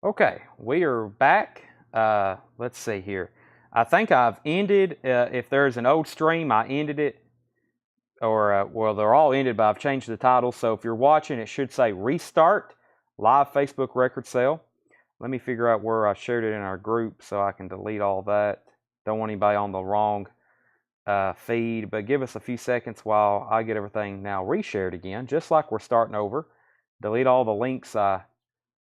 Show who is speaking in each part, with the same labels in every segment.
Speaker 1: Okay, we are back. Let's see here. I think I've ended, if there's an old stream, I ended it, or, well, they're all ended, but I've changed the title. So if you're watching, it should say Restart Live Facebook Record Sale. Let me figure out where I shared it in our group so I can delete all that. Don't want anybody on the wrong feed, but give us a few seconds while I get everything now reshared again, just like we're starting over. Delete all the links I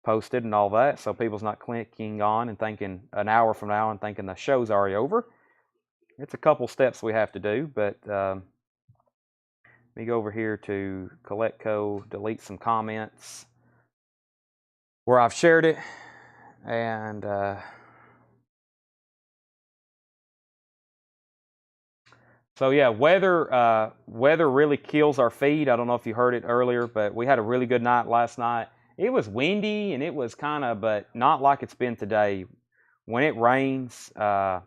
Speaker 1: posted and all that, so people's not clicking on and thinking an hour from now and thinking the show's already over. It's a couple steps we have to do, but let me go over here to CollectCo, delete some comments where I've shared it, and so yeah, weather really kills our feed. I don't know if you heard it earlier, but we had a really good night last night. It was windy and it was kind of, but not like it's been today. When it rains, it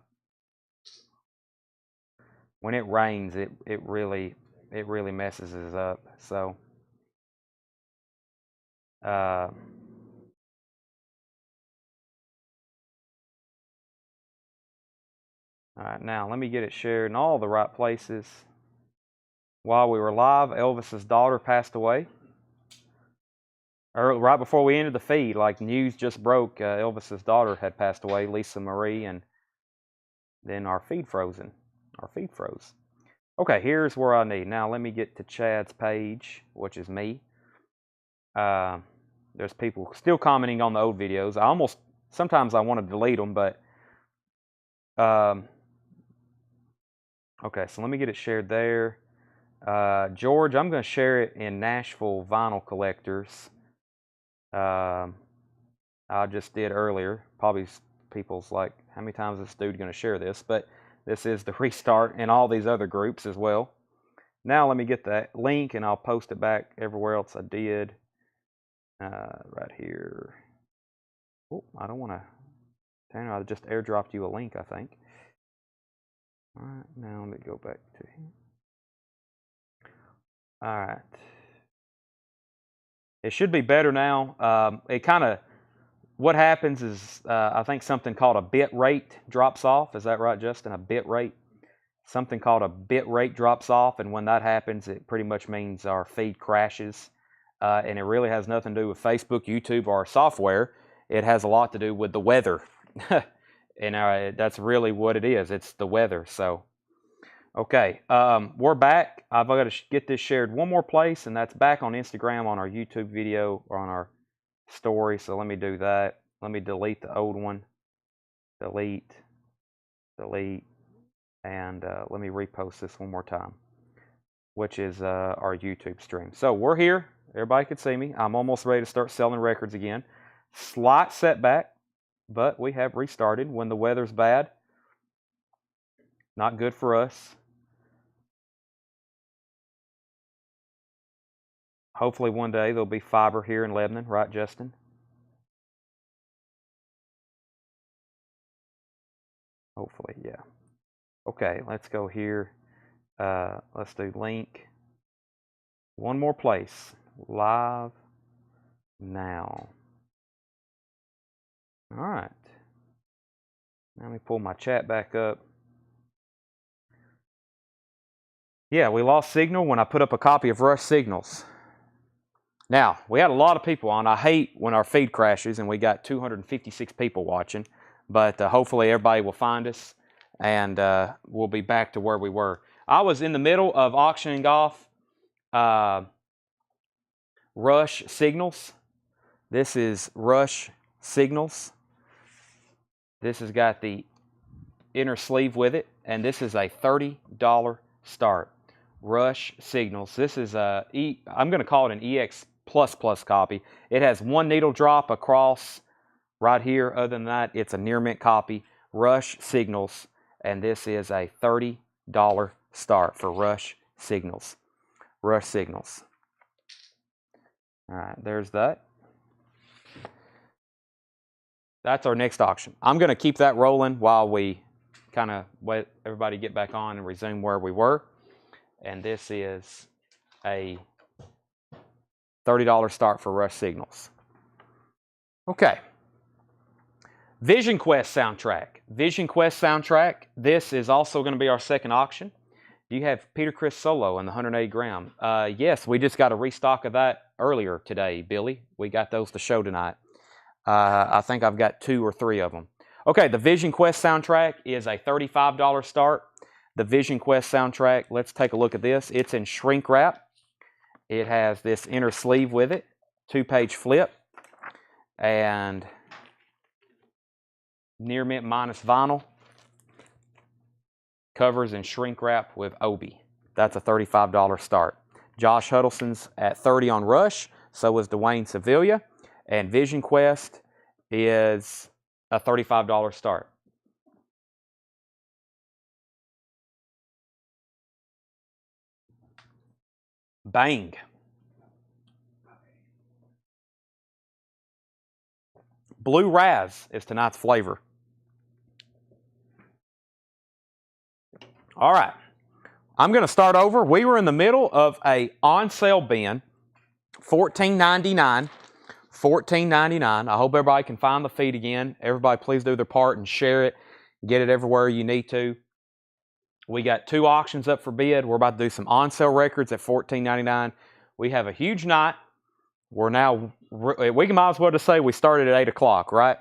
Speaker 1: really messes us up. So all right, now let me get it shared in all the right places. While we were live, Elvis's daughter passed away. Right before we ended the feed, like news just broke, Elvis's daughter had passed away, Lisa Marie, and then our feed froze. Okay, here's where I need. Now let me get to Chad's page, which is me. There's people still commenting on the old videos. Sometimes I want to delete them, but okay, so let me get it shared there. George, I'm going to share it in Nashville Vinyl Collectors. I just did earlier. Probably people's like, how many times is this dude going to share this? But this is the restart in all these other groups as well. Now let me get that link and I'll post it back everywhere else I did. Right here. Oh, I don't want to. Tanner, I just airdropped you a link, I think. All right, now let me go back to him. All right. It should be better now. What happens is, I think something called a bit rate drops off. Is that right, Justin? A bit rate? Something called a bit rate drops off, and when that happens, it pretty much means our feed crashes. And it really has nothing to do with Facebook, YouTube, or our software. It has a lot to do with the weather. And that's really what it is. It's the weather. So, okay, we're back. I've got to get this shared one more place, and that's back on Instagram on our YouTube video or on our story. So let me do that. Let me delete the old one. Delete, and let me repost this one more time, which is our YouTube stream. So we're here. Everybody can see me. I'm almost ready to start selling records again. Slight setback, but we have restarted when the weather's bad. Not good for us. Hopefully one day there'll be fiber here in Lebanon, right, Justin? Hopefully, yeah. Okay, let's go here. Let's do link. One more place. Live now. All right. Now let me pull my chat back up. Yeah, we lost signal when I put up a copy of Rush Signals. Now, we had a lot of people on. I hate when our feed crashes and we got 256 people watching, but hopefully everybody will find us and we'll be back to where we were. I was in the middle of auctioning off Rush Signals. This is Rush Signals. This has got the inner sleeve with it, and this is a $30 start. Rush Signals. This is I'm going to call it an EX++ copy. It has one needle drop across right here. Other than that, it's a near mint copy. Rush Signals, and this is a $30 start for Rush Signals. Rush Signals. All right, there's that. That's our next auction. I'm going to keep that rolling while we kind of let everybody get back on and resume where we were. And this is a $30 start for Rush Signals. Okay. Vision Quest soundtrack. Vision Quest soundtrack. This is also going to be our second auction. Do you have Peter Criss Solo and the 180 gram? Yes, we just got a restock of that earlier today, Billy. We got those to show tonight. I think I've got 2 or 3 of them. Okay, the Vision Quest soundtrack is a $35 start. The Vision Quest soundtrack, let's take a look at this. It's in shrink wrap. It has this inner sleeve with it, 2-page flip, and near mint minus vinyl. Covers in shrink wrap with Obi. That's a $35 start. Josh Huddleston's at $30 on Rush. So is Dwayne Sevilla. And Vision Quest is a $35 start. Bang. Blue Raz is tonight's flavor. All right. I'm going to start over. We were in the middle of a on-sale bin, $14.99. $14.99. I hope everybody can find the feed again. Everybody please do their part and share it. Get it everywhere you need to. We got 2 auctions up for bid. We're about to do some on-sale records at $14.99. We have a huge night. We might as well just say we started at 8 o'clock, right?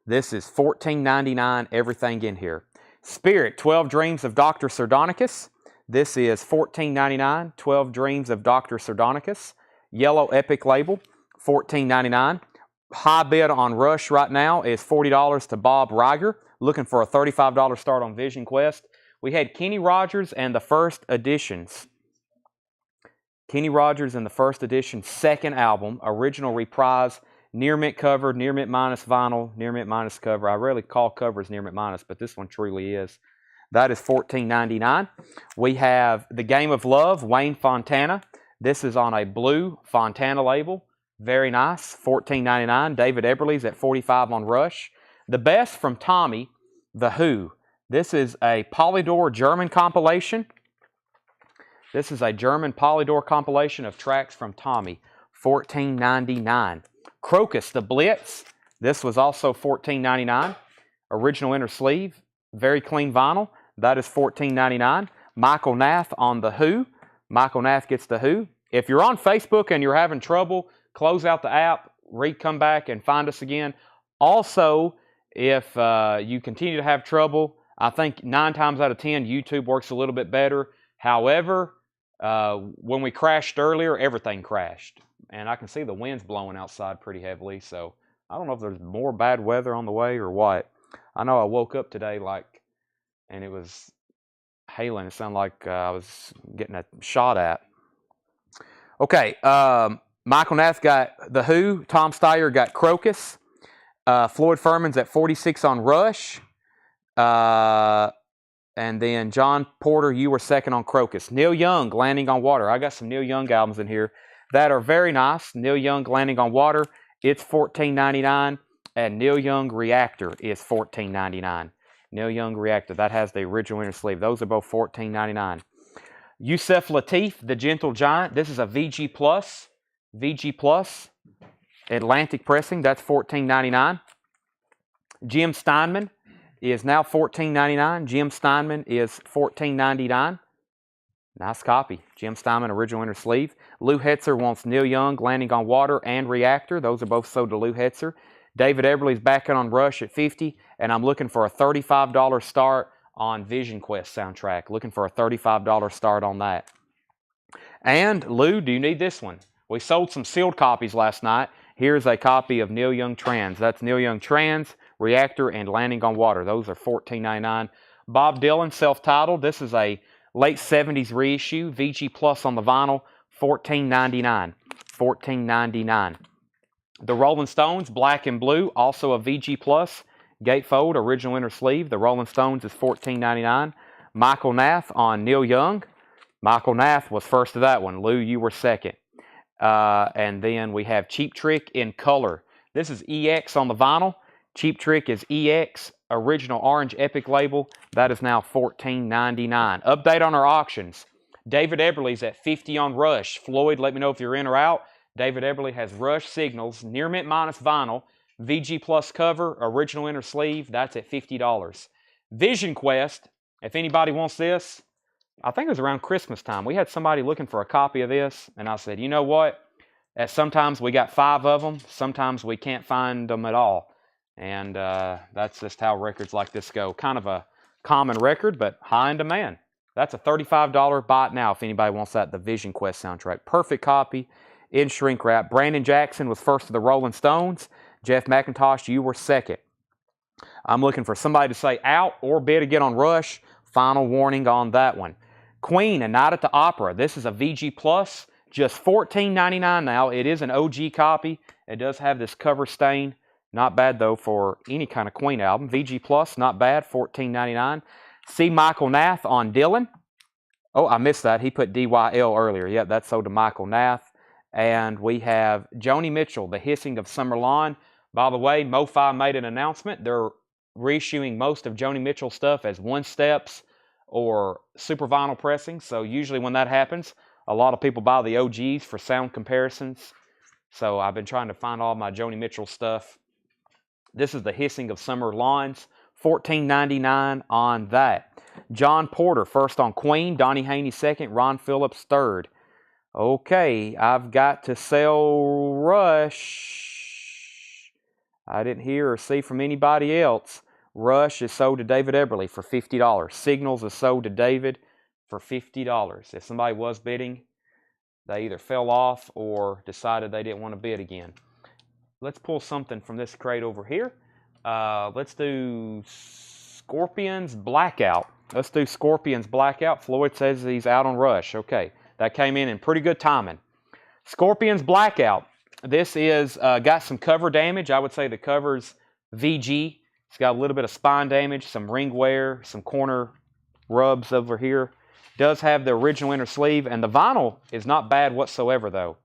Speaker 1: This is $14.99, everything in here. Spirit, 12 Dreams of Dr. Sardonicus. This is $14.99, 12 Dreams of Dr. Sardonicus. Yellow Epic label, $14.99. High bid on Rush right now is $40 to Bob Riger, looking for a $35 start on Vision Quest. We had Kenny Rogers and the First Editions. Kenny Rogers and the First Edition second album, original reprise, near mint cover, near mint minus vinyl, near mint minus cover. I rarely call covers near mint minus, but this one truly is. That is $14.99. We have The Game of Love, Wayne Fontana. This is on a blue Fontana label. Very nice, $14.99. David Eberle's at $45 on Rush. The Best from Tommy, The Who. This is a Polydor German compilation. This is a German Polydor compilation of tracks from Tommy, $14.99. Crocus, The Blitz. This was also $14.99. Original inner sleeve, very clean vinyl. That is $14.99. Michael Nath on The Who. Michael Nath gets The Who. If you're on Facebook and you're having trouble, close out the app, come back and find us again. Also, if you continue to have trouble, I think 9 times out of 10, YouTube works a little bit better. However, when we crashed earlier, everything crashed. And I can see the wind's blowing outside pretty heavily, so I don't know if there's more bad weather on the way or what. I know I woke up today and it was hailing. It sounded like I was getting a shot at. Okay, Michael Nath got The Who. Tom Steyer got Crocus. Floyd Furman's at 46 on Rush. And then John Porter, you were second on Crocus. Neil Young, Landing on Water. I got some Neil Young albums in here that are very nice. Neil Young, Landing on Water, it's $14.99. And Neil Young Reactor is $14.99. Neil Young Reactor, that has the original inner sleeve. Those are both $14.99. Yusef Lateef, The Gentle Giant. This is a VG Plus. VG Plus. Atlantic pressing, that's $14.99. Jim Steinman is now $14.99. Jim Steinman is $14.99. Nice copy. Jim Steinman, original inner sleeve. Lou Hetzer wants Neil Young, Landing on Water, and Reactor. Those are both sold to Lou Hetzer. David Eberle's back in on Rush at $50, and I'm looking for a $35 start on Vision Quest soundtrack. Looking for a $35 start on that. And Lou, do you need this one? We sold some sealed copies last night. Here's a copy of Neil Young Trans. That's Neil Young Trans, Reactor, and Landing on Water. Those are $14.99. Bob Dylan, self-titled. This is a late 70s reissue. VG Plus on the vinyl, $14.99. $14.99. The Rolling Stones, Black and Blue, also a VG Plus. Gatefold, original inner sleeve. The Rolling Stones is $14.99. Michael Nath on Neil Young. Michael Nath was first to that one. Lou, you were second. And then we have Cheap Trick in color. This is EX on the vinyl. Cheap Trick is EX, original orange Epic label. That is now $14.99. Update on our auctions. David Eberle's at $50 on Rush. Floyd, let me know if you're in or out. David Eberle has Rush Signals, near mint minus vinyl. VG Plus cover, original inner sleeve, that's at $50. Vision Quest, if anybody wants this, I think it was around Christmas time. We had somebody looking for a copy of this, and I said, you know what? Sometimes we got 5 of them, sometimes we can't find them at all. And that's just how records like this go. Kind of a common record, but high in demand. That's a $35 buy it now if anybody wants that, the Vision Quest soundtrack. Perfect copy in shrink wrap. Brandon Jackson was first to the Rolling Stones. Jeff McIntosh, you were second. I'm looking for somebody to say out or bid again on Rush. Final warning on that one. Queen, A Night at the Opera. This is a VG Plus, just $14.99 now. It is an OG copy. It does have this cover stain. Not bad, though, for any kind of Queen album. VG Plus, not bad, $14.99. See Michael Nath on Dylan. Oh, I missed that. He put DYL earlier. Yep, that's sold to Michael Nath. And we have Joni Mitchell, The Hissing of Summer Lawn. By the way, MoFi made an announcement. They're reissuing most of Joni Mitchell's stuff as one-steps or super vinyl pressing. So usually when that happens, a lot of people buy the OGs for sound comparisons. So I've been trying to find all my Joni Mitchell stuff. This is The Hissing of Summer Lawns, $14.99 on that. John Porter, first on Queen. Donnie Haney, second. Ron Phillips, third. Okay, I've got to sell Rush. I didn't hear or see from anybody else. Rush is sold to David Eberly for $50. Signals is sold to David for $50. If somebody was bidding, they either fell off or decided they didn't want to bid again. Let's pull something from this crate over here. Let's do Scorpions Blackout. Let's do Scorpions Blackout. Floyd says he's out on Rush. Okay, that came in pretty good timing. Scorpions Blackout. This is got some cover damage. I would say the cover's VG. It's got a little bit of spine damage, some ring wear, some corner rubs over here. Does have the original inner sleeve, and the vinyl is not bad whatsoever, though.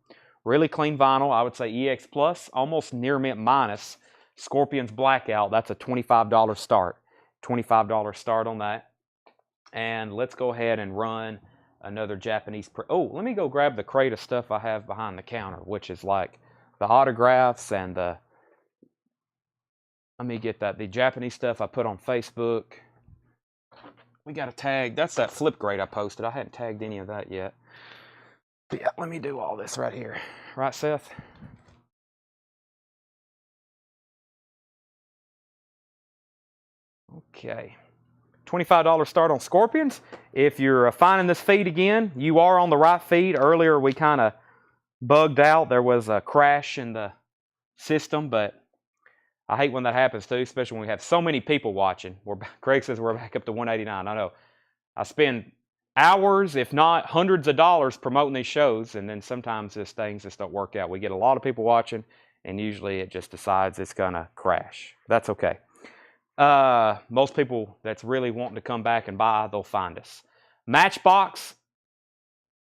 Speaker 1: Really clean vinyl. I would say EX Plus, almost near mint minus. Scorpions Blackout, that's a $25 start. $25 start on that. And let's go ahead and run another Japanese. Oh, let me go grab the crate of stuff I have behind the counter, which is like the autographs and the, let me get that, the Japanese stuff I put on Facebook. We got a tag. That's that flip grade I posted. I hadn't tagged any of that yet. But yeah, let me do all this right here. Right, Seth? Okay. $25 start on Scorpions. If you're finding this feed again, you are on the right feed. Earlier we kind of bugged out. There was a crash in the system, but I hate when that happens too, especially when we have so many people watching. Craig says we're back up to 189. I know. I spend hours, if not hundreds of dollars promoting these shows, and then sometimes these things just don't work out. We get a lot of people watching, and usually it just decides it's going to crash. That's okay. Most people that's really wanting to come back and buy, they'll find us. Matchbox,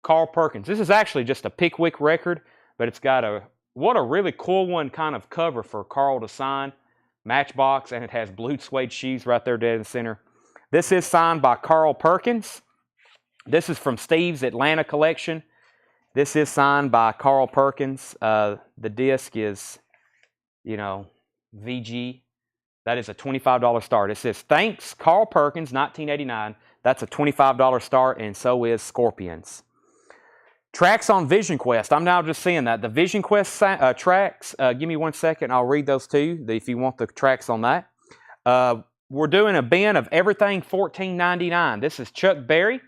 Speaker 1: Carl Perkins. This is actually just a Pickwick record, but it's got what a really cool one kind of cover for Carl to sign. Matchbox, and it has blue suede shoes right there dead in the center. This is signed by Carl Perkins. This is from Steve's Atlanta collection. This is signed by Carl Perkins. The disc is, VG. That is a $25 start. It says, thanks, Carl Perkins, 1989. That's a $25 start, and so is Scorpions. Tracks on Vision Quest. I'm now just seeing that. The Vision Quest tracks, give me 1 second. I'll read those to you if you want the tracks on that. We're doing a bin of everything $14.99. This is Chuck Berry.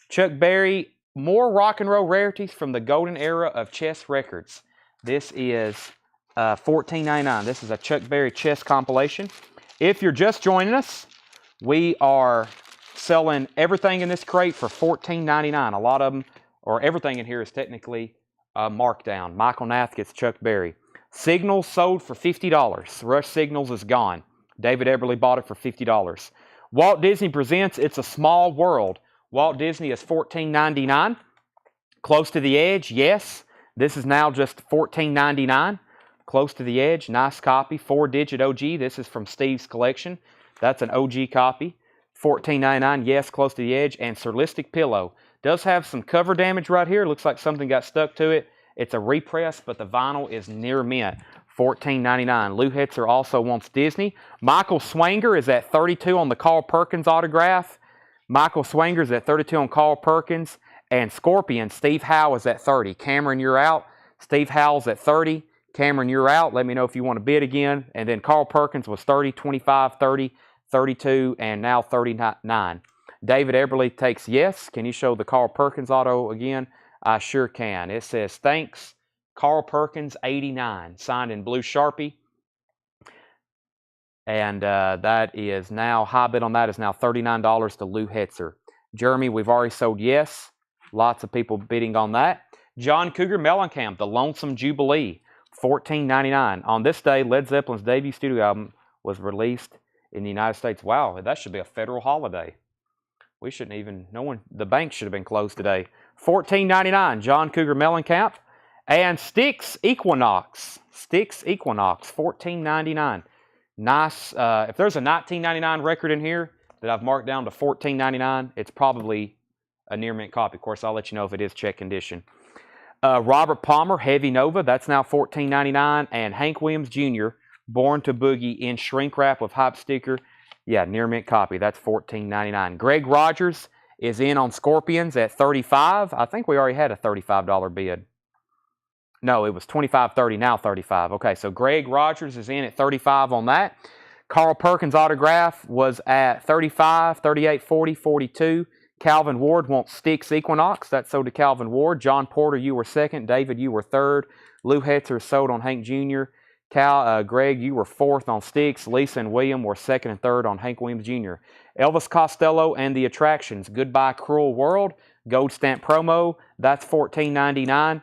Speaker 1: Chuck Berry, more rock and roll rarities from the golden era of chess records. This is $14.99. This is a Chuck Berry chess compilation. If you're just joining us, we are selling everything in this crate for $14.99. A lot of them, or everything in here, is technically markdown. Michael Nath gets Chuck Berry. Signals sold for $50. Rush Signals is gone. David Eberly bought it for $50. Walt Disney Presents It's a Small World. Walt Disney is $14.99. Close to the Edge, yes. This is now just $14.99. Close to the Edge, nice copy. 4-digit OG. This is from Steve's collection. That's an OG copy. $14.99, yes, Close to the Edge. And Surlistic Pillow. Does have some cover damage right here. Looks like something got stuck to it. It's a repress, but the vinyl is near mint. $14.99. Lou Hitzer also wants Disney. Michael Swanger is at 32 on the Carl Perkins autograph. Michael Swanger is at 32 on Carl Perkins. And Scorpion, Steve Howe is at 30. Cameron, you're out. Steve Howe's at 30. Cameron, you're out. Let me know if you want to bid again. And then Carl Perkins was 30, 25, 30, 32, and now 39. David Eberly takes yes. Can you show the Carl Perkins auto again? I sure can. It says, thanks, Carl Perkins, 89, signed in blue Sharpie. And that is now, high bid on that is now $39 to Lou Hitzer. Jeremy, we've already sold yes. Lots of people bidding on that. John Cougar Mellencamp, The Lonesome Jubilee, $14.99. On this day, Led Zeppelin's debut studio album was released in the United States. Wow, that should be a federal holiday. We shouldn't even, the bank should have been closed today. $14.99, John Cougar Mellencamp. And Styx Equinox, $14.99. Nice. If there's a $19.99 record in here that I've marked down to $14.99, it's probably a near mint copy. Of course, I'll let you know if it is check condition. Robert Palmer, Heavy Nova, that's now $14.99. And Hank Williams Jr., Born to Boogie in shrink wrap with hype sticker. Yeah, near mint copy. That's $14.99. Greg Rogers is in on Scorpions at $35. I think we already had a $35 bid. No, it was $25.30, now $35. Okay, so Greg Rogers is in at $35 on that. Carl Perkins autograph was at $35, $38, $40, $42. Calvin Ward wants Styx Equinox. That's sold to Calvin Ward. John Porter, you were second. David, you were third. Lou Hetzer sold on Hank Jr. Greg, you were fourth on Styx. Lisa and William were second and third on Hank Williams Jr. Elvis Costello and the Attractions, Goodbye Cruel World, gold stamp promo. That's $14.99.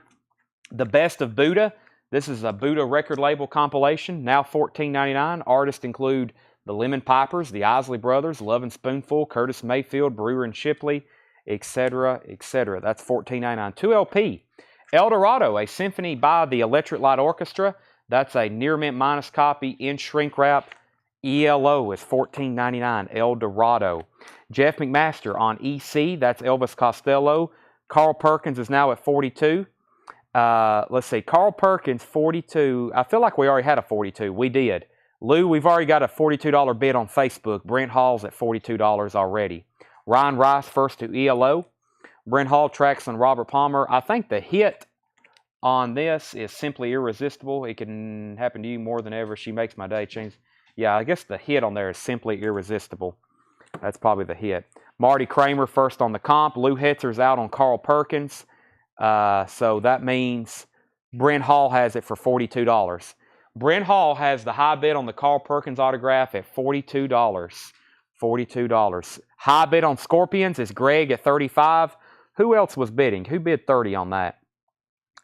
Speaker 1: The Best of Buddha. This is a Buddha record label compilation, now $14.99. Artists include the Lemon Pipers, the Isley Brothers, Lovin' Spoonful, Curtis Mayfield, Brewer and Shipley, etc., etc. That's $14.99. 2LP. El Dorado, a symphony by the Electric Light Orchestra. That's a near mint minus copy in shrink wrap. ELO is $14.99. El Dorado. Jeff McMaster on EC. That's Elvis Costello. Carl Perkins is now at 42. Let's see. Carl Perkins, 42. I feel like we already had a 42. We did. Lou, we've already got a $42 bid on Facebook. Brent Hall's at $42 already. Ryan Rice first to ELO. Brent Hall tracks on Robert Palmer. I think the hit on this is Simply Irresistible. It can happen to you more than ever. She makes my day change. Yeah, I guess the hit on there is Simply Irresistible. That's probably the hit. Marty Kramer first on the comp. Lou Hetzer's out on Carl Perkins. So that means Brent Hall has it for $42. Brent Hall has the high bid on the Carl Perkins autograph at $42. $42. High bid on Scorpions is Greg at $35. Who else was bidding? Who bid $30 on that?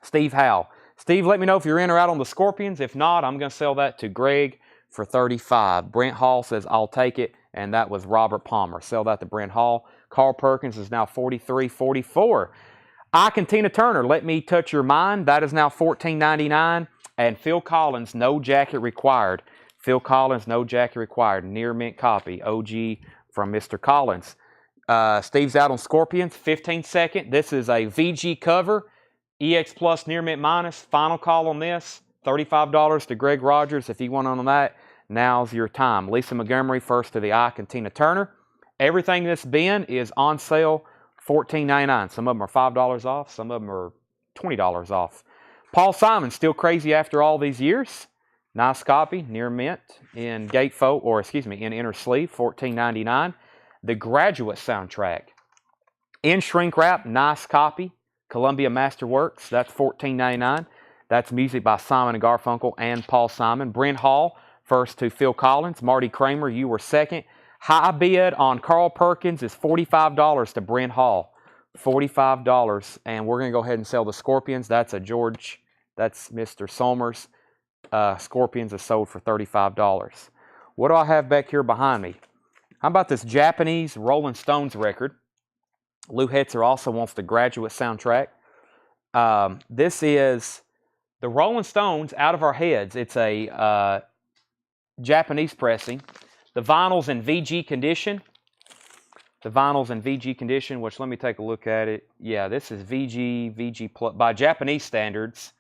Speaker 1: Steve Howe. Steve, let me know if you're in or out on the Scorpions. If not, I'm going to sell that to Greg for $35. Brent Hall says, I'll take it. And that was Robert Palmer. Sell that to Brent Hall. Carl Perkins is now $43, $44. Ike and Tina Turner, Let Me Touch Your Mind. That is now $14.99. And Phil Collins, No Jacket Required. Phil Collins, No Jacket Required. Near mint copy. OG from Mr. Collins. Steve's out on Scorpions. 15-second. This is a VG cover. EX Plus near mint minus. Final call on this. $35 to Greg Rogers. If you want on that, now's your time. Lisa Montgomery first to the Ike and Tina Turner. Everything in this bin is on sale. $14.99. Some of them are $5 off. Some of them are $20 off. Paul Simon, Still Crazy After All These Years. Nice copy, near mint in gatefold, or excuse me, in inner sleeve, $14.99. The Graduate soundtrack. In shrink wrap, nice copy. Columbia Masterworks, that's $14.99. That's music by Simon & Garfunkel and Paul Simon. Brent Hall, first to Phil Collins. Marty Kramer, you were second. High bid on Carl Perkins is $45 to Brent Hall. $45. And we're going to go ahead and sell the Scorpions. That's Mr. Somers. Scorpions is sold for $35. What do I have back here behind me? How about this Japanese Rolling Stones record? Lou Hetzer also wants the Graduate soundtrack. This is the Rolling Stones, Out of Our Heads. It's a Japanese pressing. The vinyl's in VG condition. The vinyl's in VG condition, which let me take a look at it. Yeah, this is VG Plus. By Japanese standards,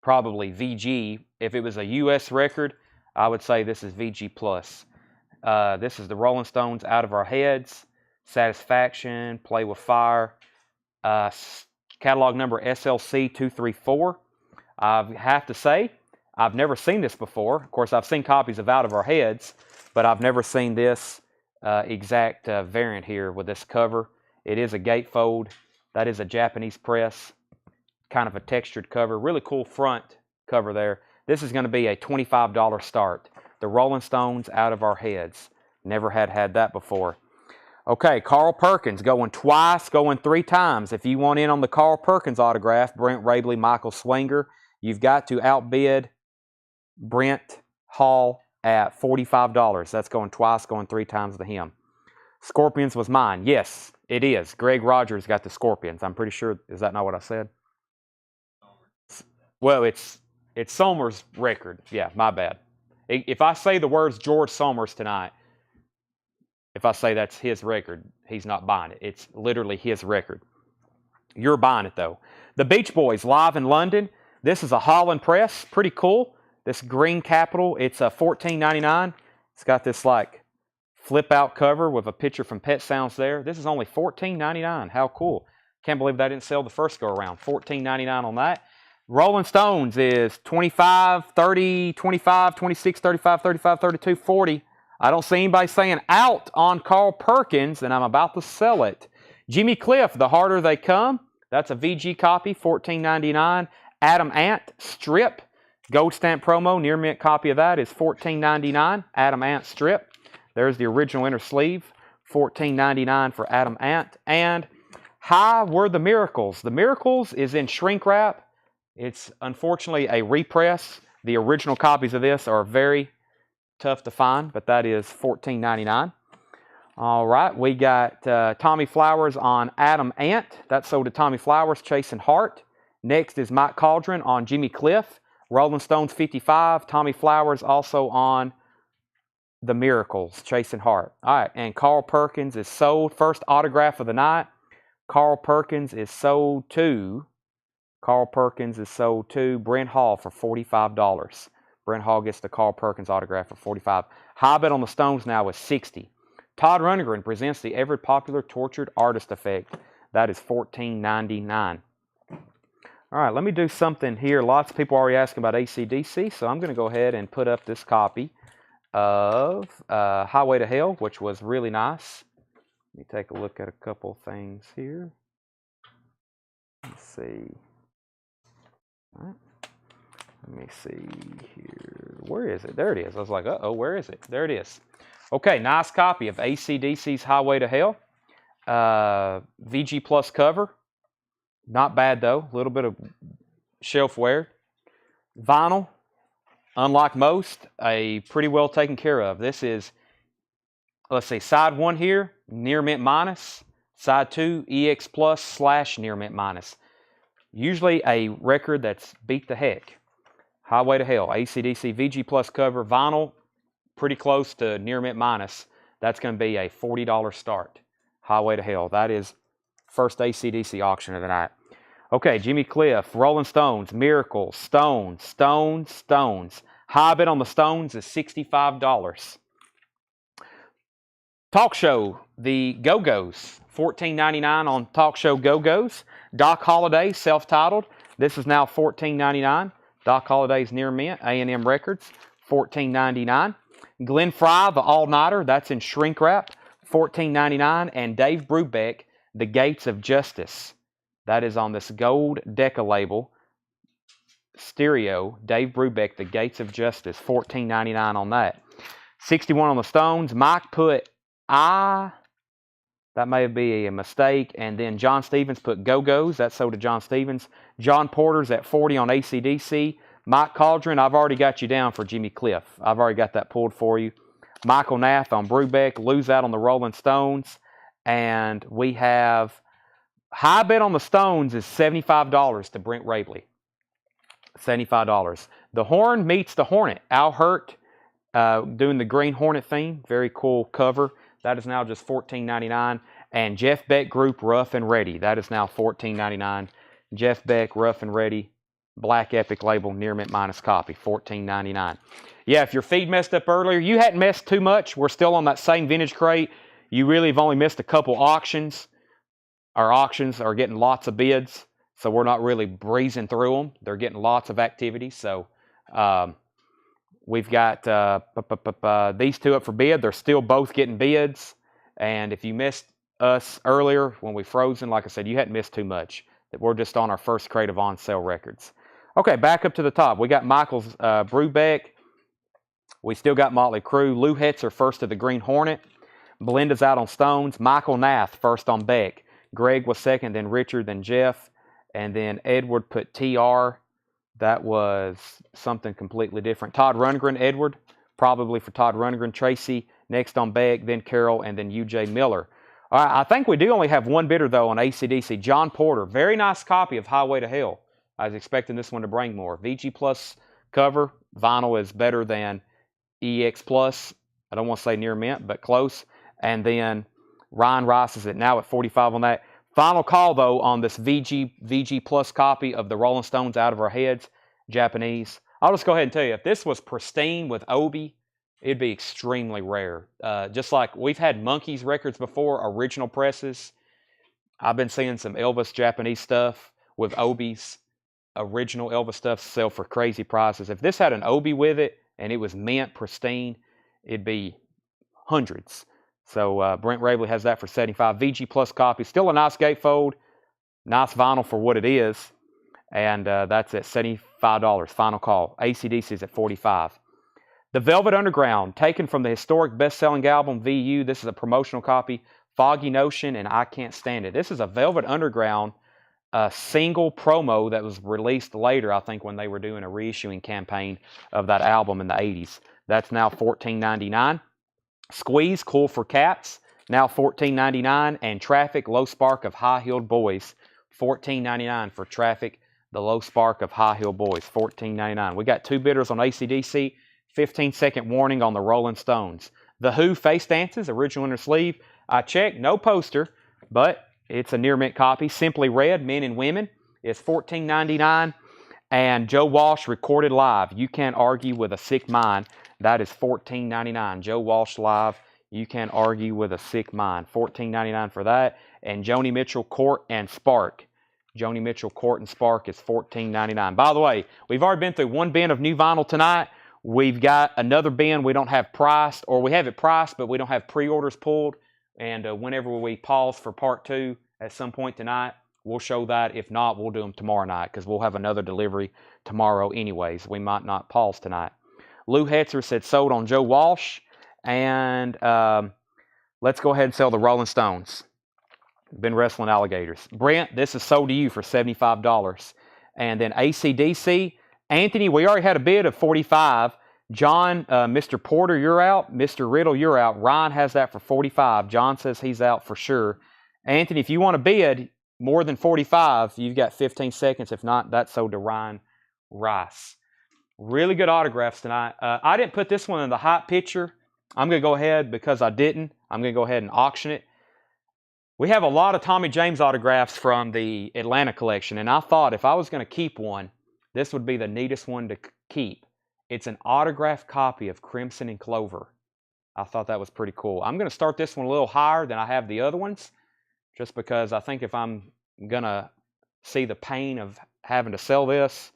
Speaker 1: probably VG. If it was a US record, I would say this is VG plus. This is the Rolling Stones, Out of Our Heads, Satisfaction, Play with Fire, catalog number SLC 234. I have to say, I've never seen this before. Of course, I've seen copies of Out of Our Heads, but I've never seen this exact variant here with this cover. It is a gatefold. That is a Japanese press, kind of a textured cover. Really cool front cover there. This is going to be a $25 start. The Rolling Stones, Out of Our Heads. Never had that before. Okay, Carl Perkins going twice, going 3 times. If you want in on the Carl Perkins autograph, Brent Rabley, Michael Swinger, you've got to outbid Brent Hall at $45. That's going twice, going 3 times to him. Scorpions was mine. Yes, it is. Greg Rogers got the Scorpions. I'm pretty sure. Is that not what I said? Well, it's Somers' record. Yeah, my bad. If I say the words George Somers tonight, if I say that's his record, he's not buying it. It's literally his record. You're buying it, though. The Beach Boys, live in London. This is a Holland press. Pretty cool. This green capital, it's a $14.99. It's got this, like, flip-out cover with a picture from Pet Sounds there. This is only $14.99. How cool. Can't believe that didn't sell the first go-around. $14.99 on that. Rolling Stones is 25, 30, 25, 26, 35, 35, 32, 40. I don't see anybody saying out on Carl Perkins, and I'm about to sell it. Jimmy Cliff, The Harder They Come. That's a VG copy, $14.99. Adam Ant, strip. Gold stamp promo, near mint copy of that is $14.99. Adam Ant strip. There's the original inner sleeve, $14.99 for Adam Ant. And High Were the Miracles. The Miracles is in shrink wrap. It's unfortunately a repress. The original copies of this are very tough to find, but that is $14.99. All right, we got Tommy Flowers on Adam Ant. That sold to Tommy Flowers, Chasing Heart. Next is Mike Cauldron on Jimmy Cliff. Rolling Stones 55. Tommy Flowers also on The Miracles, Chasing Heart. All right, and Carl Perkins is sold. First autograph of the night. Carl Perkins is sold to Brent Hall for $45. Brent Hall gets the Carl Perkins autograph for $45. High bet on the Stones now is $60. Todd Rundgren presents the ever popular Tortured Artist effect. That is $14.99. All right, let me do something here. Lots of people are already asking about AC/DC, so I'm going to go ahead and put up this copy of Highway to Hell, which was really nice. Let me take a look at a couple things here. Let's see. All right. Let me see here. Where is it? There it is. I was like, uh-oh, where is it? There it is. Okay, nice copy of AC/DC's Highway to Hell. VG Plus cover. Not bad, though. A little bit of shelf wear. Vinyl, unlike most, a pretty well taken care of. This is, let's see, side 1 here, near mint minus. Side 2, EX Plus / near mint minus. Usually a record that's beat the heck. Highway to Hell, AC/DC VG Plus cover, vinyl, pretty close to near mint minus. That's going to be a $40 start. Highway to Hell. That is first AC/DC auction of the night. Okay, Jimmy Cliff, Rolling Stones, Miracles, Stones. High bid on the Stones is $65. Talk Show, the Go-Go's, $14.99 on Talk Show Go-Go's. Doc Holliday, self-titled. This is now $14.99. Doc Holliday's near mint, A&M Records, $14.99. Glenn Fry, the All-Nighter, that's in shrink wrap, $14.99. And Dave Brubeck, The Gates of Justice. That is on this gold Decca label. Stereo, Dave Brubeck, The Gates of Justice, $14.99 on that. 61 on the Stones. Mike put that may be a mistake. And then John Stevens put Go-Go's. That's sold to John Stevens. John Porter's at 40 on AC/DC. Mike Cauldron, I've already got you down for Jimmy Cliff. I've already got that pulled for you. Michael Nath on Brubeck. Lose out on the Rolling Stones. And we have high bet on the Stones is $75 to Brent Rabley. $75. The Horn meets the Hornet. Al Hurt doing the Green Hornet theme. Very cool cover. That is now just $14.99. And Jeff Beck Group, Rough and Ready. That is now $14.99. Jeff Beck, Rough and Ready. Black Epic label, near mint minus copy, $14.99. Yeah, if your feed messed up earlier, you hadn't messed too much. We're still on that same vintage crate. You really have only missed a couple auctions. Our auctions are getting lots of bids, so we're not really breezing through them. They're getting lots of activity. So we've got these two up for bid. They're still both getting bids. And if you missed us earlier when we frozen, like I said, you hadn't missed too much. We're just on our first crate of on-sale records. Okay, back up to the top. We got Michael's Brubeck. We still got Motley Crue. Lou Hetzer first to the Green Hornet. Belinda's out on Stones. Michael Nath first on Beck. Greg was second, then Richard, then Jeff. And then Edward put TR. That was something completely different. Todd Rundgren, Edward, probably for Todd Rundgren. Tracy next on Beck, then Carol, and then UJ Miller. All right, I think we do only have one bidder, though, on ACDC. John Porter, very nice copy of Highway to Hell. I was expecting this one to bring more. VG Plus cover. Vinyl is better than EX Plus. I don't want to say near mint, but close. And then Ryan Rice is now at 45 on that. Final call, though, on this VG Plus copy of the Rolling Stones Out of Our Heads, Japanese. I'll just go ahead and tell you, if this was pristine with Obi, it'd be extremely rare. Just like we've had Monkeys records before, original presses. I've been seeing some Elvis Japanese stuff with Obi's original Elvis stuff sell for crazy prices. If this had an Obi with it and it was mint, pristine, it'd be hundreds. So Brent Rabley has that for $75. VG Plus copy. Still a nice gatefold. Nice vinyl for what it is. And that's at $75. Final call. ACDC is at $45. The Velvet Underground, taken from the historic best-selling album VU. This is a promotional copy. Foggy Notion and I Can't Stand It. This is a Velvet Underground single promo that was released later, I think, when they were doing a reissuing campaign of that album in the 80s. That's now $14.99. Squeeze, Cool for Cats, now $14.99. And Traffic, Low Spark of High Heeled Boys, $14.99 for Traffic, the Low Spark of High Heeled Boys, $14.99. We got two bidders on ACDC, 15-second warning on the Rolling Stones. The Who, Face Dances, original inner sleeve. I checked, no poster, but it's a near mint copy. Simply Red, Men and Women, is $14.99. And Joe Walsh, Recorded Live, You Can't Argue with a Sick Mind. That is $14.99. Joe Walsh Live, You Can't Argue with a Sick Mind. $14.99 for that. And Joni Mitchell, Court and Spark. Joni Mitchell, Court and Spark is $14.99. By the way, we've already been through one bin of new vinyl tonight. We've got another bin we don't have priced, or we have it priced, but we don't have pre-orders pulled. And whenever we pause for part two at some point tonight, we'll show that. If not, we'll do them tomorrow night because we'll have another delivery tomorrow anyways. We might not pause tonight. Lou Hetzer said sold on Joe Walsh. And let's go ahead and sell the Rolling Stones. Been wrestling alligators. Brent, this is sold to you for $75. And then ACDC. Anthony, we already had a bid of $45. John, Mr. Porter, you're out. Mr. Riddle, you're out. Ryan has that for $45. John says he's out for sure. Anthony, if you want to bid more than $45, you've got 15 seconds. If not, that's sold to Ryan Rice. Really good autographs tonight. I didn't put this one in the hot picture. I'm going to go ahead because I didn't. I'm going to go ahead and auction it. We have a lot of Tommy James autographs from the Atlanta collection, and I thought if I was going to keep one, this would be the neatest one to keep. It's an autographed copy of Crimson and Clover. I thought that was pretty cool. I'm going to start this one a little higher than I have the other ones, just because I think if I'm going to see the pain of having to sell this,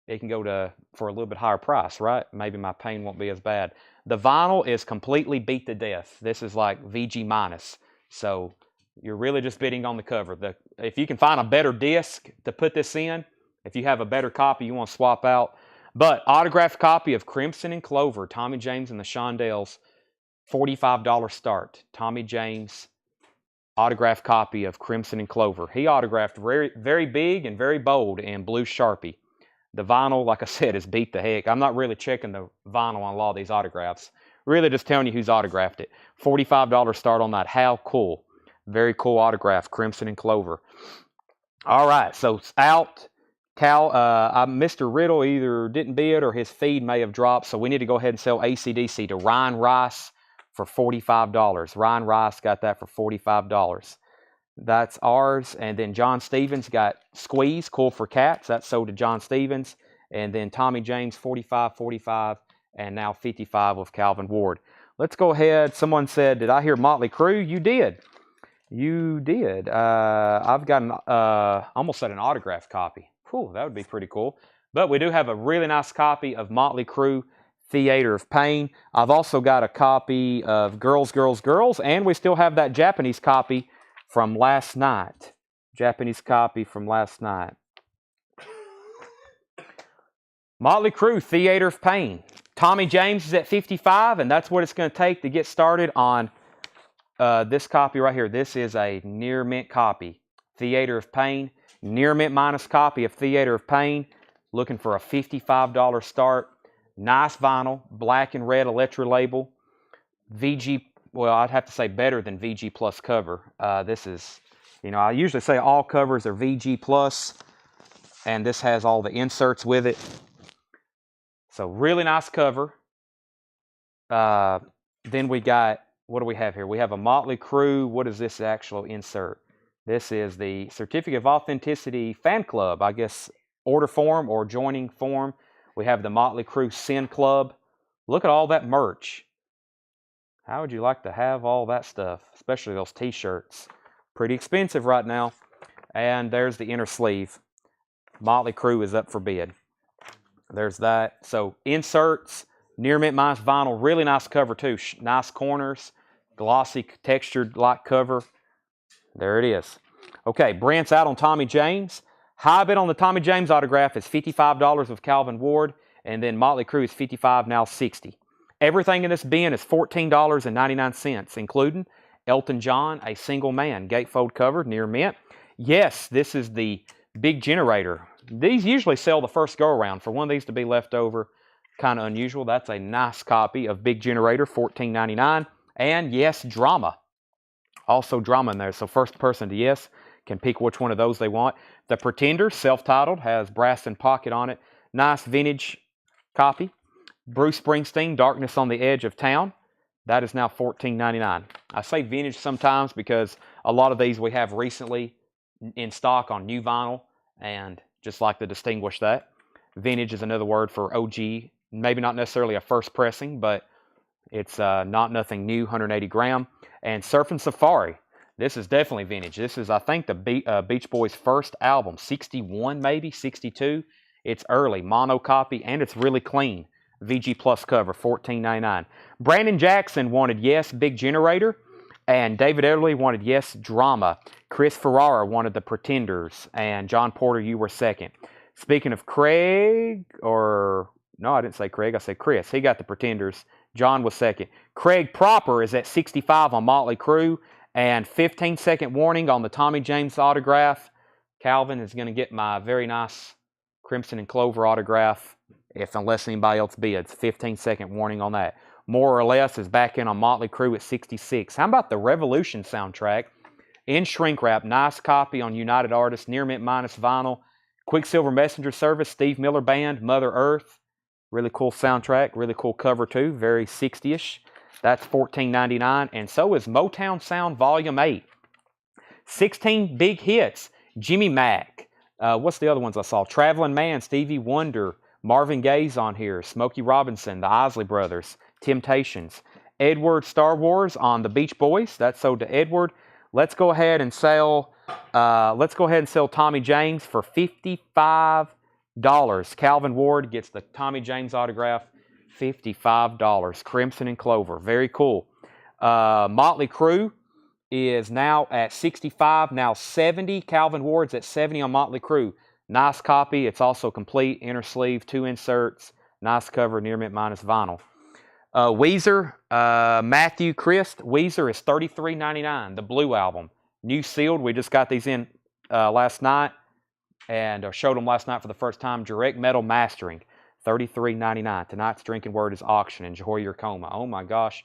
Speaker 1: it can go for a little bit higher price, right? Maybe my pain won't be as bad. The vinyl is completely beat to death. This is like VG minus. So you're really just bidding on the cover. If you can find a better disc to put this in, if you have a better copy you want to swap out. But autographed copy of Crimson and Clover, Tommy James and the Shondells, $45 start. Tommy James, autographed copy of Crimson and Clover. He autographed very, very big and very bold in blue Sharpie. The vinyl, like I said, is beat the heck. I'm not really checking the vinyl on a lot of these autographs. Really just telling you who's autographed it. $45 start on that. How cool. Very cool autograph, Crimson and Clover. All right, so out. Mr. Riddle either didn't bid or his feed may have dropped, so we need to go ahead and sell ACDC to Ryan Rice for $45. Ryan Rice got that for $45. That's ours. And then John Stevens got Squeeze, Cool for Cats. That's sold to John Stevens. And then Tommy James, 45, 45, and now 55 of Calvin Ward. Let's go ahead. Someone said, did I hear Motley Crue? You did. You did. I've got almost said an autographed copy. Whew, that would be pretty cool. But we do have a really nice copy of Motley Crue, Theater of Pain. I've also got a copy of Girls, Girls, Girls, and we still have that Japanese copy from last night. Japanese copy from last night. Motley Crue, Theater of Pain. Tommy James is at 55, and that's what it's going to take to get started on this copy right here. This is a near mint copy. Theater of Pain. Near mint minus copy of Theater of Pain. Looking for a $55 start. Nice vinyl. Black and red electro label. VG, well, I'd have to say better than VG Plus cover. This is, I usually say all covers are VG Plus. And this has all the inserts with it. So really nice cover. Then we got, what do we have here? We have a Motley Crue. What is this actual insert? This is the Certificate of Authenticity Fan Club, I guess, order form or joining form. We have the Motley Crue Sin Club. Look at all that merch. How would you like to have all that stuff? Especially those t-shirts. Pretty expensive right now. And there's the inner sleeve. Motley Crue is up for bid. There's that. So inserts, near mint minus vinyl, really nice cover too. Nice corners, glossy textured like cover. There it is. Okay, Brent's out on Tommy James. High bid on the Tommy James autograph is $55 of Calvin Ward, and then Motley Crue is $55, now $60. Everything in this bin is $14.99, including Elton John, A Single Man, gatefold cover, near mint. Yes, this is the big generator. These usually sell the first go-around. For one of these to be left over, kind of unusual. That's a nice copy of Big Generator, $14.99. And yes, Drama. Also Drama in there. So first person to yes can pick which one of those they want. The Pretender, self-titled, has brass and pocket on it. Nice vintage copy. Bruce Springsteen, Darkness on the Edge of Town. That is now $14.99. I say vintage sometimes because a lot of these we have recently in stock on new vinyl, and just like to distinguish that. Vintage is another word for OG. Maybe not necessarily a first pressing, but it's not nothing new, 180 gram. And Surfing Safari. This is definitely vintage. This is, I think, the Beach Boys' first album, 61 maybe, 62. It's early, mono copy, and it's really clean. VG Plus cover, $14.99. Brandon Jackson wanted yes, Big Generator. And David Everly wanted yes, Drama. Chris Ferrara wanted the Pretenders. And John Porter, you were second. Speaking of Craig, no, I didn't say Craig. I said Chris. He got the Pretenders. John was second. Craig proper is at 65 on Motley Crue. And 15-second warning on the Tommy James autograph. Calvin is going to get my very nice Crimson and Clover autograph, unless anybody else bids. 15-second warning on that. More or Less is back in on Motley Crue at 66. How about the Revolution soundtrack? In shrink wrap, nice copy on United Artists, near mint minus vinyl. Quicksilver Messenger Service, Steve Miller Band, Mother Earth. Really cool soundtrack, really cool cover too, very 60-ish. That's $14.99, and so is Motown Sound Volume 8. 16 big hits. Jimmy Mack. What's the other ones I saw? Traveling Man, Stevie Wonder, Marvin Gaye's on here, Smokey Robinson, the Isley Brothers, Temptations. Edward Star Wars on the Beach Boys. That's sold to Edward. Let's go ahead and sell Tommy James for $55. Calvin Ward gets the Tommy James autograph, $55. Crimson and Clover. Very cool. Motley Crue is now at 65, now 70. Calvin Ward's at 70 on Motley Crue. Nice copy. It's also complete. Inner sleeve, 2 inserts. Nice cover, near mint minus vinyl. Weezer, Matthew Christ. Weezer is $33.99. The Blue Album. New sealed. We just got these in last night and showed them last night for the first time. Direct Metal Mastering. $33.99. Tonight's drinking word is auction. Enjoy your coma. Oh my gosh.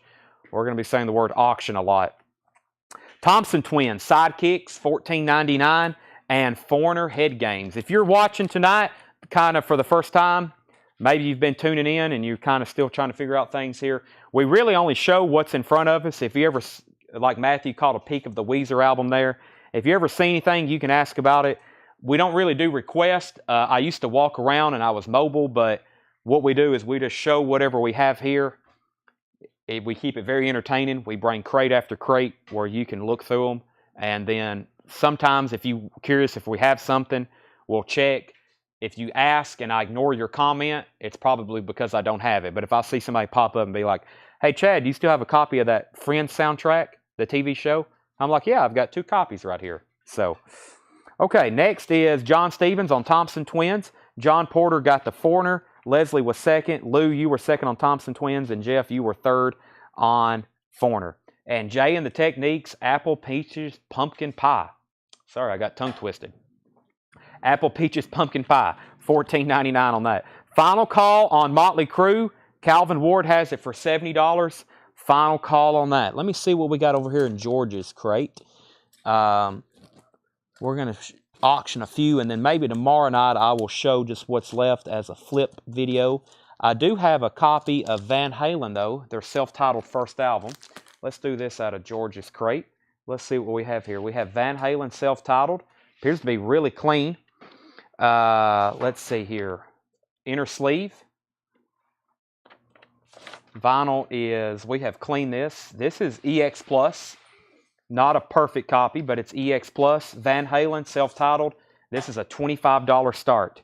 Speaker 1: We're going to be saying the word auction a lot. Thompson Twins, Sidekicks, $14.99. And Foreigner Head Games. If you're watching tonight, kind of for the first time, maybe you've been tuning in and you're kind of still trying to figure out things here. We really only show what's in front of us. If you ever, like Matthew, caught a peek of the Weezer album there, If you ever see anything, you can ask about it. We don't really do requests. I used to walk around and I was mobile, but what we do is we just show whatever we have here. We keep it very entertaining. We bring crate after crate where you can look through them. And then sometimes if you're curious if we have something, we'll check. If you ask and I ignore your comment, it's probably because I don't have it. But if I see somebody pop up and be like, hey, Chad, do you still have a copy of that Friends soundtrack, the TV show? I'm like, yeah, I've got 2 copies right here. So, okay, next is John Stevens on Thompson Twins. John Porter got the Foreigner. Leslie was second. Lou, you were second on Thompson Twins. And Jeff, you were third on Foreigner. And Jay and the Techniques, Apple Peaches Pumpkin Pie. Sorry, I got tongue twisted. Apple Peaches Pumpkin Pie, $14.99 on that. Final call on Motley Crue. Calvin Ward has it for $70. Final call on that. Let me see what we got over here in George's crate. We're going to auction a few, and then maybe tomorrow night I will show just what's left as a flip video. I do have a copy of Van Halen, though, their self-titled first album. Let's do this out of George's crate. Let's see what we have here. We have Van Halen self-titled. Appears to be really clean. Let's see here. Inner sleeve. Vinyl is, we have cleaned this. This is EX Plus. Not a perfect copy, but it's EX Plus. Van Halen, self-titled. This is a $25 start.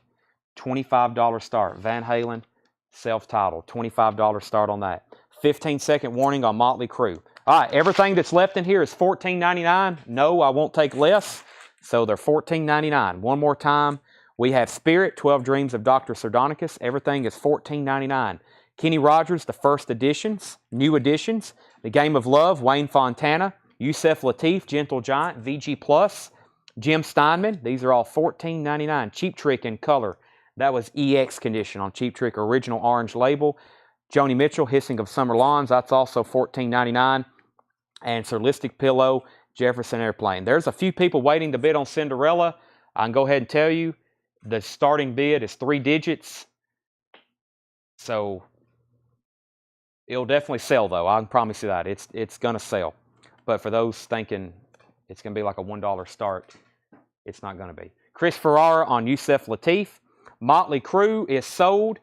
Speaker 1: $25 start. Van Halen, self-titled. $25 start on that. 15-second warning on Motley Crue. All right, everything that's left in here is $14.99. No, I won't take less. So they're $14.99. One more time. We have Spirit, 12 Dreams of Dr. Sardonicus. Everything is $14.99. Kenny Rogers, the first editions, new editions. The Game of Love, Wayne Fontana. Yusef Lateef, Gentle Giant, VG Plus. Jim Steinman, these are all $14.99. Cheap Trick in color. That was EX condition on Cheap Trick, original orange label. Joni Mitchell, Hissing of Summer Lawns, that's also $14.99. And Surlistic Pillow, Jefferson Airplane. There's a few people waiting to bid on Cinderella. I can go ahead and tell you the starting bid is 3 digits. So it'll definitely sell, though. I can promise you that. It's going to sell. But for those thinking it's going to be like a $1 start, it's not going to be. Chris Ferrara on Yusef Lateef. Motley Crue is sold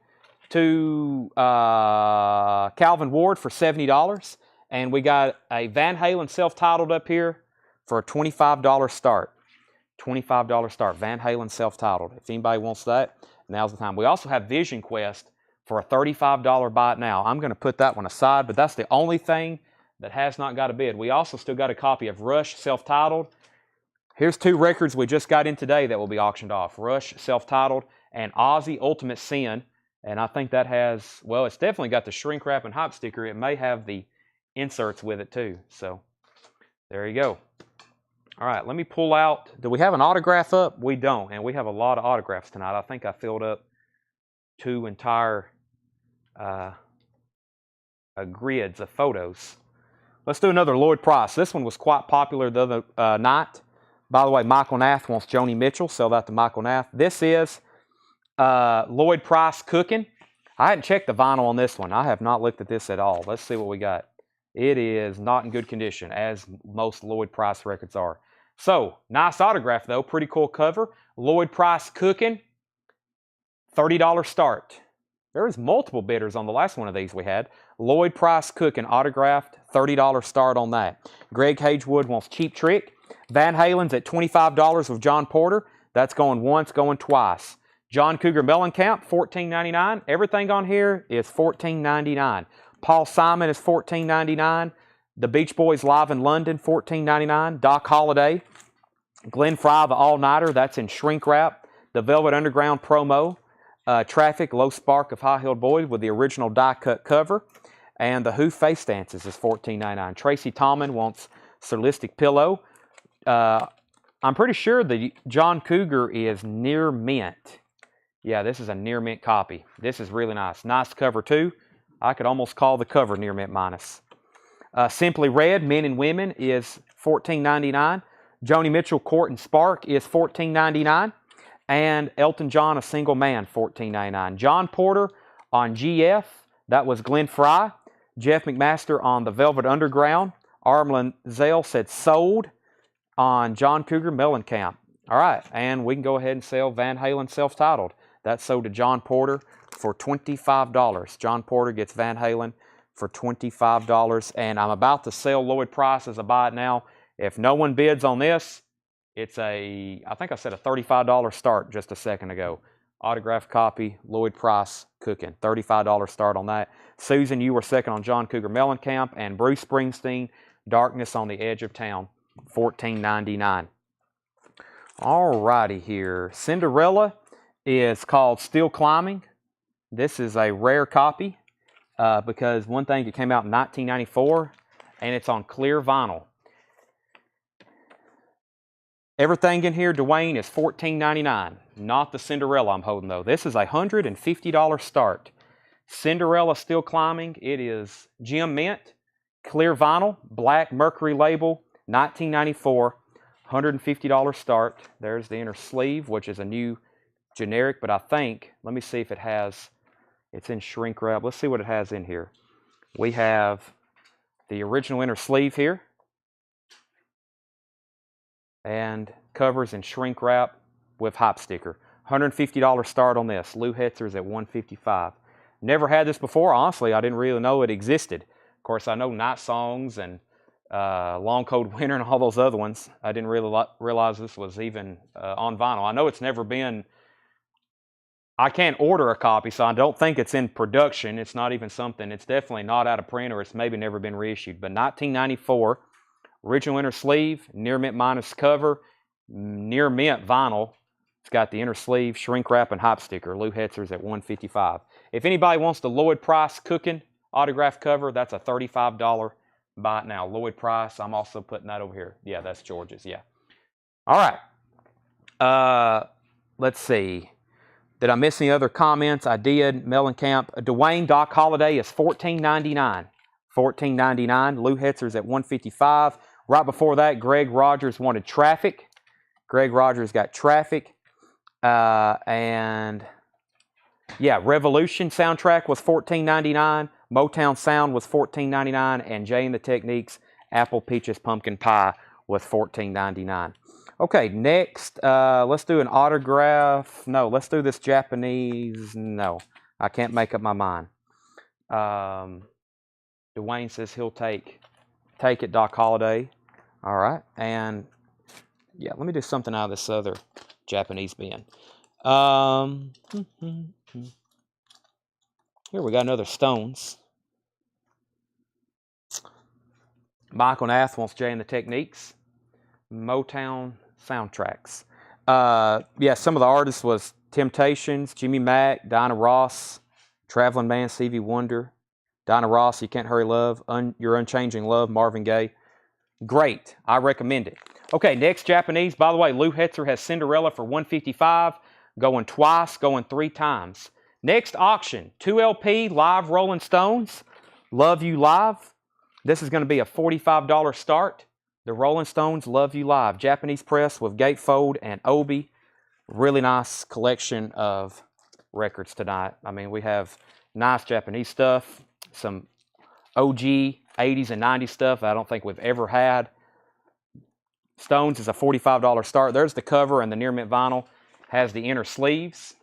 Speaker 1: to Calvin Ward for $70. And we got a Van Halen self-titled up here for a $25 start. $25 start. Van Halen self-titled. If anybody wants that, now's the time. We also have Vision Quest for a $35 buy it now. I'm going to put that one aside, but that's the only thing that has not got a bid. We also still got a copy of Rush self-titled. Here's 2 records we just got in today that will be auctioned off. Rush self-titled and Ozzy Ultimate Sin. And I think that has, well, it's definitely got the shrink wrap and hype sticker. It may have the inserts with it too. So there you go. All right, let me pull out. Do we have an autograph up? We don't, and we have a lot of autographs tonight. I think I filled up 2 entire grids of photos. Let's do another Lloyd Price. This one was quite popular the other night. By the way, Michael Nath wants Joni Mitchell. Sell that to Michael Nath. This is Lloyd Price Cooking. I hadn't checked the vinyl on this one. I have not looked at this at all. Let's see what we got. It is not in good condition, as most Lloyd Price records are. So, nice autograph, though. Pretty cool cover. Lloyd Price Cooking, $30 start. There was multiple bidders on the last one of these we had. Lloyd Price Cooking, autographed, $30 start on that. Greg Hagewood wants Cheap Trick. Van Halen's at $25 with John Porter. That's going once, going twice. John Cougar Mellencamp, $14.99. Everything on here is $14.99. Paul Simon is $14.99. The Beach Boys Live in London, $14.99. Doc Holliday. Glenn Fry, the All-Nighter, that's in shrink wrap. The Velvet Underground promo. Traffic, Low Spark of High Heeled Boy with the original die-cut cover. And the Who Face Dances is $14.99. Tracy Tallman wants Surlistic Pillow. I'm pretty sure the John Cougar is near mint. Yeah, this is a near mint copy. This is really nice. Nice cover, too. I could almost call the cover near mint minus. Simply Red, Men and Women, is $14.99. Joni Mitchell, Court and Spark, is $14.99. And Elton John, A Single Man, $14.99. John Porter on GF, that was Glenn Fry. Jeff McMaster on the Velvet Underground. Armland Zale said sold. on John Cougar Mellencamp. All right, and we can go ahead and sell Van Halen self-titled. That's sold to John Porter for $25. John Porter gets Van Halen for $25, and I'm about to sell Lloyd Price as I buy it now. If no one bids on this, it's I think I said a $35 start just a second ago. Autographed copy, Lloyd Price cooking, $35 start on that. Susan, you were second on John Cougar Mellencamp, and Bruce Springsteen, Darkness on the Edge of Town, $14.99. All righty here. Cinderella is called Still Climbing. This is a rare copy because one thing, it came out in 1994, and it's on clear vinyl. Everything in here, Dwayne, is $14.99. Not the Cinderella I'm holding, though. This is a $150 start. Cinderella Still Climbing. It is Gem Mint, clear vinyl, black Mercury label, 1994, $150 start. There's the inner sleeve, which is a new generic, but I think, let me see if it has, it's in shrink wrap. Let's see what it has in here. We have the original inner sleeve here, and covers in shrink wrap with hype sticker. $150 start on this. Lou Hetzer's at $155. Never had this before. Honestly, I didn't really know it existed. Of course, I know Night Songs and Long Cold Winter and all those other ones. I didn't really realize this was even on vinyl. I know it's never been, I can't order a copy, so I don't think it's in production. It's not even something, it's definitely not out of print, or it's maybe never been reissued. But 1994, original inner sleeve, near mint minus cover, near mint vinyl. It's got the inner sleeve, shrink wrap, and hype sticker. Lou Hetzer's at $155. If anybody wants the Lloyd Price Cooking autograph cover, that's a $35 buy it now. Lloyd Price, I'm also putting that over here. Yeah, that's George's, yeah. All right. Let's see. Did I miss any other comments? I did. Mellencamp. Dwayne Doc Holliday is $14.99. $14.99. Lou Hetzer's at $155. Right before that, Greg Rogers wanted Traffic. Greg Rogers got Traffic. And yeah, Revolution soundtrack was $14.99. Motown Sound was $14.99. And Jay and the Techniques Apple Peaches Pumpkin Pie was $14.99. Okay, next, let's do an autograph. No, let's do this Japanese. No, I can't make up my mind. Dwayne says he'll take it, Doc Holliday. All right, and yeah, let me do something out of this other Japanese bin. Here we got another Stones. Michael Nath wants Jay and the Techniques. Motown soundtracks. Yeah, some of the artists was Temptations, Jimmy Mack, Dinah Ross, Traveling Man, Stevie Wonder, Dinah Ross, You Can't Hurry Love, Your Unchanging Love, Marvin Gaye. Great. I recommend it. Okay, next Japanese. By the way, Lou Hetzer has Cinderella for $155, going twice, going 3 times. Next auction, 2LP Live Rolling Stones, Love You Live. This is going to be a $45 start. The Rolling Stones Love You Live. Japanese press with gatefold and obi. Really nice collection of records tonight. I mean, we have nice Japanese stuff, some OG 80s and 90s stuff I don't think we've ever had. Stones is a $45 start. There's the cover, and the near mint vinyl has the inner sleeves,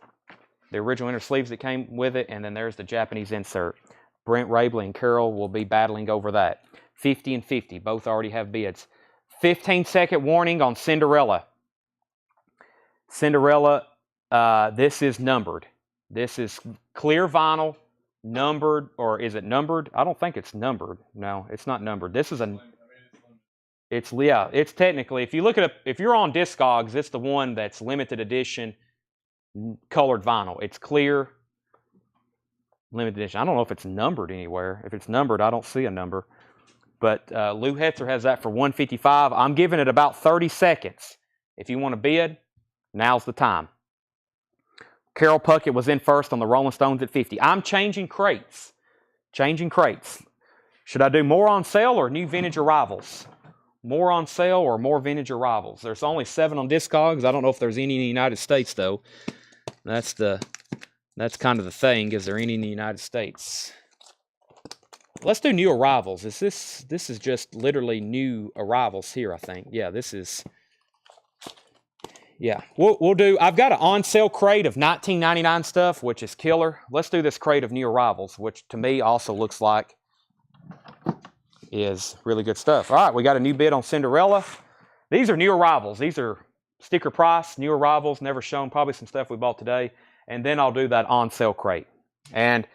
Speaker 1: the original inner sleeves that came with it, and then there's the Japanese insert. Brent Rabley and Carol will be battling over that. 50 and 50, both already have bids. 15-second warning on Cinderella. Cinderella, this is numbered. This is clear vinyl, numbered, or is it numbered? I don't think it's numbered. No, it's not numbered. This is it's technically, if you look at if you're on Discogs, it's the one that's limited edition colored vinyl. It's clear, limited edition. I don't know if it's numbered anywhere. If it's numbered, I don't see a number. But Lou Hetzer has that for $155. I'm giving it about 30 seconds. If you want to bid, now's the time. Carol Puckett was in first on the Rolling Stones at 50. I'm changing crates. Changing crates. Should I do more on sale or new vintage arrivals? More on sale or more vintage arrivals? There's only 7 on Discogs. I don't know if there's any in the United States, though. That's kind of the thing. Is there any in the United States? let's do new arrivals. This is just literally new arrivals here, I think. Yeah, this is. Yeah, we'll do. I've got an on sale crate of $19.99 stuff, which is killer. Let's do this crate of new arrivals, which to me also looks like is really good stuff. All right, we got a new bid on Cinderella. These are new arrivals. These are sticker price, new arrivals, never shown. Probably some stuff we bought today. And then I'll do that on sale crate. And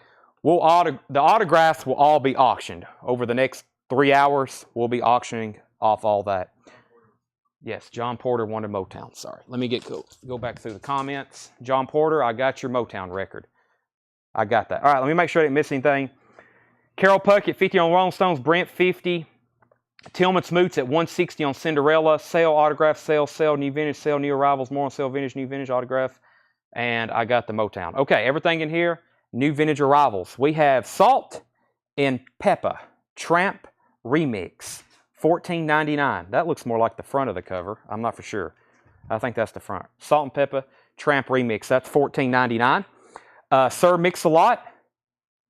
Speaker 1: the autographs will all be auctioned over the next 3 hours. We'll be auctioning off all that. Yes, John Porter wanted Motown. Sorry. Let me go back through the comments. John Porter, I got your Motown record. I got that. All right, let me make sure I didn't miss anything. Carol Puckett, 50 on Rolling Stones. Brent, 50. Tillman Smoots at 160 on Cinderella. Sale, autograph, sale, new vintage, sale, new arrivals. More on sale, vintage, new vintage, autograph. And I got the Motown. Okay, everything in here, new vintage arrivals. We have Salt and Peppa Tramp Remix. $14.99. That looks more like the front of the cover. I'm not for sure. I think that's the front. Salt and Peppa Tramp Remix. That's $14.99. Sir Mix-a-Lot.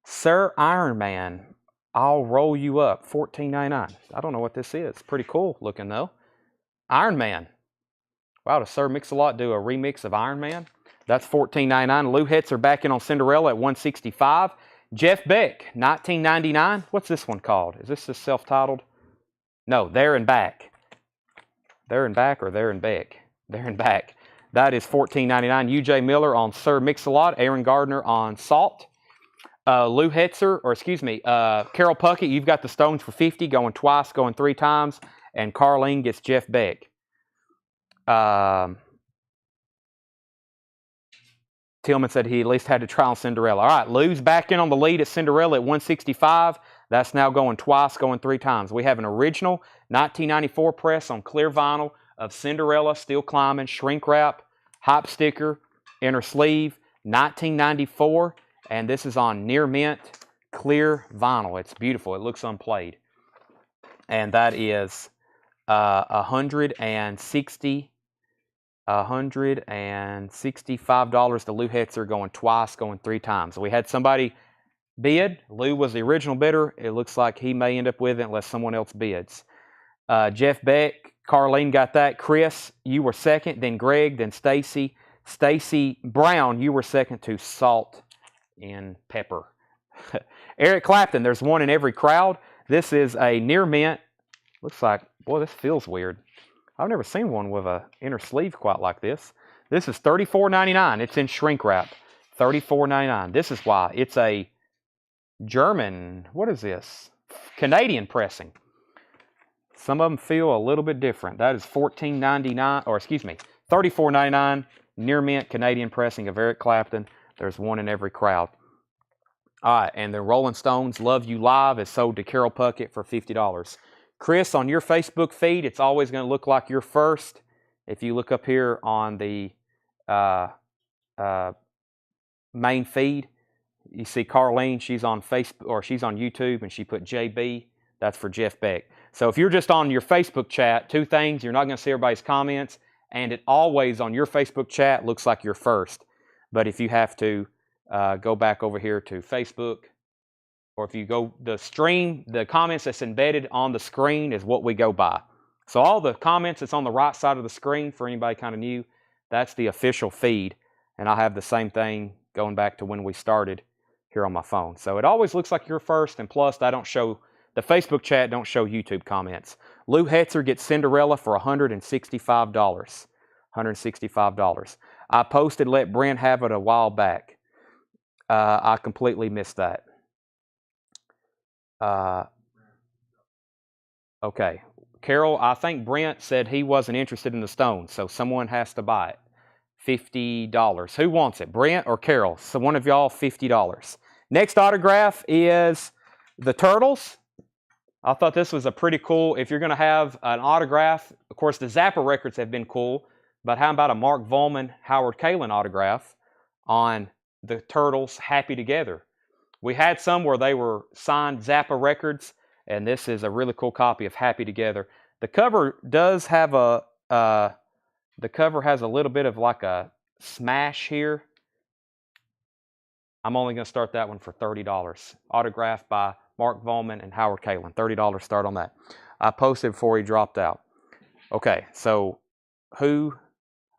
Speaker 1: Sir Iron Man. I'll roll you up. $14.99. I don't know what this is. Pretty cool looking though. Iron Man. Wow, does Sir Mix-a-Lot do a remix of Iron Man? That's $14.99. Lou Hetzer are back in on Cinderella at $165. Jeff Beck, $19.99. What's this one called? Is this just self-titled? No, There and Back. There and Back or There and Beck? There and Back. That is $14.99. UJ Miller on Sir Mix-a-Lot. Aaron Gardner on Salt. Lou Hetzer, or excuse me, Carol Puckett, you've got the Stones for $50, going twice, going 3 times. And Carlene gets Jeff Beck. Tillman said he at least had to try on Cinderella. All right, Lou's back in on the lead at Cinderella at 165. That's now going twice, going 3 times. We have an original 1994 press on clear vinyl of Cinderella, still climbing, shrink wrap, hop sticker, inner sleeve, 1994. And this is on near mint, clear vinyl. It's beautiful. It looks unplayed. And that is $165 to Lou Hetzer, going twice, going 3 times. So we had somebody bid. Lou was the original bidder. It looks like he may end up with it unless someone else bids. Jeff Beck, Carlene got that. Chris, you were second. Then Greg, then Stacy. Stacy Brown, you were second to Salt and Pepper. Eric Clapton, there's one in every crowd. This is a near mint. Looks like, boy, this feels weird. I've never seen one with an inner sleeve quite like this. This is $34.99. It's in shrink wrap. $34.99. This is why. It's a German, what is this? Canadian pressing. Some of them feel a little bit different. That is $14.99, or excuse me, $34.99. Near mint Canadian pressing of Eric Clapton. There's one in every crowd. All right, and the Rolling Stones Love You Live is sold to Carol Puckett for $50. Chris, on your Facebook feed, it's always going to look like you're first. If you look up here on the main feed, you see Carlene, she's on Facebook, or she's on YouTube, and she put JB. That's for Jeff Beck. So if you're just on your Facebook chat, 2 things, you're not going to see everybody's comments, and it always on your Facebook chat looks like you're first. But if you have to go back over here to Facebook, or if you go the stream, the comments that's embedded on the screen is what we go by. So all the comments that's on the right side of the screen, for anybody kind of new, that's the official feed. And I have the same thing going back to when we started here on my phone. So it always looks like you're first, and plus I don't show, the Facebook chat don't show YouTube comments. Lou Hetzer gets Cinderella for $165. $165. I posted Let Brent Have It a while back. I completely missed that. Okay. Carol, I think Brent said he wasn't interested in the Stones, so someone has to buy it. $50. Who wants it, Brent or Carol? So one of y'all, $50. Next autograph is the Turtles. I thought this was a pretty cool, if you're going to have an autograph, of course the Zappa records have been cool, but how about a Mark Volman, Howard Kalin autograph on the Turtles Happy Together? We had some where they were signed Zappa records, and this is a really cool copy of Happy Together. The cover does have the cover has a little bit of like a smash here. I'm only going to start that one for $30. Autographed by Mark Volman, and Howard Kalin. $30 start on that. I posted before he dropped out. Okay, so who?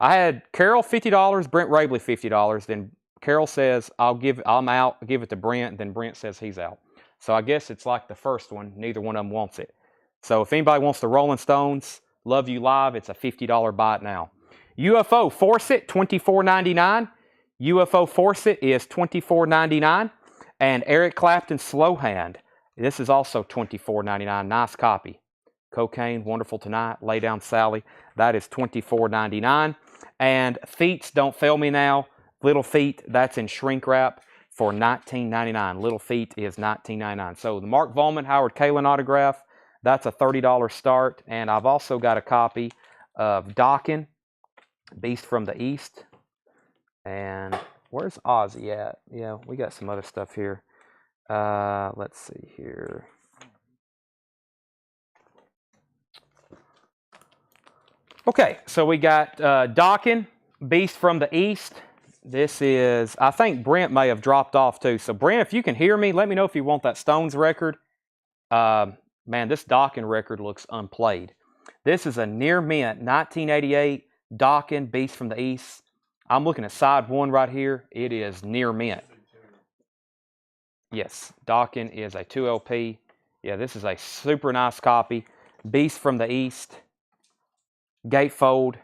Speaker 1: I had Carol $50, Brent Rabley $50. Then Carol says I'm out. Give it to Brent. Then Brent says he's out. So I guess it's like the first one. Neither one of them wants it. So if anybody wants the Rolling Stones, Love You Live, it's a $50 buy it now. UFO Force It, $24.99. UFO Force It is $24.99. And Eric Clapton Slow Hand. This is also $24.99. Nice copy. Cocaine, Wonderful Tonight, Lay Down Sally. That is $24.99. And Feet's Don't Fail Me Now. Little Feet, that's in shrink wrap for $19.99. Little Feet is $19.99. So the Mark Volman, Howard Kalin autograph, that's a $30 start. And I've also got a copy of Dokken, Beast from the East. And where's Ozzy at? Yeah, we got some other stuff here. Let's see here. Okay, so we got Dokken, Beast from the East. This is, I think Brent may have dropped off too. So Brent, if you can hear me, let me know if you want that Stones record. Man, this Dokken record looks unplayed. This is a near mint 1988 Dokken, Beast from the East. I'm looking at side one right here. It is near mint. Yes, Dokken is a 2LP. Yeah, this is a super nice copy. Beast from the East. Gatefold.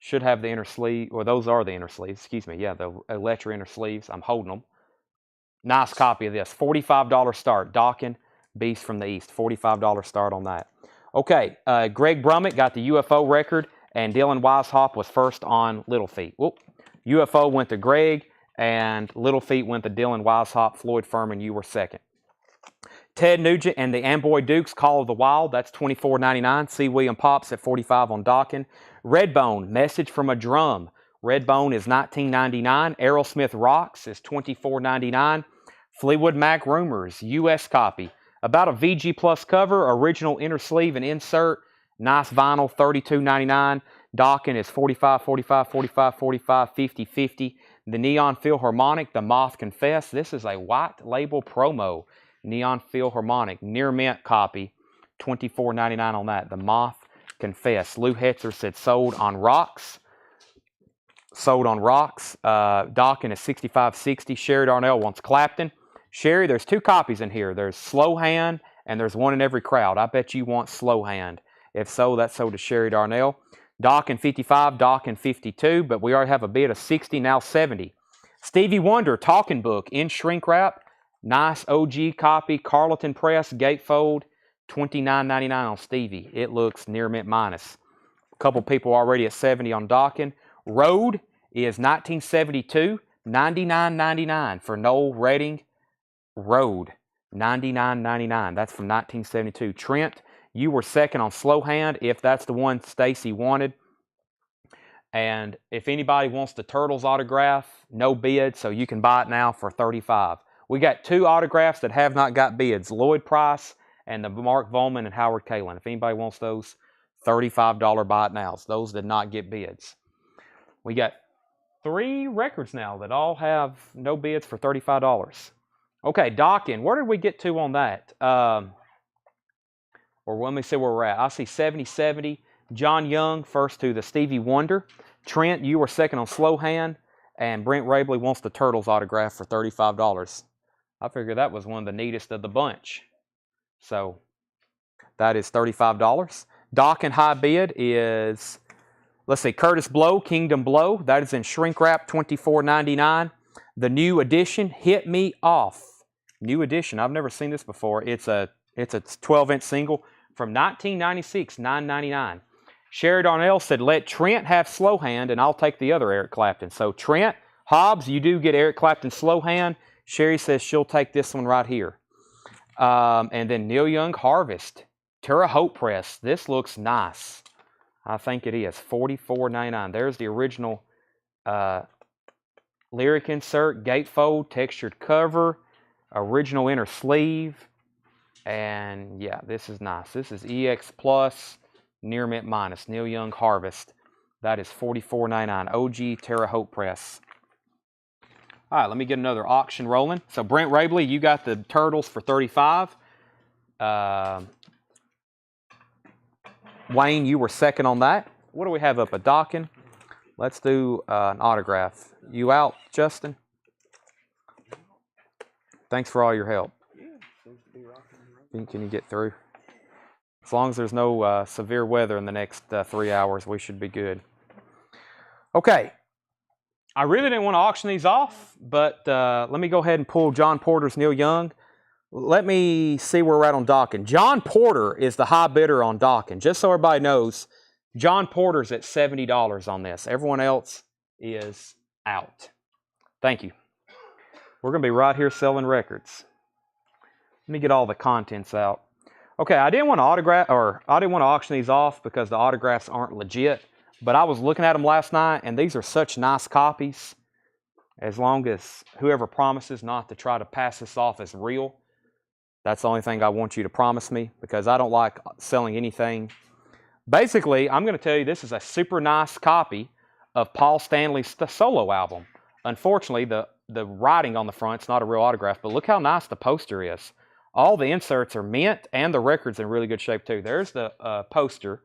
Speaker 1: Should have the inner sleeve, or those are the inner sleeves. Excuse me. Yeah, the Electra inner sleeves. I'm holding them. Nice copy of this. $45 start. Dokken, Beast from the East. $45 start on that. Okay, Greg Brummett got the UFO record, and Dylan Weishaupt was first on Little Feet. Whoop. UFO went to Greg, and Little Feet went to Dylan Weishaupt. Floyd Furman, you were second. Ted Nugent and the Amboy Dukes, Call of the Wild, that's $24.99. C. William Pops at $45 on Dokken. Redbone, Message from a Drum. Redbone is $19.99. Aerosmith Rocks is $24.99. Fleetwood Mac Rumors, U.S. copy. About a VG Plus cover, original inner sleeve and insert. Nice vinyl, $32.99. Dokken is $45, $45, $45, $45, $50, $50. The Neon Philharmonic, The Moth Confess. This is a white label promo. Neon Philharmonic, near mint copy, $24.99 on that. The Moth Confess. Lou Hetzer said sold on rocks. Sold on rocks. Dokken is $65.60. Sherry Darnell wants Clapton. Sherry, there's two copies in here. There's Slow Hand and there's one in every crowd. I bet you want Slow Hand. If so, that's sold to Sherry Darnell. Dokken 55, Dokken 52, but we already have a bid of 60, now 70. Stevie Wonder, Talking Book, in shrink wrap. Nice OG copy, Carlton Press, gatefold, $29.99 on Stevie. It looks near mint minus. A couple people already at 70 on Dokken. Road is 1972, $99.99 for Noel Redding. Road, $99.99. That's from 1972. Trent, you were second on Slow Hand, if that's the one Stacy wanted. And if anybody wants the Turtles autograph, no bid, so you can buy it now for $35. We got two autographs that have not got bids. Lloyd Price and the Mark Volman and Howard Kalin. If anybody wants those, $35 buy it nows. Those did not get bids. We got 3 records now that all have no bids for $35. Okay, Dokken. Where did we get to on that? Or let me see where we're at. I see 70-70. John Young first to the Stevie Wonder. Trent, you were second on Slow Hand. And Brent Rabley wants the Turtles autograph for $35. I figure that was one of the neatest of the bunch. So that is $35. Dokken high bid is, let's see, Curtis Blow, Kingdom Blow. That is in shrink wrap, $24.99. The new edition, Hit Me Off. New edition. I've never seen this before. It's a 12-inch single from 1996, $9.99. Sherry Darnell said, let Trent have Slow Hand, and I'll take the other Eric Clapton. So Trent, Hobbs, you do get Eric Clapton Slow Hand. Sherry says she'll take this one right here. And then Neil Young Harvest. Terre Haute Press. This looks nice. I think it is. $44.99. There's the original lyric insert. Gatefold. Textured cover. Original inner sleeve. And yeah, this is nice. This is EX Plus. Near mint minus. Neil Young Harvest. That is $44.99. OG Terre Haute Press. All right, let me get another auction rolling. So Brent Rabley, you got the turtles for 35. Wayne, you were second on that. What do we have up? A docking. Let's do an autograph. You out, Justin? Thanks for all your help. Can you get through? As long as there's no severe weather in the next 3 hours, we should be good. Okay. I really didn't want to auction these off, but let me go ahead and pull John Porter's Neil Young. Let me see where we're at on docking. John Porter is the high bidder on docking. Just so everybody knows, John Porter's at $70 on this. Everyone else is out. Thank you. We're going to be right here selling records. Let me get all the contents out. Okay, I didn't want to auction these off because the autographs aren't legit, but I was looking at them last night, and these are such nice copies. As long as whoever promises not to try to pass this off as real, that's the only thing I want you to promise me, because I don't like selling anything. Basically, I'm going to tell you this is a super nice copy of Paul Stanley's solo album. Unfortunately, the writing on the front's not a real autograph, but look how nice the poster is. All the inserts are mint, and the record's in really good shape too. There's the poster.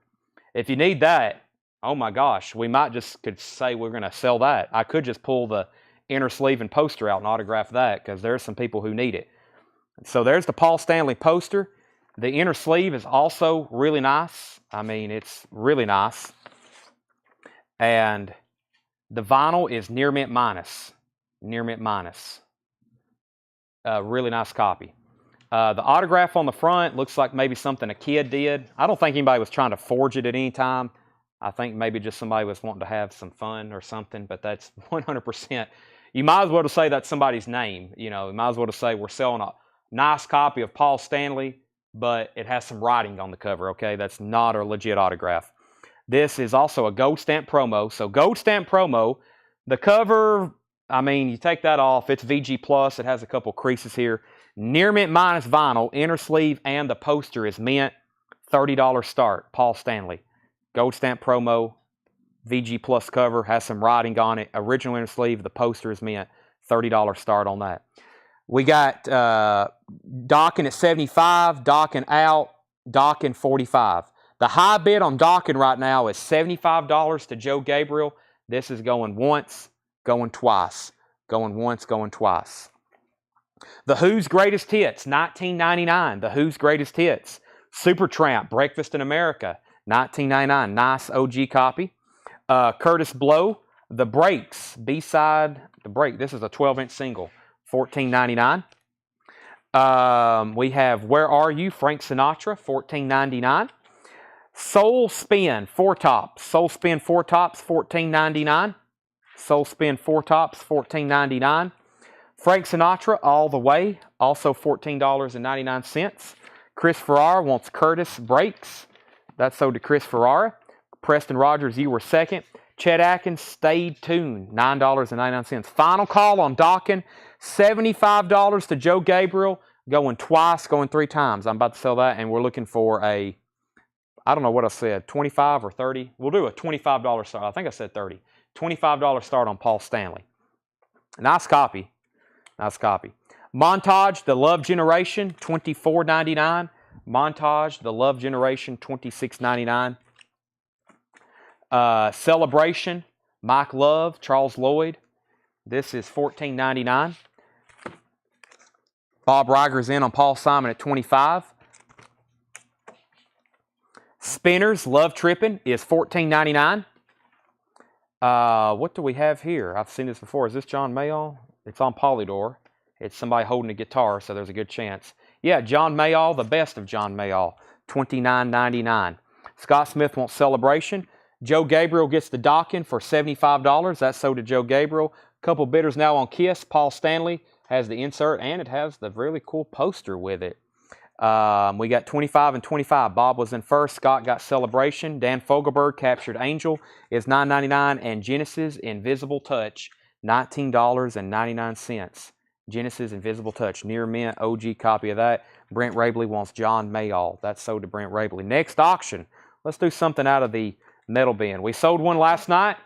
Speaker 1: If you need that, oh my gosh, we might just could say we're going to sell that. I could just pull the inner sleeve and poster out and autograph that, because there's some people who need it. So there's the Paul Stanley poster. The inner sleeve is also really nice. I mean, it's really nice. And the vinyl is near mint minus. Near mint minus. Really nice copy. The autograph on the front looks like maybe something a kid did. I don't think anybody was trying to forge it at any time. I think maybe just somebody was wanting to have some fun or something, but that's 100%. You might as well say that's somebody's name. You know, you might as well say we're selling a nice copy of Paul Stanley, but it has some writing on the cover, okay? That's not a legit autograph. This is also a gold stamp promo. So gold stamp promo, the cover, I mean, you take that off, it's VG+, it has a couple creases here. Near mint minus vinyl, inner sleeve, and the poster is mint. $30 start, Paul Stanley. Gold stamp promo, VG+ cover, has some writing on it. Original inner sleeve, the poster is mint. $30 start on that. We got docking at 75, docking out, docking 45. The high bid on docking right now is $75 to Joe Gabriel. This is going once, going twice. Going once, going twice. The Who's Greatest Hits, $19.99. The Who's Greatest Hits. Supertramp, Breakfast in America, $19.99. Nice OG copy. Curtis Blow, The Breaks, B-side, The Break. This is a 12-inch single, $14.99. We have Where Are You, Frank Sinatra, $14.99. Soul Spin, 4 tops. Soul Spin 4 tops, $14.99. Soul Spin 4 tops, $14.99. Frank Sinatra, All the Way, also $14.99. Chris Ferrara wants Curtis Breaks. That's sold to Chris Ferrara. Preston Rogers, you were second. Chet Atkins, Stayed Tuned, $9.99. Final call on docking, $75 to Joe Gabriel, going twice, going 3 times. I'm about to sell that, and we're looking for a, I don't know what I said, 25 or 30. We'll do a $25 start. I think I said 30. $25 start on Paul Stanley. Nice copy. Nice copy. Montage, The Love Generation, $24.99. Montage, The Love Generation, $26.99. Celebration, Mike Love, Charles Lloyd. This is $14.99. Bob Riger's in on Paul Simon at $25. Spinners, Love Trippin' is $14.99. What do we have here? I've seen this before. Is this John Mayall? It's on Polydor. It's somebody holding a guitar, so there's a good chance. Yeah, John Mayall, the best of John Mayall, $29.99. Scott Smith wants Celebration. Joe Gabriel gets the docking for $75. That's sold to Joe Gabriel. Couple bidders now on Kiss. Paul Stanley has the insert, and it has the really cool poster with it. We got 25 and 25. Bob was in first. Scott got Celebration. Dan Fogelberg captured Angel is $9.99, and Genesis Invisible Touch, $19.99. Genesis Invisible Touch, near mint, OG copy of that. Brent Rabley wants John Mayall. That's sold to Brent Rabley. Next auction. Let's do something out of the metal bin. We sold one last night.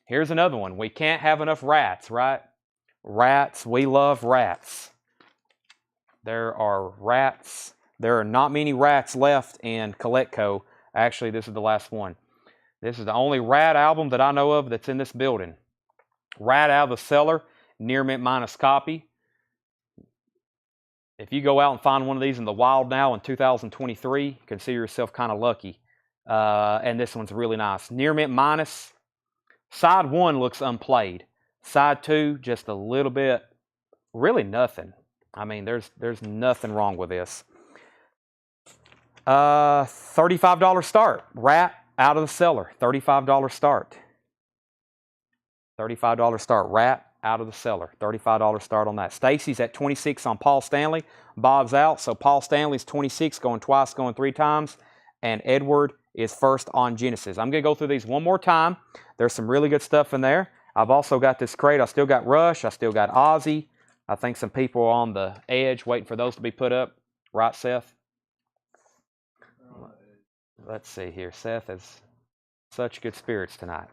Speaker 1: Here's another one. We can't have enough Ratts, right? Ratts. We love Ratts. There are Ratts. There are not many Ratts left in Collectco. Actually, this is the last one. This is the only Ratt album that I know of that's in this building. Ratt out of the cellar, near mint minus copy. If you go out and find one of these in the wild now in 2023, consider yourself kind of lucky. And this one's really nice. Near mint minus. Side 1 looks unplayed. Side 2, just a little bit, really nothing. I mean, there's nothing wrong with this. $35 start. Ratt out of the cellar. $35 start. $35 start. Ratt out of the cellar. $35 start on that. Stacy's at 26 on Paul Stanley. Bob's out, so Paul Stanley's 26, going twice, going 3 times. And Edward is first on Genesis. I'm going to go through these one more time. There's some really good stuff in there. I've also got this crate. I still got Rush. I still got Ozzy. I think some people are on the edge waiting for those to be put up. Right, Seth? Let's see here. Seth has such good spirits tonight.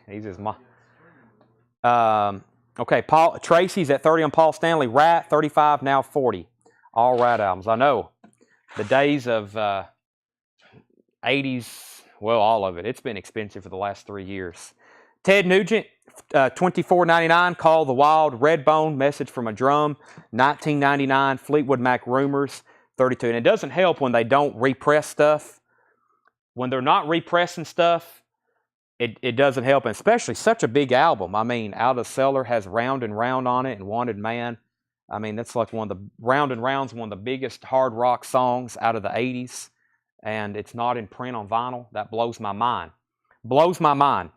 Speaker 1: He's his mom. Okay, Tracy's at 30 on Paul Stanley. Ratt, 35, now 40. All Ratt albums. I know the days of 80s, well, all of it. It's been expensive for the last 3 years. Ted Nugent, $24.99. Call the Wild. Redbone, Message from a Drum. $19.99. Fleetwood Mac Rumors, $32. And it doesn't help when they don't repress stuff. When they're not repressing stuff, it doesn't help, and especially such a big album. I mean, Out of the Cellar has Round and Round on it and Wanted Man. I mean, that's like one of the, Round and Round's one of the biggest hard rock songs out of the 80s, and it's not in print on vinyl. That blows my mind. Blows my mind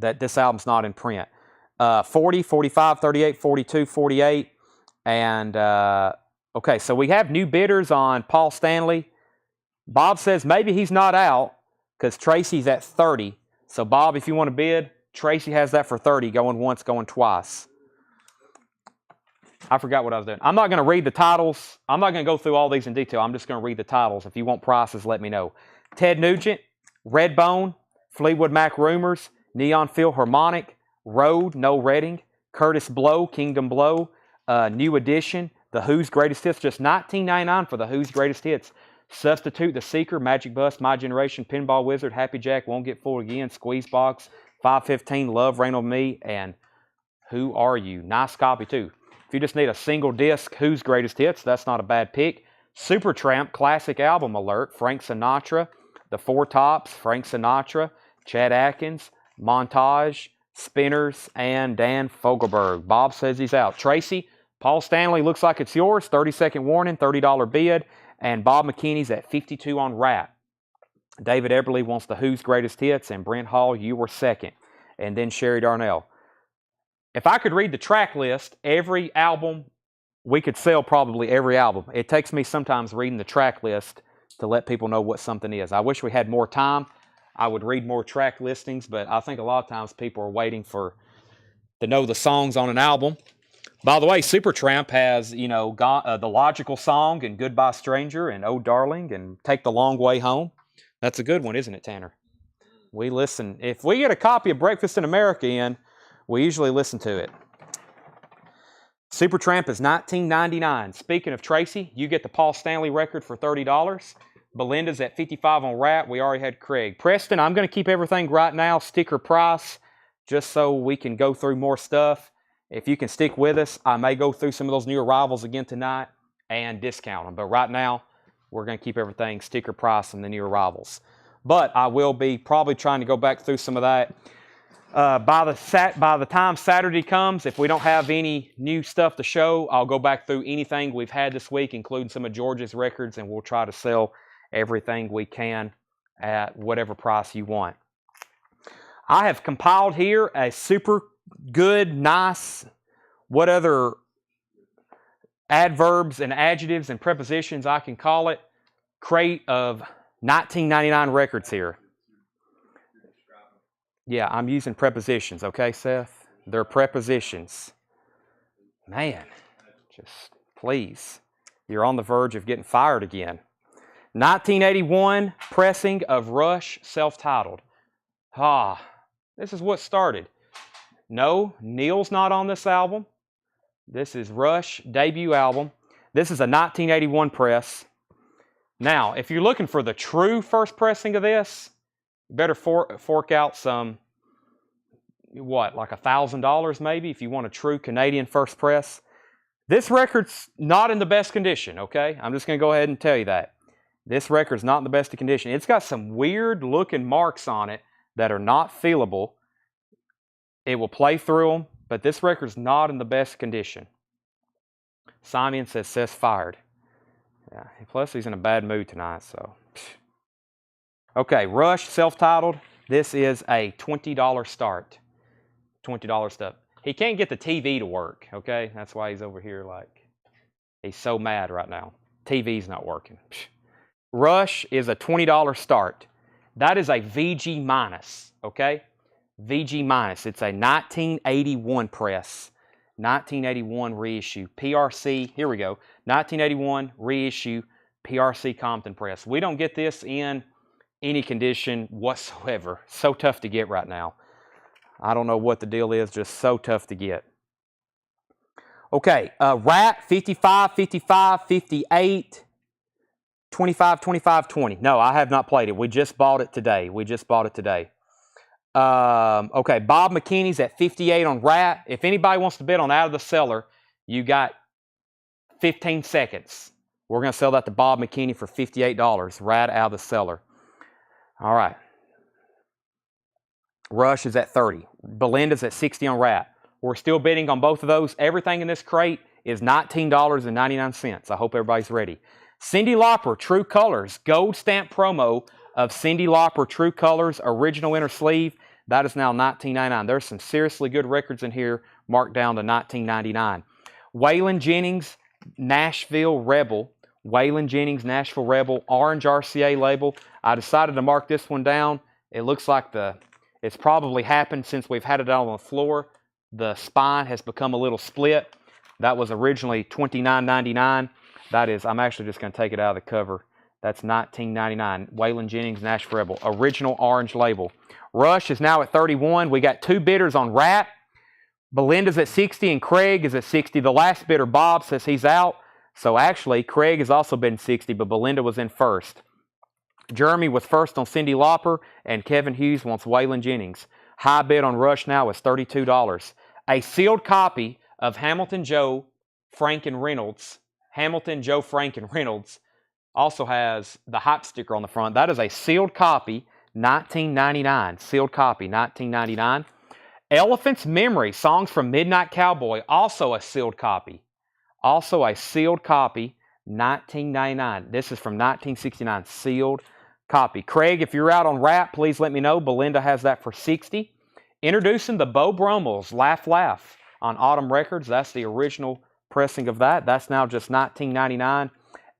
Speaker 1: that this album's not in print. 40, 45, 38, 42, 48, and okay, so we have new bidders on Paul Stanley. Bob says maybe he's not out because Tracy's at 30. So, Bob, if you want to bid, Tracy has that for 30, going once, going twice. I forgot what I was doing. I'm not going to read the titles. I'm not going to go through all these in detail. I'm just going to read the titles. If you want prices, let me know. Ted Nugent, Redbone, Fleetwood Mac Rumors, Neon Philharmonic, Road, No Redding, Curtis Blow, Kingdom Blow, New Edition, The Who's Greatest Hits, just $19.99 for The Who's Greatest Hits. Substitute, The Seeker, Magic Bus, My Generation, Pinball Wizard, Happy Jack, Won't Get Fooled Again, Squeeze Box, 515, Love, Rain on Me, and Who Are You? Nice copy, too. If you just need a single disc, Who's Greatest Hits, that's not a bad pick. Supertramp, Classic Album Alert, Frank Sinatra, The Four Tops, Frank Sinatra, Chad Atkins, Montage, Spinners, and Dan Fogelberg. Bob says he's out. Tracy, Paul Stanley looks like it's yours. 30-second warning, $30 bid. And Bob McKinney's at 52 on Ratt. David Eberly wants the Who's Greatest Hits, and Brent Hall, you were second. And then Sherry Darnell. If I could read the track list, every album, we could sell probably every album. It takes me sometimes reading the track list to let people know what something is. I wish we had more time. I would read more track listings, but I think a lot of times people are waiting to know the songs on an album. By the way, Supertramp has, you know, The Logical Song and Goodbye Stranger and Oh Darling and Take the Long Way Home. That's a good one, isn't it, Tanner? We listen. If we get a copy of Breakfast in America in, we usually listen to it. Supertramp is $19.99. Speaking of Tracy, you get the Paul Stanley record for $30. Belinda's at 55 on Ratt. We already had Craig. Preston, I'm going to keep everything right now, sticker price, just so we can go through more stuff. If you can stick with us, I may go through some of those new arrivals again tonight and discount them. But right now, we're going to keep everything sticker price on the new arrivals. But I will be probably trying to go back through some of that. By the time Saturday comes, if we don't have any new stuff to show, I'll go back through anything we've had this week, including some of George's records, and we'll try to sell everything we can at whatever price you want. I have compiled here a super good, nice, what other adverbs and adjectives and prepositions I can call it, crate of 1999 records here. Yeah, I'm using prepositions, okay, Seth? They're prepositions. Man, just please. You're on the verge of getting fired again. 1981 pressing of Rush, self-titled. This is what started. No, Neil's not on this album. This is Rush debut album. This is a 1981 press. Now, if you're looking for the true first pressing of this, you better fork out some, what, like $1,000 maybe if you want a true Canadian first press. This record's not in the best condition, okay? I'm just going to go ahead and tell you that. This record's not in the best of condition. It's got some weird looking marks on it that are not feelable. It will play through them, but this record's not in the best condition. Simon says fired. Yeah, plus he's in a bad mood tonight, so. Okay, Rush, self-titled. This is a $20 start. $20 stuff. He can't get the TV to work, okay? That's why he's over here like, he's so mad right now. TV's not working. Rush is a $20 start. That is a VG minus, okay? VG minus. It's a 1981 press. 1981 reissue. PRC, here we go. 1981 reissue PRC Compton press. We don't get this in any condition whatsoever. So tough to get right now. I don't know what the deal is, just so tough to get. Okay, Ratt, 55, 55, 58, 25, 25, 20. No, I have not played it. We just bought it today. Okay, Bob McKinney's at 58 on Ratt. If anybody wants to bet on Out of the Cellar, you got 15 seconds. We're going to sell that to Bob McKinney for $58. Ratt, Out of the Cellar. All right. Rush is at 30. Belinda's at 60 on Ratt. We're still bidding on both of those. Everything in this crate is $19.99. I hope everybody's ready. Cyndi Lauper, True Colors, gold stamp promo of Cyndi Lauper, True Colors, original inner sleeve. That is now $19.99. There's some seriously good records in here marked down to $19.99. Waylon Jennings, Nashville Rebel. Waylon Jennings, Nashville Rebel, orange RCA label. I decided to mark this one down. It looks like it's probably happened since we've had it out on the floor. The spine has become a little split. That was originally $29.99. That is, I'm actually just going to take it out of the cover. That's $19.99. Waylon Jennings, Nashville Rebel, original orange label. Rush is now at 31. We got two bidders on Ratt. Belinda's at 60 and Craig is at 60. The last bidder, Bob, says he's out. So actually, Craig has also been 60, but Belinda was in first. Jeremy was first on Cyndi Lauper, and Kevin Hughes wants Waylon Jennings. High bid on Rush now is $32. A sealed copy of Hamilton Joe Franken Reynolds. Hamilton Joe Franken Reynolds also has the hype sticker on the front. That is a sealed copy, $19.99. Sealed copy, $19.99. Elephant's Memory, Songs from Midnight Cowboy, also a sealed copy. Also a sealed copy, $19.99. This is from 1969, sealed copy. Craig, if you're out on Ratt, please let me know. Belinda has that for $60. Introducing the Beau Brummels, Laugh Laugh, on Autumn Records. That's the original pressing of that. That's now just $19.99.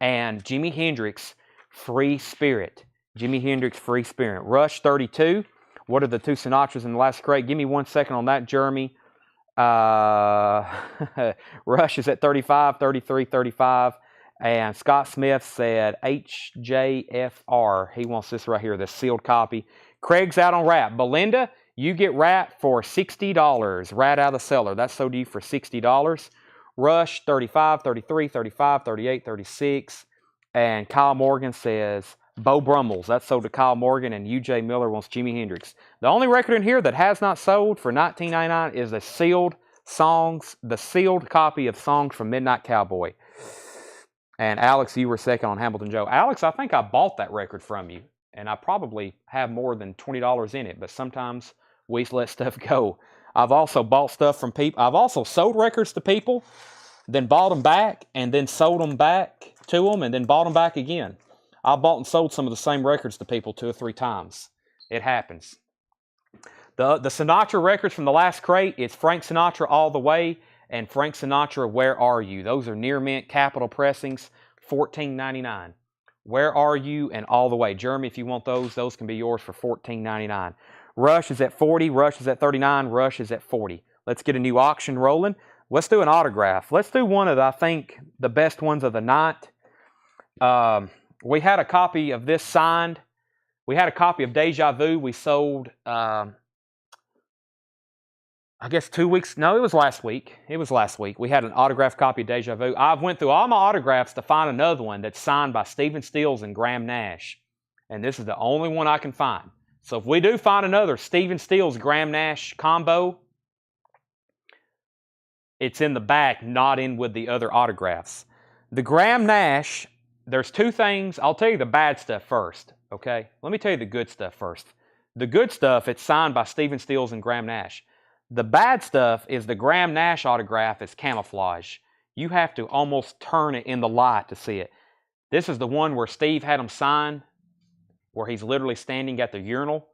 Speaker 1: And Jimi Hendrix, Free Spirit. Jimi Hendrix, Free Spirit. Rush, 32. What are the two Sinatras in the last crate? Give me 1 second on that, Jeremy. Rush is at 35, 33, 35. And Scott Smith said HJFR. He wants this right here, the sealed copy. Craig's out on Ratt. Belinda, you get Ratt for $60. Ratt Out of the Cellar. That's sold to you for $60. Rush, 35, 33, 35, 38, 36. And Kyle Morgan says Beau Brummels. That's sold to Kyle Morgan, and UJ Miller wants Jimi Hendrix. The only record in here that has not sold for $19.99 is the sealed copy of Songs from Midnight Cowboy. And Alex, you were second on Hamilton Joe. Alex, I think I bought that record from you, and I probably have more than $20 in it, but sometimes we let stuff go. I've also bought stuff from people. I've also sold records to people, then bought them back, and then sold them back to them, and then bought them back again. I bought and sold some of the same records to people 2 or 3 times. It happens. The Sinatra records from the last crate, it's Frank Sinatra All the Way and Frank Sinatra Where Are You. Those are near mint capital pressings, $14.99. Where Are You and All the Way. Jeremy, if you want those can be yours for $14.99. Rush is at 40, Rush is at 39, Rush is at 40. Let's get a new auction rolling. Let's do an autograph. Let's do one of, I think, the best ones of the night. We had a copy of this signed. We had a copy of Deja Vu. We sold I guess 2 weeks. No, it was last week. It was last week. We had an autographed copy of Deja Vu. I went through all my autographs to find another one that's signed by Stephen Stills and Graham Nash. And this is the only one I can find. So if we do find another Stephen Stills, Graham Nash combo, it's in the back, not in with the other autographs. The Graham Nash, there's two things. I'll tell you the bad stuff first, okay? Let me tell you the good stuff first. The good stuff, it's signed by Stephen Stills and Graham Nash. The bad stuff is the Graham Nash autograph is camouflage. You have to almost turn it in the light to see it. This is the one where Steve had him sign, where he's literally standing at the urinal.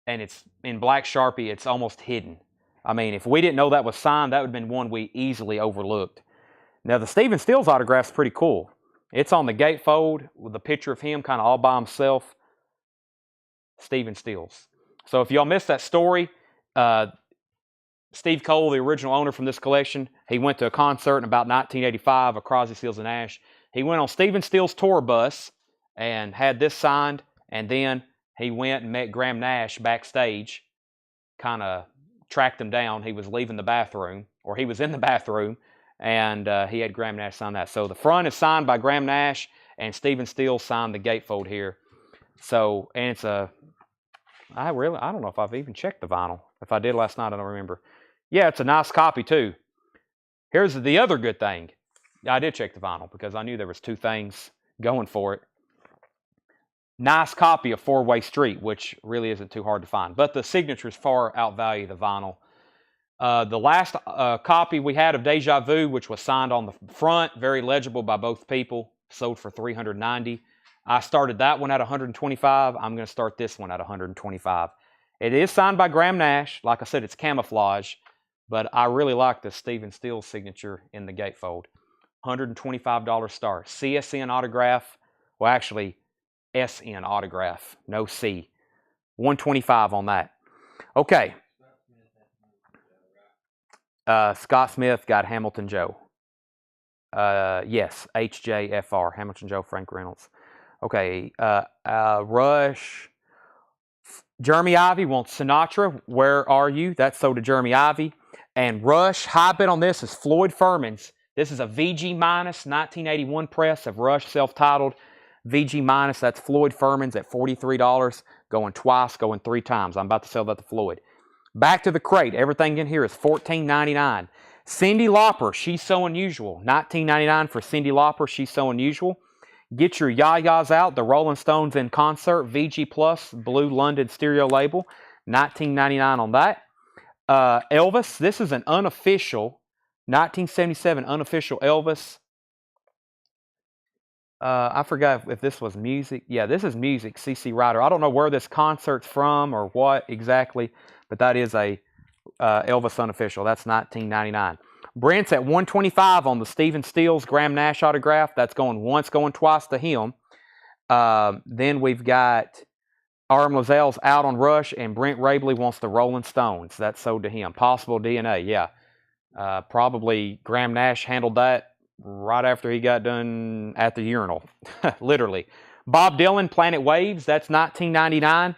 Speaker 1: And it's in black Sharpie, it's almost hidden. I mean, if we didn't know that was signed, that would have been one we easily overlooked. Now, the Stephen Stills autograph is pretty cool. It's on the gatefold with a picture of him kind of all by himself. Stephen Stills. So if y'all missed that story, Steve Cole, the original owner from this collection, he went to a concert in about 1985 of Crosby, Stills, and Nash. He went on Stephen Stills' tour bus and had this signed, and then he went and met Graham Nash backstage, kind of tracked him down. He was leaving the bathroom, or he was in the bathroom, and he had Graham Nash sign that. So the front is signed by Graham Nash, and Stephen Stills signed the gatefold here. So, and it's a, I don't know if I've even checked the vinyl. If I did last night, I don't remember. Yeah, it's a nice copy too. Here's the other good thing. I did check the vinyl because I knew there was two things going for it. Nice copy of Four-Way Street, which really isn't too hard to find. But the signatures far outvalue the vinyl. The last copy we had of Deja Vu, which was signed on the front, very legible by both people, sold for $390. I started that one at $125. I'm going to start this one at $125. It is signed by Graham Nash. Like I said, it's camouflage, but I really like the Stephen Stills signature in the gatefold. $125 start. CSN autograph. Well, actually, SN autograph. No C. $125 on that. Okay. Scott Smith got Hamilton Joe. Yes, HJFR. Hamilton Joe, Frank Reynolds. Okay. Rush. Jeremy Ivy wants Sinatra. Where Are You? That's sold to Jeremy Ivy. And Rush, high bid on this is Floyd Furman's. This is a VG minus 1981 press of Rush, self-titled. VG minus, that's Floyd Furman's at $43. Going twice, going three times. I'm about to sell that to Floyd. Back to the crate. Everything in here is $14.99. Cyndi Lauper, She's So Unusual. $19.99 for Cyndi Lauper, She's So Unusual. Get your yayas out. The Rolling Stones in concert. VG Plus, Blue London stereo label. $19.99 on that. Elvis, this is an unofficial, 1977 unofficial Elvis. I forgot if this was music. Yeah, this is music, CC Rider. I don't know where this concert's from or what exactly, but that is a Elvis unofficial. That's $19.99. Brent's at $125 on the Stephen Stills Graham Nash autograph. That's going once, going twice to him. Then we've got R.M. Lozelle's Out on Rush, and Brent Rabley wants the Rolling Stones. That's sold to him. Possible DNA, yeah. Probably Graham Nash handled that right after he got done at the urinal, literally. Bob Dylan, Planet Waves, that's $19.99.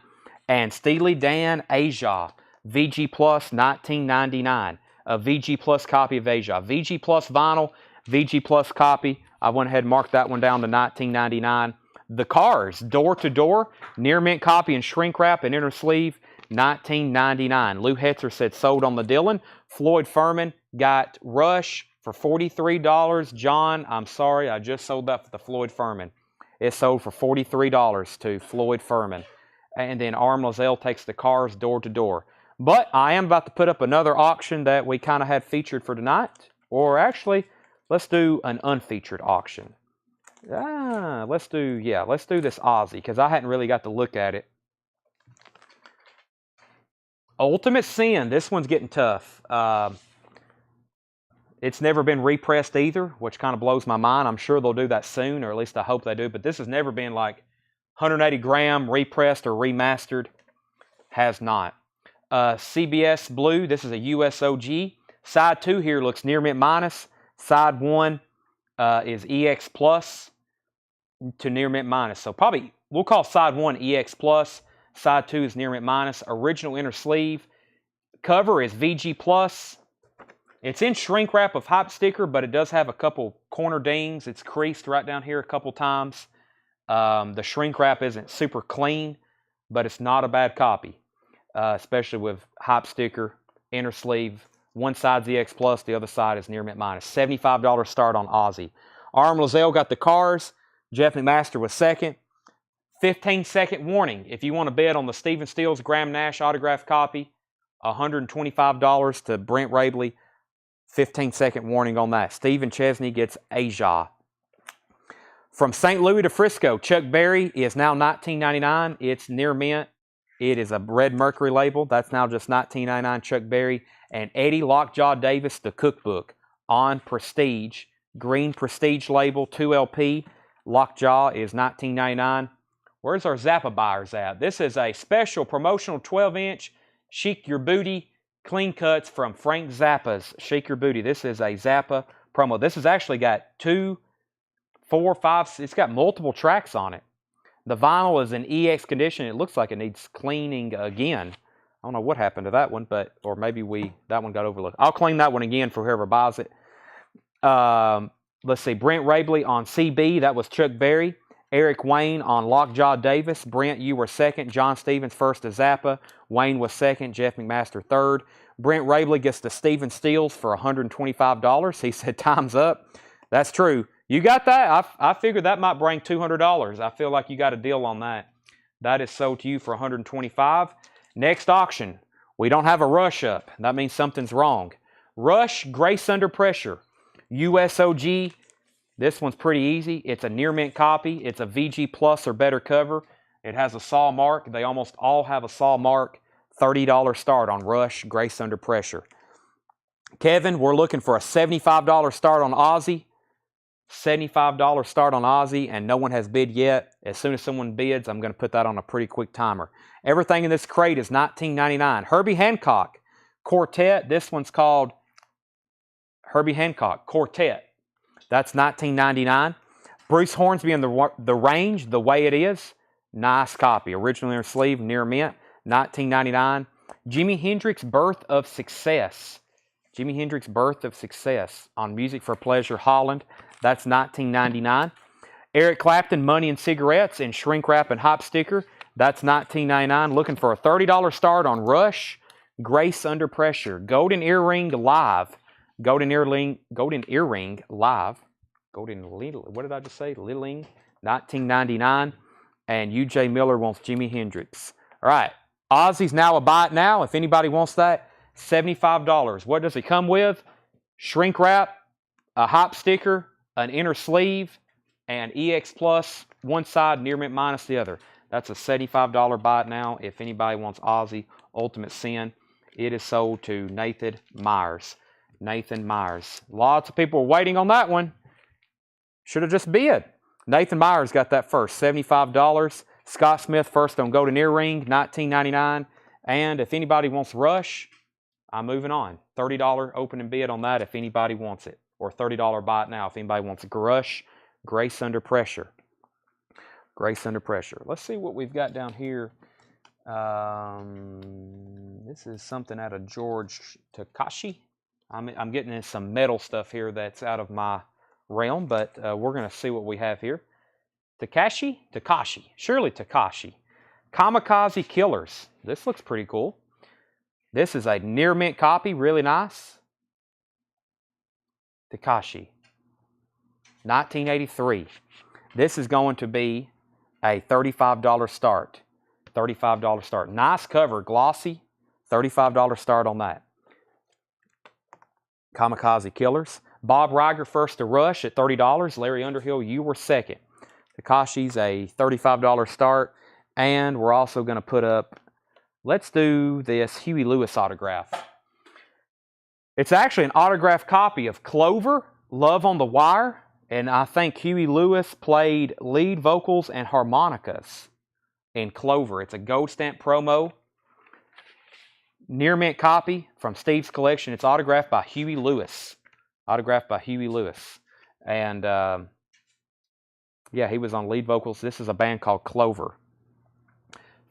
Speaker 1: And Steely Dan, Asia, VG Plus, $19.99. A VG Plus copy of Asia. VG Plus vinyl, VG Plus copy. I went ahead and marked that one down to $19.99. The Cars, Door to Door, near mint copy and shrink wrap and inner sleeve, $19.99. Lou Hetzer said sold on the Dylan. Floyd Furman got Rush for $43. John, I'm sorry, I just sold that for the Floyd Furman. It sold for $43 to Floyd Furman. And then R.M. Lozelle takes the Cars Door to Door. But I am about to put up another auction that we kind of had featured for tonight. Or actually, let's do an unfeatured auction. Let's do this Aussie, because I hadn't really got to look at it. Ultimate Sin, this one's getting tough. It's never been repressed either, which kind of blows my mind. I'm sure they'll do that soon, or at least I hope they do. But this has never been like 180 gram repressed or remastered. Has not. CBS Blue, this is a USOG. Side 2 here looks near mint minus. Side 1 is EX plus to near mint minus. So probably we'll call side 1 EX plus. Side 2 is near mint minus. Original inner sleeve. Cover is VG Plus. It's in shrink wrap of hype sticker, but it does have a couple corner dings. It's creased right down here a couple times. The shrink wrap isn't super clean, but it's not a bad copy, especially with hype sticker, inner sleeve. One side's EX Plus, the other side is near mint minus. $75 start on Aussie. Arm Lozelle got the cars. Jeff McMaster was second. 15-second warning. If you want to bet on the Stephen Stills Graham Nash autographed copy, $125 to Brent Rabley. 15-second warning on that. Stephen Chesney gets Asia. From St. Louis to Frisco, Chuck Berry is now $19.99. It's near mint. It is a red Mercury label. That's now just $19.99 Chuck Berry. And Eddie Lockjaw Davis, the cookbook, on Prestige. Green Prestige label, 2LP. Lockjaw is $19.99. Where's our Zappa buyers at? This is a special promotional 12-inch Chic Your Booty clean cuts from Frank Zappa's Shake Your Booty. This is a Zappa promo. This has actually got 2, 4, 5, it's got multiple tracks on it. The vinyl is in EX condition. It looks like it needs cleaning again. I don't know what happened to that one, or maybe that one got overlooked. I'll clean that one again for whoever buys it. Let's see, Brent Rabley on CB, that was Chuck Berry. Eric Wayne on Lockjaw Davis. Brent, you were second. John Stevens first to Zappa. Wayne was second. Jeff McMaster third. Brent Rabley gets to Stephen Stills for $125. He said, time's up. That's true. You got that? I figured that might bring $200. I feel like you got a deal on that. That is sold to you for $125. Next auction. We don't have a Rush up. That means something's wrong. Rush, Grace Under Pressure. USOG. This one's pretty easy. It's a near mint copy. It's a VG Plus or better cover. It has a saw mark. They almost all have a saw mark. $30 start on Rush, Grace Under Pressure. Kevin, we're looking for a $75 start on Aussie. $75 start on Aussie, and no one has bid yet. As soon as someone bids, I'm going to put that on a pretty quick timer. Everything in this crate is $19.99. Herbie Hancock Quartet. This one's called Herbie Hancock Quartet. That's $19.99. Bruce Hornsby in the Range, The Way It Is. Nice copy. Original inner sleeve, near mint. $19.99. Jimi Hendrix, Birth of Success. Jimi Hendrix, Birth of Success on Music for Pleasure, Holland. That's $19.99. Eric Clapton, Money and Cigarettes in shrink wrap and hop sticker. That's $19.99. Looking for a $30 start on Rush, Grace Under Pressure. Golden Earring Live. Golden Earring Live. What did I just say? Littling. $19.99. And UJ Miller wants Jimi Hendrix. All right. Aussie's now a buy it now. If anybody wants that, $75. What does it come with? Shrink wrap, a hop sticker, an inner sleeve, and EX Plus, one side, near mint minus the other. That's a $75 buy it now. If anybody wants Aussie Ultimate Sin, it is sold to Nathan Myers. Nathan Myers. Lots of people are waiting on that one. Should have just bid. Nathan Myers got that first, $75. Scott Smith first on Golden Earring, $19.99. And if anybody wants Rush, I'm moving on. $30 opening bid on that if anybody wants it. Or $30 buy it now if anybody wants Rush, Grace Under Pressure. Grace Under Pressure. Let's see what we've got down here. This is something out of George Takashi. I'm getting in some metal stuff here that's out of my realm, but we're going to see what we have here. Takashi? Surely Takashi. Kamikaze Killers. This looks pretty cool. This is a near mint copy, really nice. Takashi. 1983. This is going to be a $35 start. $35 start. Nice cover, glossy. $35 start on that. Kamikaze Killers. Bob Riger first to Rush at $30. Larry Underhill, you were second. Takashi's a $35 start. And we're also going to put up, let's do this Huey Lewis autograph. It's actually an autographed copy of Clover, Love on the Wire. And I think Huey Lewis played lead vocals and harmonicas in Clover. It's a gold stamp promo. Near mint copy from Steve's collection. It's autographed by Huey Lewis. Autographed by Huey Lewis. And yeah, he was on lead vocals. This is a band called Clover.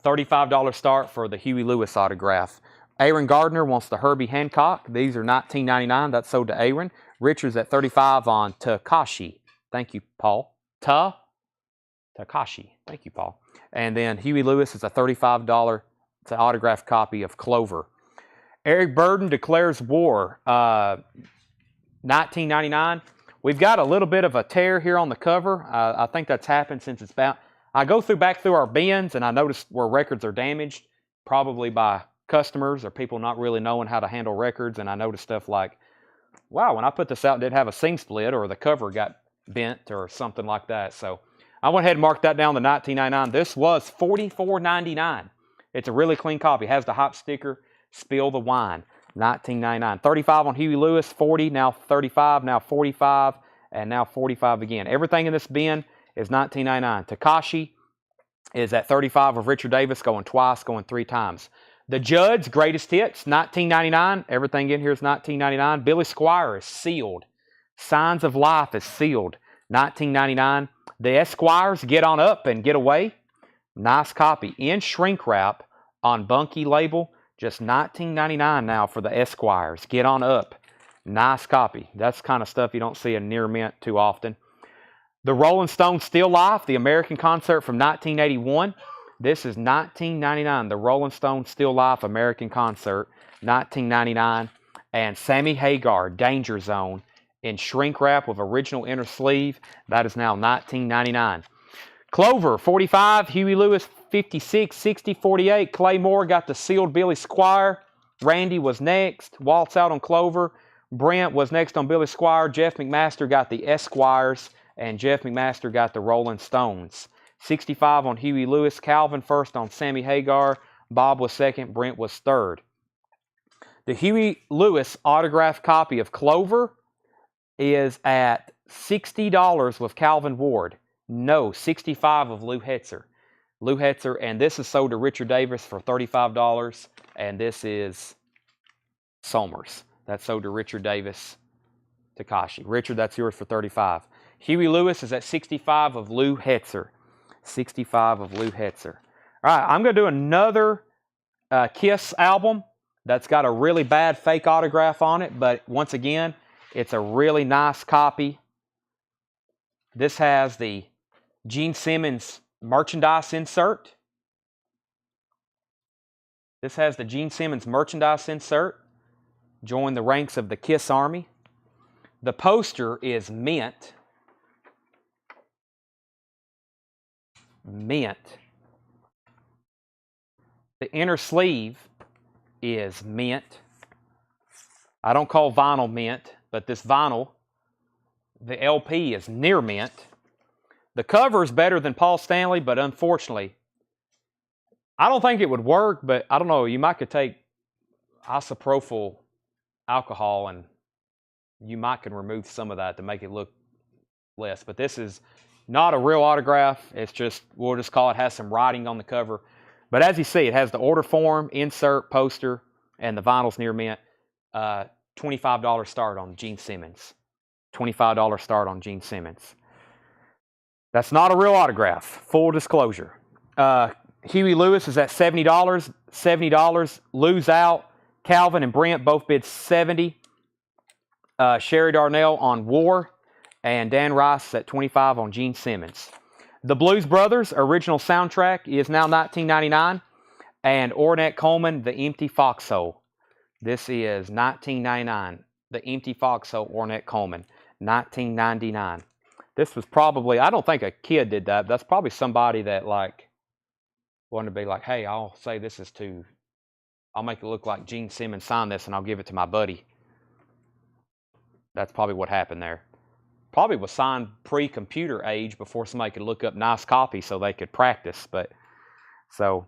Speaker 1: $35 start for the Huey Lewis autograph. Aaron Gardner wants the Herbie Hancock. These are $19.99. That's sold to Aaron. Richard's at $35 on Takashi. Thank you, Paul. Takashi. Thank you, Paul. And then Huey Lewis is a $35 autographed copy of Clover. Eric Burden declares war. $19.99. We've got a little bit of a tear here on the cover. I think that's happened since it's about... I go back through our bins and I notice where records are damaged, probably by customers or people not really knowing how to handle records. And I notice stuff like, wow, when I put this out, it didn't have a seam split, or the cover got bent or something like that. So I went ahead and marked that down to $19.99. This was $44.99. It's a really clean copy. It has the hop sticker, Spill the Wine. $19.99. $35 on Huey Lewis, $40, now $35, now $45, and now $45 again. Everything in this bin is $19.99. Takashi is at $35 of Richard Davis, going twice, going 3 times. The Judd's Greatest Hits, $19.99. Everything in here is $19.99. Billy Squier is sealed. Signs of Life is sealed. $19.99. The Esquires, Get On Up and Get Away. Nice copy. In shrink wrap on Bunky label. Just $19.99 now for the Esquires. Get On Up. Nice copy. That's kind of stuff you don't see in near mint too often. The Rolling Stones Still Life, the American concert from 1981. This is $19.99. The Rolling Stones Still Life American concert, $19.99. And Sammy Hagar, Danger Zone, in shrink wrap with original inner sleeve. That is now $19.99. Clover, $45. Huey Lewis, $56. $60, $48. Claymore got the sealed Billy Squier. Randy was next. Waltz Out on Clover. Brent was next on Billy Squier. Jeff McMaster got the Esquires. And Jeff McMaster got the Rolling Stones. $65 on Huey Lewis. Calvin first on Sammy Hagar. Bob was second. Brent was third. The Huey Lewis autographed copy of Clover is at $60 with Calvin Ward. No, $65 of Lou Hetzer. Lou Hetzer, and this is sold to Richard Davis for $35, and this is Somers. That's sold to Richard Davis. Takashi. Richard, that's yours for $35. Huey Lewis is at $65 of Lou Hetzer. $65 of Lou Hetzer. All right, I'm going to do another Kiss album that's got a really bad fake autograph on it, but once again, it's a really nice copy. This has the Gene Simmons merchandise insert. This has the Gene Simmons merchandise insert. Join the ranks of the Kiss Army. The poster is mint. Mint. The inner sleeve is mint. I don't call vinyl mint, but this vinyl, the LP is near mint. The cover is better than Paul Stanley, but unfortunately, I don't think it would work, but I don't know, you might could take isopropyl alcohol and you might can remove some of that to make it look less. But this is not a real autograph. It's just, we'll just call it, has some writing on the cover. But as you see, it has the order form, insert, poster, and the vinyl's near mint. $25 start on Gene Simmons. $25 start on Gene Simmons. That's not a real autograph, full disclosure. Huey Lewis is at $70. $70. Lou's out. Calvin and Brent both bid $70. Sherry Darnell on War. And Dan Rice at $25 on Gene Simmons. The Blues Brothers original soundtrack is now $19.99. And Ornette Coleman, The Empty Foxhole. This is $19.99. The Empty Foxhole, Ornette Coleman. $19.99. This was probably, I don't think a kid did that. That's probably somebody that like wanted to be like, hey, I'll say this is to, I'll make it look like Gene Simmons signed this and I'll give it to my buddy. That's probably what happened there. Probably was signed pre-computer age before somebody could look up nice copies so they could practice. But so,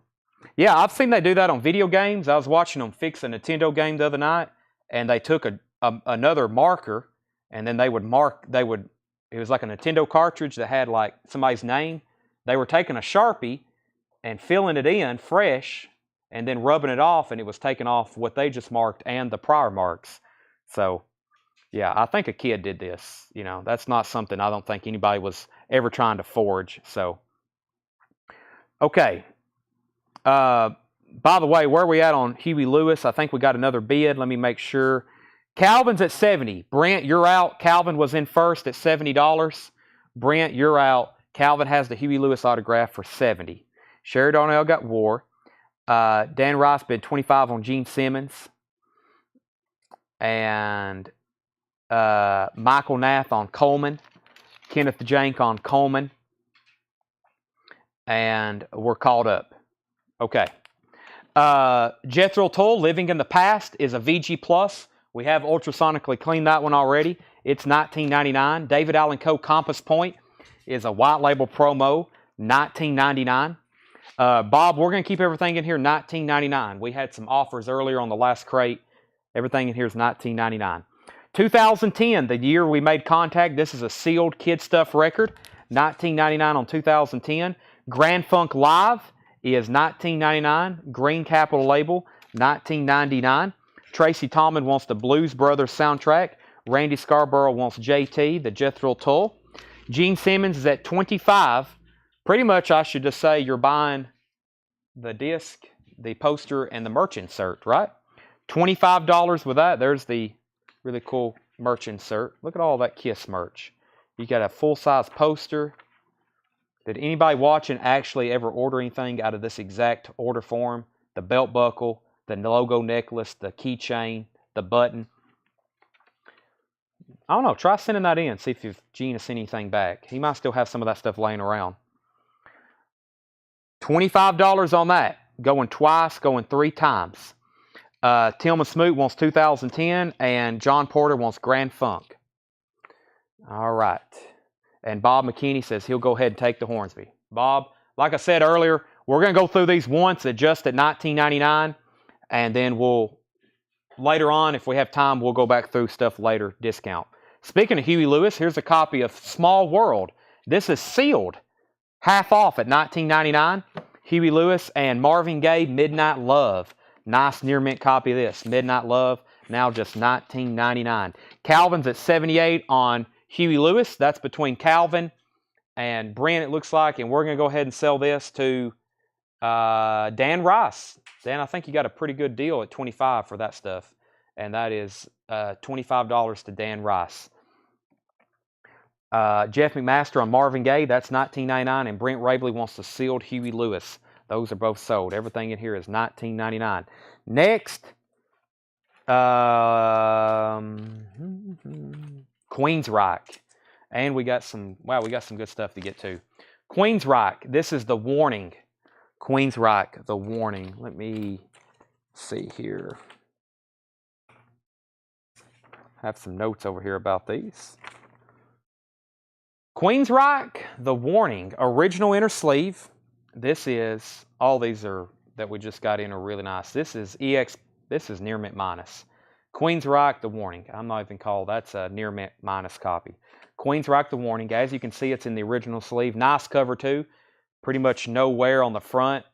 Speaker 1: yeah, I've seen they do that on video games. I was watching them fix a Nintendo game the other night, and they took another marker, and then they would mark, it was like a Nintendo cartridge that had like somebody's name. They were taking a Sharpie and filling it in fresh and then rubbing it off, and it was taking off what they just marked and the prior marks. So, yeah, I think a kid did this. You know, that's not something I don't think anybody was ever trying to forge. So, okay. By the way, where are we at on Huey Lewis? I think we got another bid. Let me make sure. Calvin's at 70. Brent, you're out. Calvin was in first at $70. Brent, you're out. Calvin has the Huey Lewis autograph for 70. Sherry Darnell got War. Dan Rice bid 25 on Gene Simmons. And Michael Nath on Coleman. Kenneth Jank on Coleman. And we're caught up. Okay. Jethro Tull, Living in the Past, is a VG Plus. We have ultrasonically cleaned that one already. It's $19.99. David Allen Co. Compass Point is a white label promo, $19.99. Bob, we're going to keep everything in here $19.99. We had some offers earlier on the last crate. Everything in here is $19.99. 2010, the year we made contact. This is a sealed kid stuff record, $19.99 on 2010. Grand Funk Live is $19.99. Green Capital label, $19.99. Tracy Tallman wants the Blues Brothers soundtrack. Randy Scarborough wants JT, the Jethro Tull. Gene Simmons is at $25. Pretty much, I should just say you're buying the disc, the poster, and the merch insert, right? $25 with that. There's the really cool merch insert. Look at all that Kiss merch. You got a full-size poster. Did anybody watching actually ever order anything out of this exact order form? The belt buckle, the logo necklace, the keychain, the button. I don't know. Try sending that in. See if Gene has sent anything back. He might still have some of that stuff laying around. $25 on that. Going twice, going 3 times. Tillman Smoot wants 2010, and John Porter wants Grand Funk. All right. And Bob McKinney says he'll go ahead and take the Hornsby. Bob, like I said earlier, we're going to go through these once at just at $19.99, and then we'll, later on, if we have time, we'll go back through stuff later, discount. Speaking of Huey Lewis, here's a copy of Small World. This is sealed, half off at $19.99. Huey Lewis and Marvin Gaye, Midnight Love. Nice near mint copy of this. Midnight Love, now just $19.99. Calvin's at 78 on Huey Lewis. That's between Calvin and Brent, it looks like. And we're going to go ahead and sell this to Dan Rice. Dan, I think you got a pretty good deal at $25 for that stuff. And that is $25 to Dan Rice. Jeff McMaster on Marvin Gaye, that's $19.99. And Brent Rabley wants the sealed Huey Lewis. Those are both sold. Everything in here is $19.99. Next, Queensryche. And we got some good stuff to get to. Queensryche, this is The Warning. Queensryche, The Warning. Let me see here. Have some notes over here about these. Queensryche, The Warning, original inner sleeve. This is, all these are that we just got in are really nice. This is this is near mint minus. Queensryche, The Warning. I'm not even called, that's a near mint minus copy. Queensryche, The Warning. As you can see, it's in the original sleeve. Nice cover too. Pretty much no wear on the front.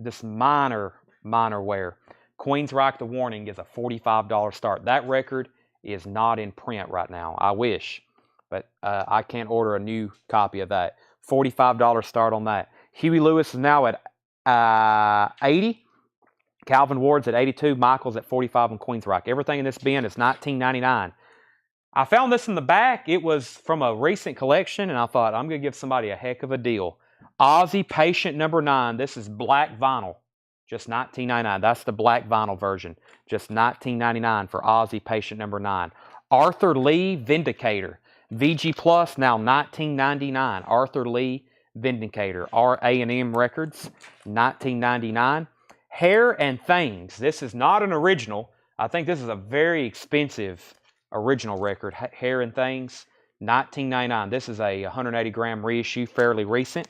Speaker 1: Just minor wear. Queensryche, The Warning is a $45 start. That record is not in print right now. I wish. But I can't order a new copy of that. $45 start on that. Huey Lewis is now at 80. Calvin Ward's at 82. Michael's at 45 on Queensryche. Everything in this bin is $19.99. I found this in the back. It was from a recent collection, and I thought, I'm going to give somebody a heck of a deal. Ozzy Patient number 9. This is black vinyl. Just $19.99. That's the black vinyl version. Just $19.99 for Ozzy Patient number 9. Arthur Lee Vindicator. VG Plus, now $19.99. Arthur Lee Vindicator. R.A&M Records, $19.99. Hair and Things. This is not an original. I think this is a very expensive original record. Hair and Things, $19.99. This is a 180-gram reissue, fairly recent.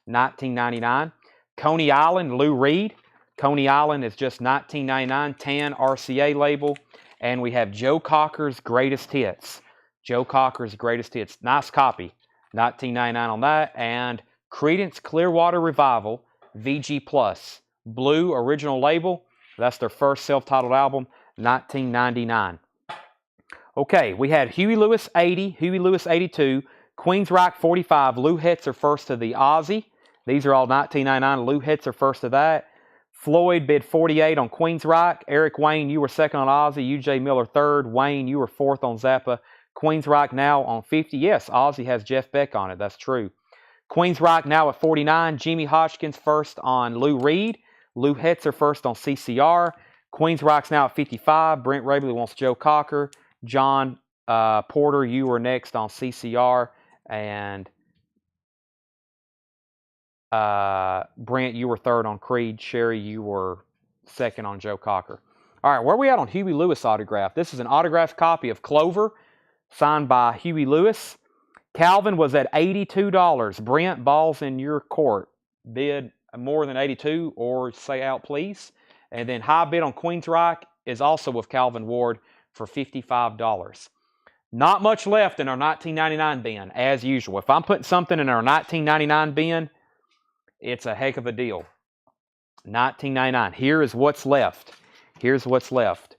Speaker 1: $19.99. Coney Island, Lou Reed. Coney Island is just $19.99. Tan RCA label. And we have Joe Cocker's Greatest Hits. Joe Cocker's Greatest Hits. Nice copy. $19.99 on that. And Creedence Clearwater Revival, VG Plus. Blue original label. That's their first self-titled album. $19.99. Okay, we had Huey Lewis 80, Huey Lewis 82, Queensryche 45, Lou Hetzer first to the Ozzy. These are all $19.99. Lou Hetzer first to that. Floyd bid 48 on Queensryche. Eric Wayne, you were second on Ozzy. UJ Miller third. Wayne, you were fourth on Zappa. Queensryche now on 50. Yes, Ozzy has Jeff Beck on it. That's true. Queensryche now at 49. Jimmy Hodgkins first on Lou Reed. Lou Hetzer first on CCR. Queensryche's now at 55. Brent Rabley wants Joe Cocker. John Porter, you were next on CCR. And Brent, you were third on Creed. Sherry, you were second on Joe Cocker. All right, where are we at on Huey Lewis autograph? This is an autographed copy of Clover, signed by Huey Lewis. Calvin was at $82. Brent, ball's in your court. Bid more than 82 or say out, please. And then high bid on Queensryche is also with Calvin Ward for $55. Not much left in our 1999 bin, as usual. If I'm putting something in our 1999 bin, it's a heck of a deal. 1999. Here is what's left. Here's what's left.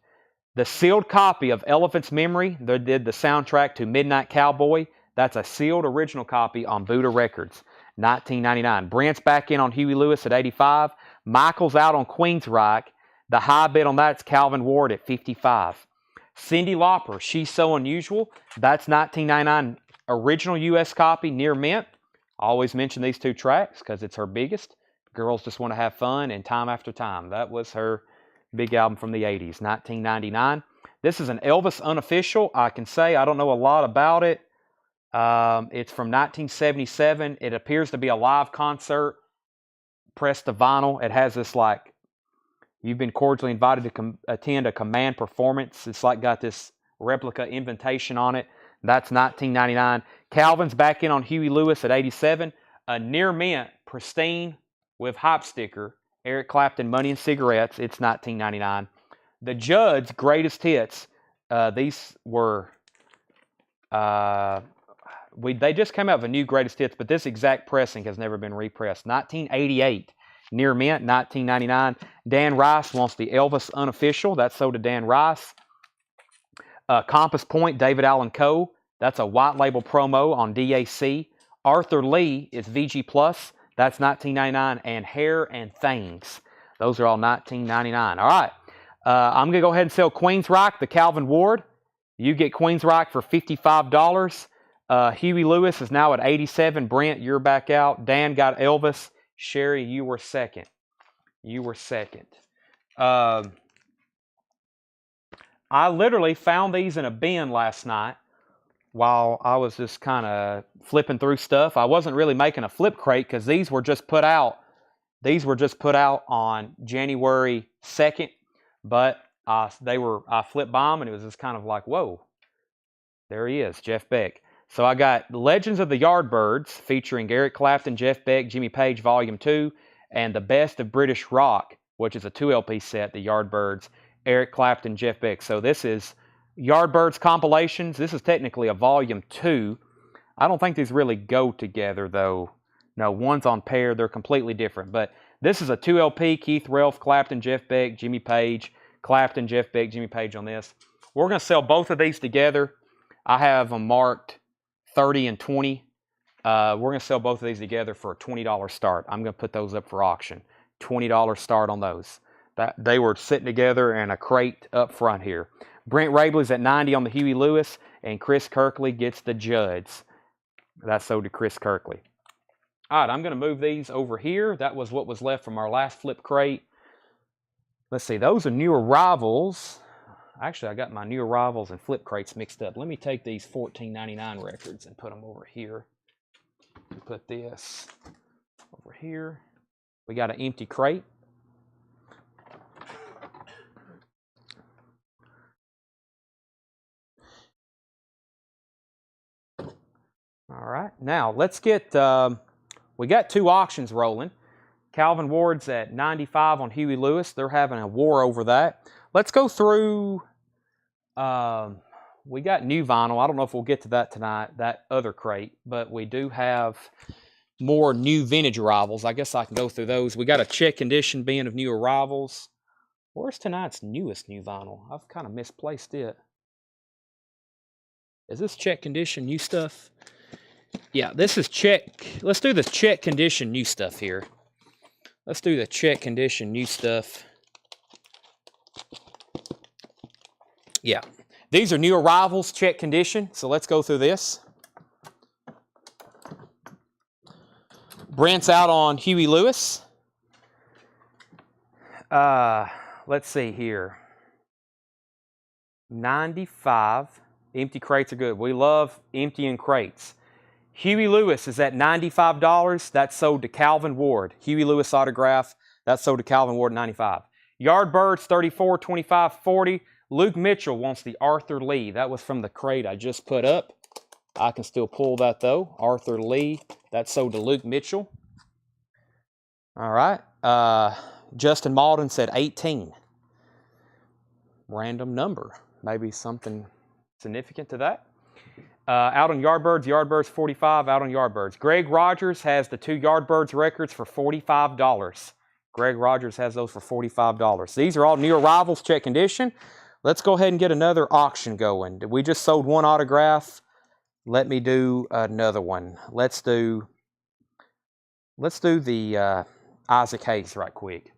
Speaker 1: The sealed copy of Elephant's Memory. They did the soundtrack to Midnight Cowboy. That's a sealed original copy on Buddha Records. 1999. Brent's back in on Huey Lewis at 85. Michael's out on Queensryche. The high bid on that's Calvin Ward at 55. Cyndi Lauper, She's So Unusual. That's 1999 original U.S. copy, near mint. I always mention these two tracks because it's her biggest. Girls Just Want to Have Fun and Time After Time. That was her big album from the 80s, 1999. This is an Elvis unofficial. I can say I don't know a lot about it. It's from 1977. It appears to be a live concert pressed to vinyl. It has this like, you've been cordially invited to attend a command performance. It's like got this replica invitation on it. That's 1999. Calvin's back in on Huey Lewis at 87. A near mint, pristine, with hype sticker. Eric Clapton, Money and Cigarettes. It's 1999. The Judd's Greatest Hits. These were... they just came out with a new Greatest Hits, but this exact pressing has never been repressed. 1988. Near mint, 1999. Dan Rice wants the Elvis unofficial. That's sold to Dan Rice. Compass Point, David Allen Coe. That's a white label promo on DAC. Arthur Lee is VG Plus. That's 1999. And Hair and Things. Those are all 1999. All right. I'm going to go ahead and sell Queensryche, the Calvin Ward. You get Queensryche for $55. Huey Lewis is now at 87. Brent, you're back out. Dan got Elvis. Sherry, you were second. You were second. I literally found these in a bin last night while I was just kind of flipping through stuff. I wasn't really making a flip crate because these were just put out. These were just put out on January 2nd, but I flipped by them and it was just kind of like, whoa, there he is, Jeff Beck. So I got Legends of the Yardbirds featuring Eric Clapton, Jeff Beck, Jimmy Page, Volume 2, and The Best of British Rock, which is a 2 LP set, the Yardbirds, Eric Clapton, Jeff Beck. So this is Yardbirds compilations. This is technically a Volume 2. I don't think these really go together, though. No, one's on pair. They're completely different. But this is a 2 LP, Keith Relf, Clapton, Jeff Beck, Jimmy Page, Clapton, Jeff Beck, Jimmy Page on this. We're going to sell both of these together. I have them marked 30 and 20. We're going to sell both of these together for a $20 start. I'm going to put those up for auction. $20 start on those. They were sitting together in a crate up front here. Brent Rabley's at 90 on the Huey Lewis, and Chris Kirkley gets the Judds. That's sold to Chris Kirkley. All right, I'm going to move these over here. That was what was left from our last flip crate. Let's see, those are new arrivals. Actually, I got my new arrivals and flip crates mixed up. Let me take these $14.99 records and put them over here. Put this over here. We got an empty crate. All right, now let's get, we got 2 auctions rolling. Calvin Ward's at 95 on Huey Lewis. They're having a war over that. Let's go through, we got new vinyl. I don't know if we'll get to that tonight, that other crate, but we do have more new vintage arrivals. I guess I can go through those. We got a check condition bin of new arrivals. Where's tonight's newest new vinyl? I've kind of misplaced it. Is this check condition new stuff? Yeah, this is check. Let's do this check condition new stuff here. Let's do the check condition, new stuff. Yeah. These are new arrivals, check condition. So let's go through this. Brent's out on Huey Lewis. Let's see here. 95. Empty crates are good. We love emptying crates. Huey Lewis is at $95. That's sold to Calvin Ward. Huey Lewis autograph. That's sold to Calvin Ward at $95. Yardbirds, 34, 25, 40. Luke Mitchell wants the Arthur Lee. That was from the crate I just put up. I can still pull that though. Arthur Lee. That's sold to Luke Mitchell. All right. Justin Malden said 18. Random number. Maybe something significant to that. Out on Yardbirds 45, out on Yardbirds. Greg Rogers has the 2 Yardbirds records for $45. Greg Rogers has those for $45. These are all new arrivals, check condition. Let's go ahead and get another auction going. We just sold one autograph. Let me do another one. Let's do the Isaac Hayes right quick.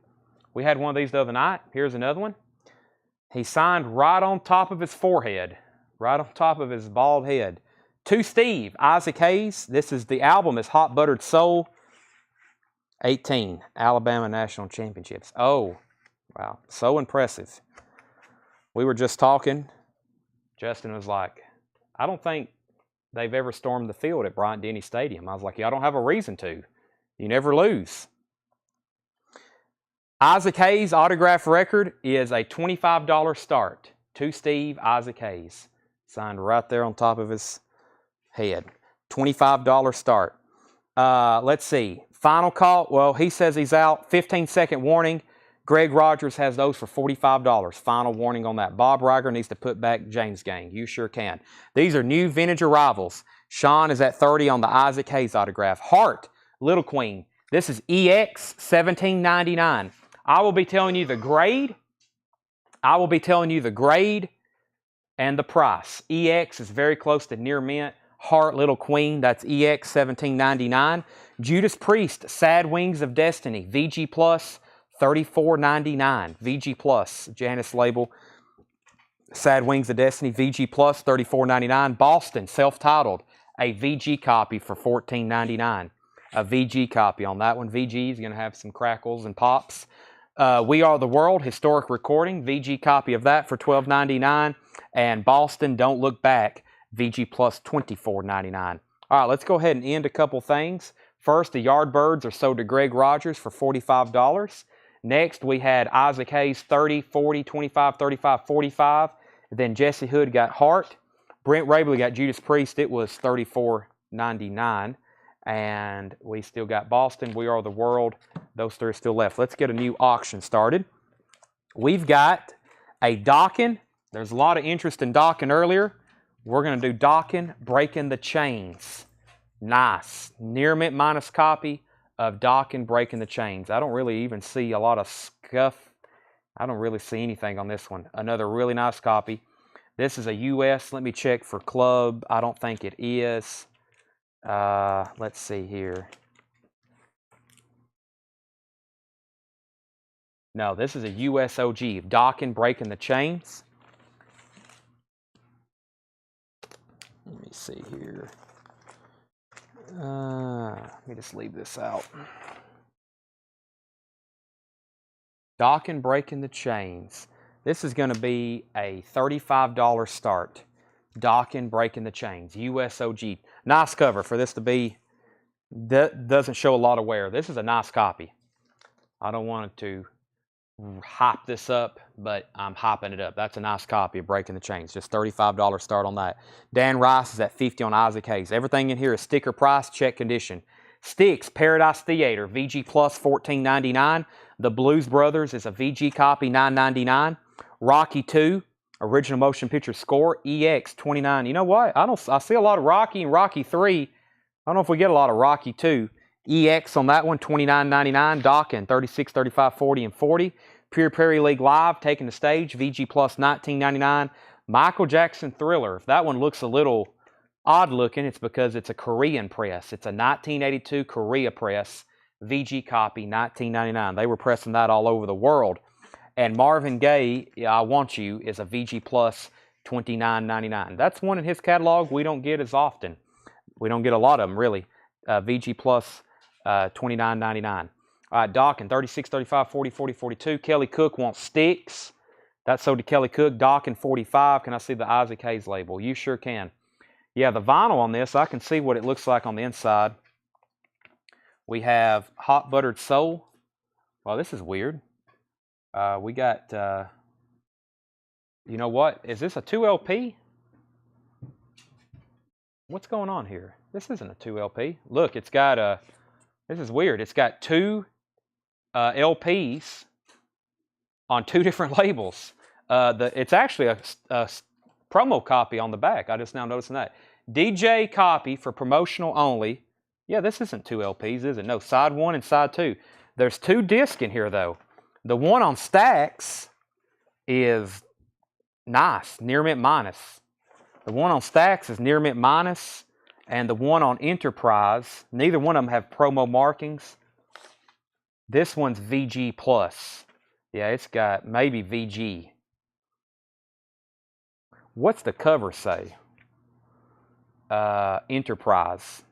Speaker 1: We had one of these the other night. Here's another one. He signed right on top of his forehead. Right on top of his bald head. To Steve, Isaac Hayes. This is the album is Hot Buttered Soul. 18, Alabama National Championships. Oh, wow, so impressive. We were just talking. Justin was like, I don't think they've ever stormed the field at Bryant-Denny Stadium. I was like, yeah, I don't have a reason to. You never lose. Isaac Hayes' autograph record is a $25 start. To Steve, Isaac Hayes. Signed right there on top of his head. $25 start. Let's see. Final call. Well, he says he's out. 15-second warning. Greg Rogers has those for $45. Final warning on that. Bob Reiger needs to put back James Gang. You sure can. These are new vintage arrivals. Sean is at 30 on the Isaac Hayes autograph. Hart, Little Queen. This is EX 1799. I will be telling you the grade. And the price. EX is very close to near mint. Hart, Little Queen, that's EX 1799. Judas Priest, Sad Wings of Destiny, VG Plus, $34.99. VG Plus, Janice label. Sad Wings of Destiny, VG Plus, $34.99. Boston, self-titled, a VG copy for $14.99. A VG copy on that one. VG is going to have some crackles and pops. We Are the World, historic recording, VG copy of that for $12.99. And Boston, Don't Look Back, VG Plus $24.99. All right, let's go ahead and end a couple things. First, the Yardbirds are sold to Greg Rogers for $45. Next, we had Isaac Hayes 30, 40, 25, 35, 45. Then Jesse Hood got Hart. Brent Rabley got Judas Priest. It was $34.99. And we still got Boston, We Are the World. Those 3 are still left. Let's get a new auction started. We've got a Dockin. There's a lot of interest in Dockin earlier. We're going to do Dockin, Breaking the Chains. Nice. Near mint minus copy of Dockin, Breaking the Chains. I don't really even see a lot of scuff. I don't really see anything on this one. Another really nice copy. This is a US. Let me check for club. I don't think it is. Let's see here. No, this is a US OG. Dockin, Breaking the Chains. Let me see here. Let me just leave this out. Dockin, Breaking the Chains. This is going to be a $35 start. Dockin, Breaking the Chains. US OG. Nice cover for this to be. That doesn't show a lot of wear. This is a nice copy. I don't want it to hype this up, but I'm hyping it up. That's a nice copy of Breaking the Chains. Just $35 start on that. Dan Rice is at 50 on Isaac Hayes. Everything in here is sticker price, check condition. Sticks, Paradise Theater, VG Plus $14.99. The Blues Brothers is a VG copy, $9.99. Rocky 2, original motion picture score, EX $29. You know what? I see a lot of Rocky and Rocky 3. I don't know if we get a lot of Rocky 2. EX on that one, $29.99. Dockin, 36, 35, 40, and 40. Pure Prairie League Live, taking the stage, VG Plus $19.99. Michael Jackson Thriller. If that one looks a little odd looking, it's because it's a Korean press. It's a 1982 Korea press. VG copy, $19.99. They were pressing that all over the world. And Marvin Gaye, I Want You, is a VG Plus, $29.99. That's one in his catalog we don't get as often. We don't get a lot of them, really. VG Plus, $29.99. All right, Dawkins, 36, 35, 40, 40, 42. Kelly Cook wants Sticks. That's sold to Kelly Cook. Dawkins, 45. Can I see the Isaac Hayes label? You sure can. Yeah, the vinyl on this, I can see what it looks like on the inside. We have Hot Buttered Soul. Well, this is weird. We got, you know what? Is this a 2LP? What's going on here? This isn't a 2LP. Look, it's got this is weird. It's got two LPs on two different labels. It's actually a promo copy on the back. I just now noticing that. DJ copy for promotional only. Yeah, this isn't two LPs, is it? No, side 1 and side 2. There's 2 discs in here, though. The one on Stax is nice, near mint minus. The one on Stax is near mint minus, and the one on Enterprise, neither one of them have promo markings. This one's VG Plus. Yeah, it's got maybe VG. What's the cover say? Enterprise.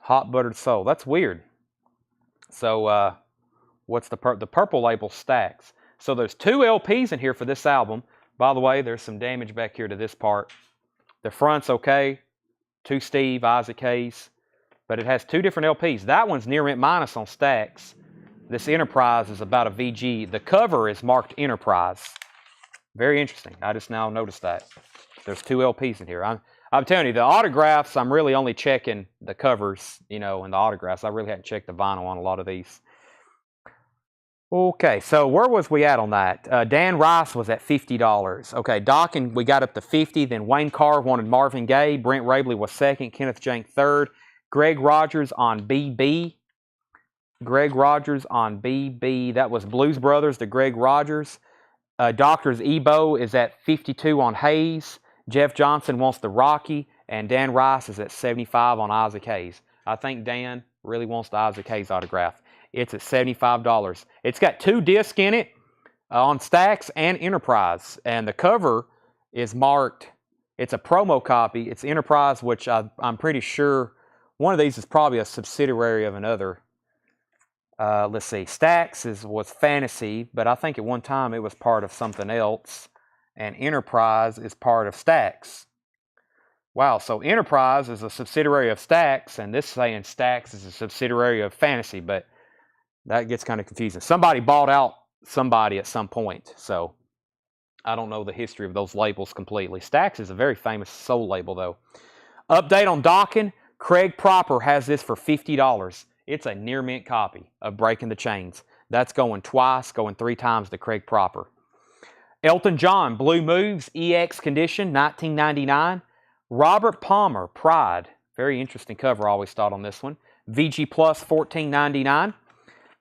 Speaker 1: Hot Buttered Soul. That's weird. So, what's the purple label? Stax. So there's 2 LPs in here for this album. By the way, there's some damage back here to this part. The front's okay. To Steve, Isaac Hayes. But it has 2 different LPs. That one's near mint minus on Stax. This Enterprise is about a VG. The cover is marked Enterprise. Very interesting. I just now noticed that. There's 2 LPs in here. I'm telling you, the autographs, I'm really only checking the covers, you know, and the autographs. I really hadn't checked the vinyl on a lot of these. Okay, so where was we at on that? Dan Rice was at $50. Okay, Dawkins, we got up to 50. Then Wayne Carr wanted Marvin Gaye. Brent Rabley was second. Kenneth Jank third. Greg Rogers on BB. Greg Rogers on BB. That was Blues Brothers to Greg Rogers. Doctor's Ebo is at 52 on Hayes. Jeff Johnson wants the Rocky. And Dan Rice is at 75 on Isaac Hayes. I think Dan really wants the Isaac Hayes autograph. It's at $75. It's got 2 discs in it on Stax and Enterprise. And the cover is marked, it's a promo copy. It's Enterprise, which I'm pretty sure one of these is probably a subsidiary of another. Let's see, Stax was Fantasy, but I think at one time it was part of something else. And Enterprise is part of Stax. Wow, so Enterprise is a subsidiary of Stax, and this is saying Stax is a subsidiary of Fantasy, but that gets kind of confusing. Somebody bought out somebody at some point, so I don't know the history of those labels completely. Stax is a very famous soul label, though. Update on Dawkins. Craig Proper has this for $50. It's a near mint copy of Breaking the Chains. That's going twice, going 3 times to Craig Proper. Elton John, Blue Moves, EX condition, $19.99. Robert Palmer, Pride. Very interesting cover, I always thought on this one. VG Plus, $14.99.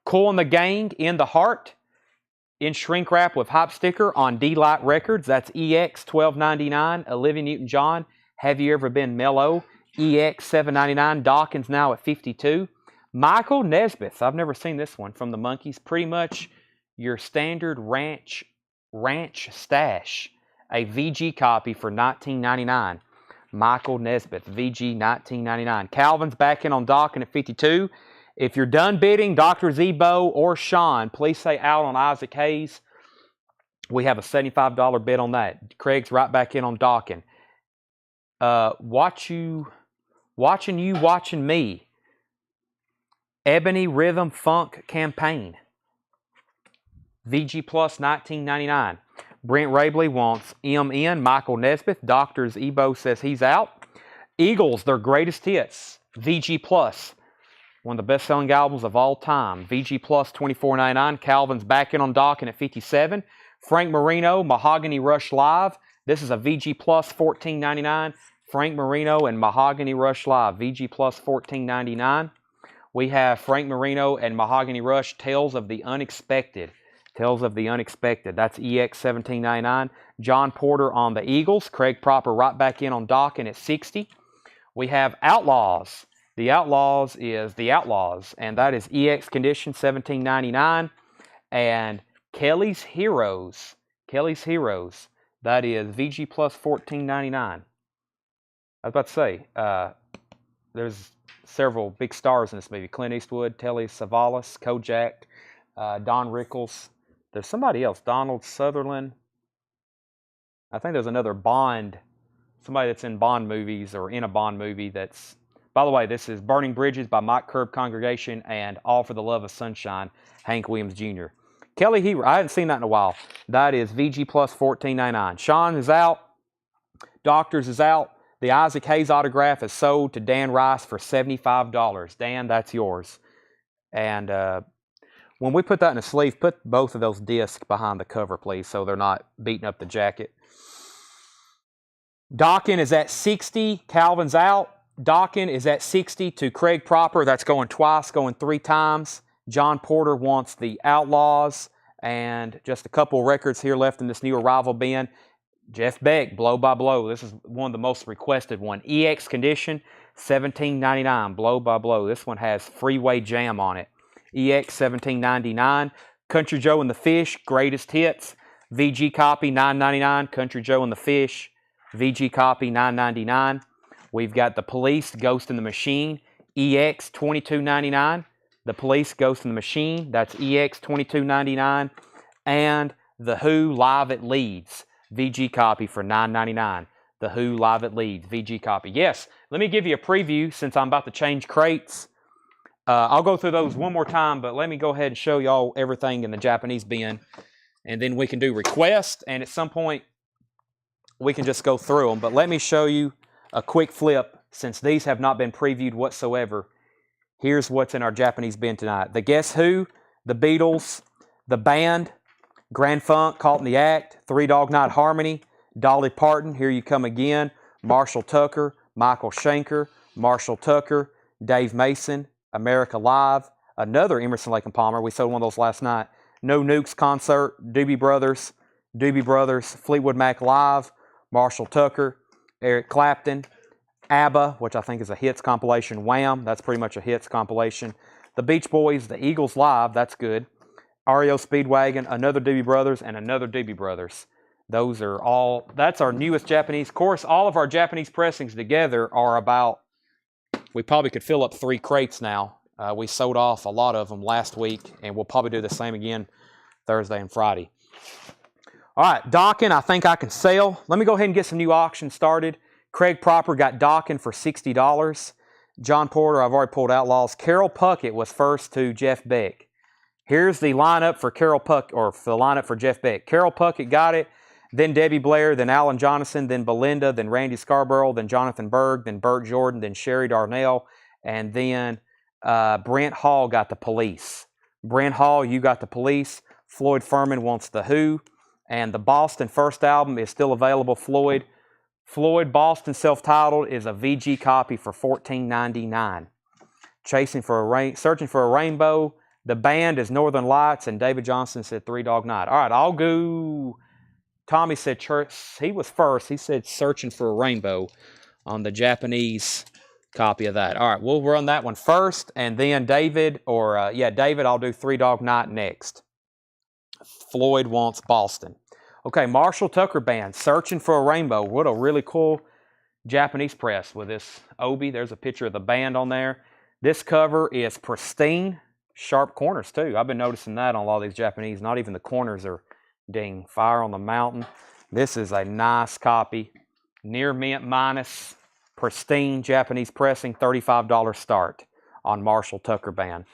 Speaker 1: Cool and the Gang, In the Heart, in shrink wrap with hop sticker on D-Light Records. That's EX, $12.99. Olivia Newton-John, Have You Ever Been Mellow? EX, $7.99. Dawkins now at $52. Michael Nesmith, I've never seen this one, from the Monkees. Pretty much your standard ranch stash. A VG copy for $19.99. Michael Nesmith, VG, $19.99. Calvin's back in on Dawkins at $52. If you're done bidding, Dr. Zebo or Sean, please say out on Isaac Hayes. We have a $75 bid on that. Craig's right back in on Dawkins. Watching me. Ebony Rhythm Funk Campaign. VG Plus, $19.99. Brent Rabley wants MN. Michael Nesmith. Dr. Zebo says he's out. Eagles, their greatest hits. VG Plus. One of the best-selling albums of all time. VG Plus, $24.99. Calvin's back in on Dawkins at $57. Frank Marino, Mahogany Rush Live. This is a VG Plus, $14.99. Frank Marino and Mahogany Rush Live. VG Plus, $14.99. We have Frank Marino and Mahogany Rush, Tales of the Unexpected. Tales of the Unexpected. That's EX, $17.99. John Porter on the Eagles. Craig Proper right back in on Dawkins at $60. We have Outlaws. The Outlaws is The Outlaws, and that is EX condition, $17.99. And Kelly's Heroes, that is VG plus $14.99. I was about to say, there's several big stars in this movie. Clint Eastwood, Telly Savalas, Kojak, Don Rickles. There's somebody else, Donald Sutherland. I think there's another Bond, somebody that's in Bond movies or in a Bond movie that's... By the way, this is Burning Bridges by Mike Curb Congregation and All for the Love of Sunshine, Hank Williams Jr. Kelly Hero, I haven't seen that in a while. That is VG plus $14.99. Sean is out. Doctors is out. The Isaac Hayes autograph is sold to Dan Rice for $75. Dan, that's yours. And when we put that in a sleeve, put both of those discs behind the cover, please, so they're not beating up the jacket. Dockin is at 60. Calvin's out. Dockin is at 60 to Craig Proper. That's going twice, going 3 times. John Porter wants the Outlaws. And just a couple records here left in this new arrival bin. Jeff Beck, Blow by Blow. This is one of the most requested one. EX condition, $17.99. Blow by Blow. This one has Freeway Jam on it. EX, $17.99. Country Joe and the Fish, Greatest Hits. VG copy, $9.99. Country Joe and the Fish, VG copy, $9.99. We've got The Police, Ghost in the Machine, EX, $22.99. The Police, Ghost in the Machine, that's EX, $22.99. And The Who, Live at Leeds, VG copy for $9.99. The Who, Live at Leeds, VG copy. Yes, let me give you a preview since I'm about to change crates. I'll go through those one more time, but let me go ahead and show y'all everything in the Japanese bin. And then we can do requests, and at some point, we can just go through them. But let me show you a quick flip, since these have not been previewed whatsoever. Here's what's in our Japanese bin tonight. The Guess Who, the Beatles, the Band, Grand Funk, Caught in the Act, Three Dog Night Harmony, Dolly Parton, Here You Come Again, Marshall Tucker, Michael Schenker, Marshall Tucker, Dave Mason, America Live, another Emerson, Lake and Palmer. We sold one of those last night. No Nukes Concert, Doobie Brothers, Fleetwood Mac Live, Marshall Tucker, Eric Clapton, ABBA, which I think is a hits compilation. Wham, that's pretty much a hits compilation. The Beach Boys, the Eagles Live, that's good. REO Speedwagon, another Doobie Brothers, and another Doobie Brothers. Those are all, that's our newest Japanese. Of course, all of our Japanese pressings together are about, we probably could fill up 3 crates now. We sold off a lot of them last week, and we'll probably do the same again Thursday and Friday. All right, Dockin, I think I can sell. Let me go ahead and get some new auctions started. Craig Proper got Dockin for $60. John Porter, I've already pulled Outlaws. Carol Puckett was first to Jeff Beck. Here's the lineup for Carol Puckett, or for the lineup for Jeff Beck. Carol Puckett got it, then Debbie Blair, then Alan Jonathan, then Belinda, then Randy Scarborough, then Jonathan Berg, then Burt Jordan, then Sherry Darnell, and then Brent Hall got The Police. Brent Hall, you got The Police. Floyd Furman wants The Who. And the Boston first album is still available, Floyd. Floyd Boston self-titled is a VG copy for $14.99. Searching for a Rainbow. The Band is Northern Lights, and David Johnson said Three Dog Night. All right, I'll go. Tommy said he was first. He said Searching for a Rainbow on the Japanese copy of that. All right, we'll run that one first, and then David, David, I'll do Three Dog Night next. Floyd wants Boston. Okay, Marshall Tucker Band, Searching for a Rainbow. What a really cool Japanese press with this obi. There's a picture of the band on there. This cover is pristine. Sharp corners, too. I've been noticing that on a lot of these Japanese. Not even the corners are ding. Fire on the Mountain. This is a nice copy. Near mint minus. Pristine Japanese pressing. $35 start on Marshall Tucker Band.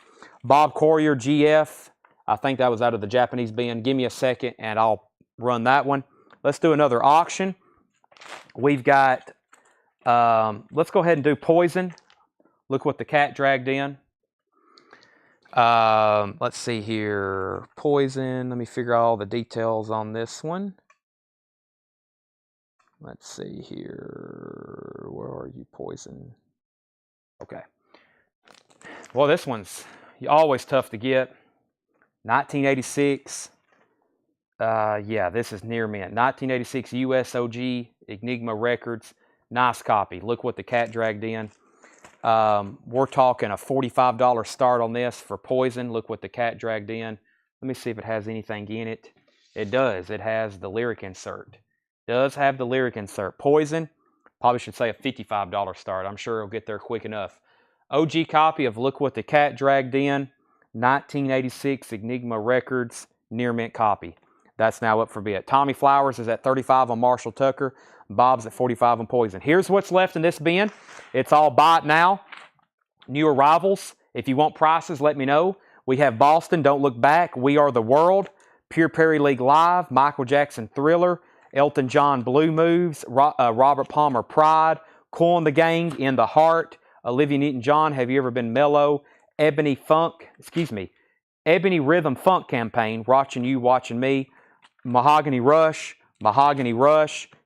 Speaker 1: Bob Corrier GF. I think that was out of the Japanese bin. Give me a second and I'll run that one. Let's do another auction. We've got, let's go ahead and do Poison. Look what the cat dragged in. Let's see here. Poison. Let me figure out all the details on this one. Let's see here. Where are you, Poison? Okay. Well, this one's always tough to get. 1986. This is near mint. 1986 USOG Enigma Records. Nice copy. Look what the cat dragged in. We're talking a $45 start on this for Poison. Look what the cat dragged in. Let me see if it has anything in it. It does. It has the lyric insert. Does have the lyric insert. Poison, probably should say a $55 start. I'm sure it'll get there quick enough. OG copy of Look What the Cat Dragged In, 1986 Enigma Records, near mint copy. That's now up for bid. Tommy Flowers is at $35 on Marshall Tucker. Bob's at $45 on Poison. Here's what's left in this bin. It's all bought now. New arrivals. If you want prices, let me know. We have Boston, Don't Look Back, We Are the World, Pure Perry League Live, Michael Jackson Thriller, Elton John Blue Moves, Robert Palmer Pride, Cool and the Gang, In the Heart, Olivia Newton-John, Have You Ever Been Mellow, Ebony Rhythm Funk Campaign, Watching You, Watching Me, Mahogany Rush,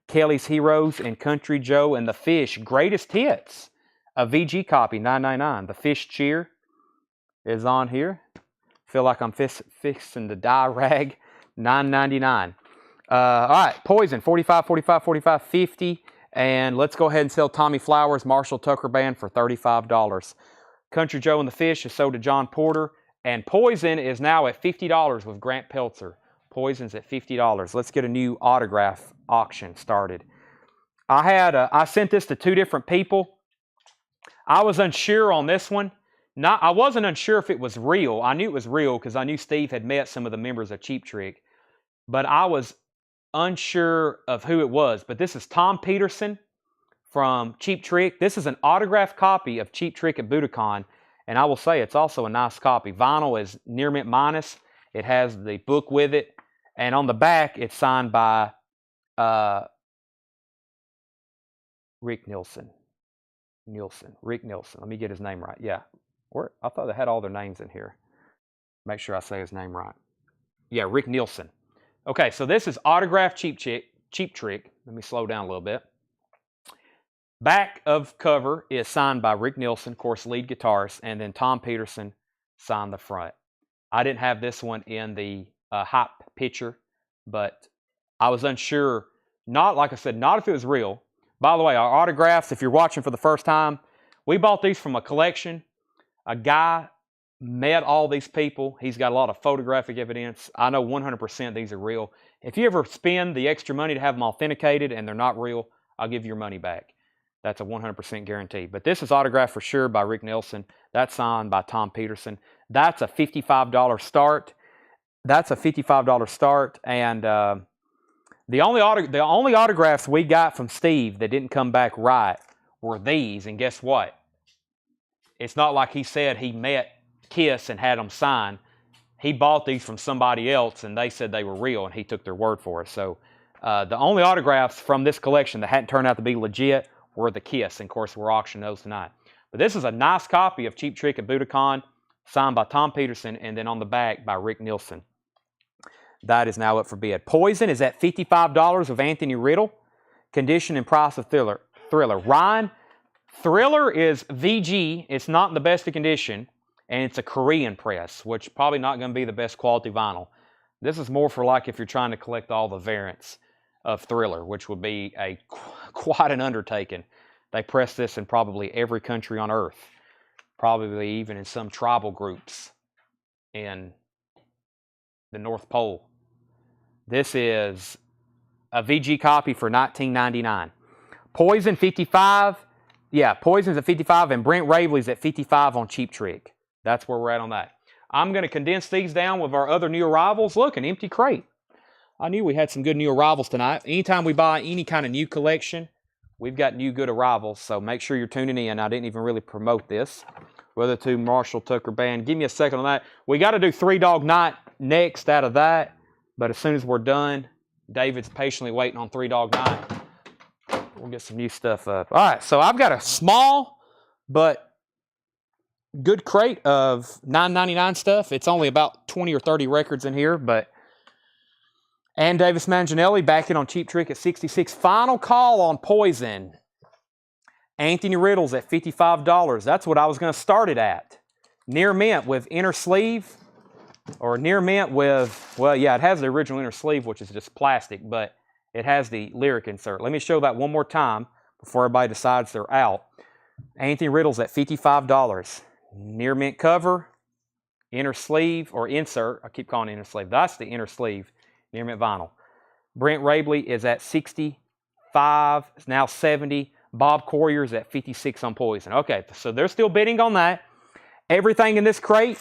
Speaker 1: Kelly's Heroes, and Country Joe and the Fish, Greatest Hits. A VG copy, $9.99. The Fish Cheer is on here. Feel like I'm fixing the dye rag, $9.99. All right, Poison, $45, $45, $45, $50. And let's go ahead and sell Tommy Flowers, Marshall Tucker Band for $35. Country Joe and the Fish is sold to John Porter. And Poison is now at $50 with Grant Peltzer. Poison's at $50. Let's get a new autograph auction started. I sent this to 2 different people. I was unsure on this one. I wasn't unsure if it was real. I knew it was real because I knew Steve had met some of the members of Cheap Trick. But I was unsure of who it was. But this is Tom Peterson from Cheap Trick. This is an autographed copy of Cheap Trick at Budokan. And I will say it's also a nice copy. Vinyl is near mint minus. It has the book with it. And on the back, it's signed by Rick Nielsen. Rick Nielsen. Let me get his name right. Yeah. I thought they had all their names in here. Make sure I say his name right. Yeah, Rick Nielsen. Okay, so this is autographed Cheap Trick. Let me slow down a little bit. Back of cover is signed by Rick Nielsen, of course, lead guitarist, and then Tom Peterson signed the front. I didn't have this one in the hype picture, but I was unsure. Not, like I said, not if it was real. By the way, our autographs, if you're watching for the first time, we bought these from a collection. A guy met all these people. He's got a lot of photographic evidence. I know 100% these are real. If you ever spend the extra money to have them authenticated and they're not real, I'll give you your money back. That's a 100% guarantee. But this is autographed for sure by Rick Nielsen. That's signed by Tom Peterson. That's a $55 start. And the only autographs we got from Steve that didn't come back right were these. And guess what? It's not like he said he met Kiss and had them signed. He bought these from somebody else and they said they were real and he took their word for it. So the only autographs from this collection that hadn't turned out to be legit were the Kiss. And of course, we're auctioning those tonight. But this is a nice copy of Cheap Trick at Budokan, signed by Tom Peterson, and then on the back by Rick Nielsen. That is now up for bid. Poison is at $55 with Anthony Riddle. Condition and price of Thriller. Ryan, Thriller is VG. It's not in the best of condition, and it's a Korean press, which probably not going to be the best quality vinyl. This is more for like if you're trying to collect all the variants of Thriller, which would be quite an undertaking. They press this in probably every country on earth, probably even in some tribal groups in the North Pole. This is a VG copy for $19.99. Poison, $55. Yeah, Poison's at $55, and Brent Ravely's at $55 on Cheap Trick. That's where we're at on that. I'm going to condense these down with our other new arrivals. Look, an empty crate. I knew we had some good new arrivals tonight. Anytime we buy any kind of new collection, we've got new good arrivals, so make sure you're tuning in. I didn't even really promote this. Whether to Marshall Tucker Band. Give me a second on that. We got to do Three Dog Night next out of that, but as soon as we're done, David's patiently waiting on Three Dog Night. We'll get some new stuff up. All right, so I've got a small but good crate of $9.99 stuff. It's only about 20 or 30 records in here, but and Davis Manginelli back in on Cheap Trick at $66. Final call on Poison. Anthony Riddle's at $55. That's what I was going to start it at. Near mint with inner sleeve, or near mint with, well, yeah, it has the original inner sleeve, which is just plastic, but it has the lyric insert. Let me show that one more time before everybody decides they're out. Anthony Riddle's at $55. Near mint cover, inner sleeve or insert. I keep calling it inner sleeve. That's the inner sleeve, near mint vinyl. Brent Rabley is at 65. It's now 70. Bob Coryer's at 56 on Poison. Okay, so they're still bidding on that. Everything in this crate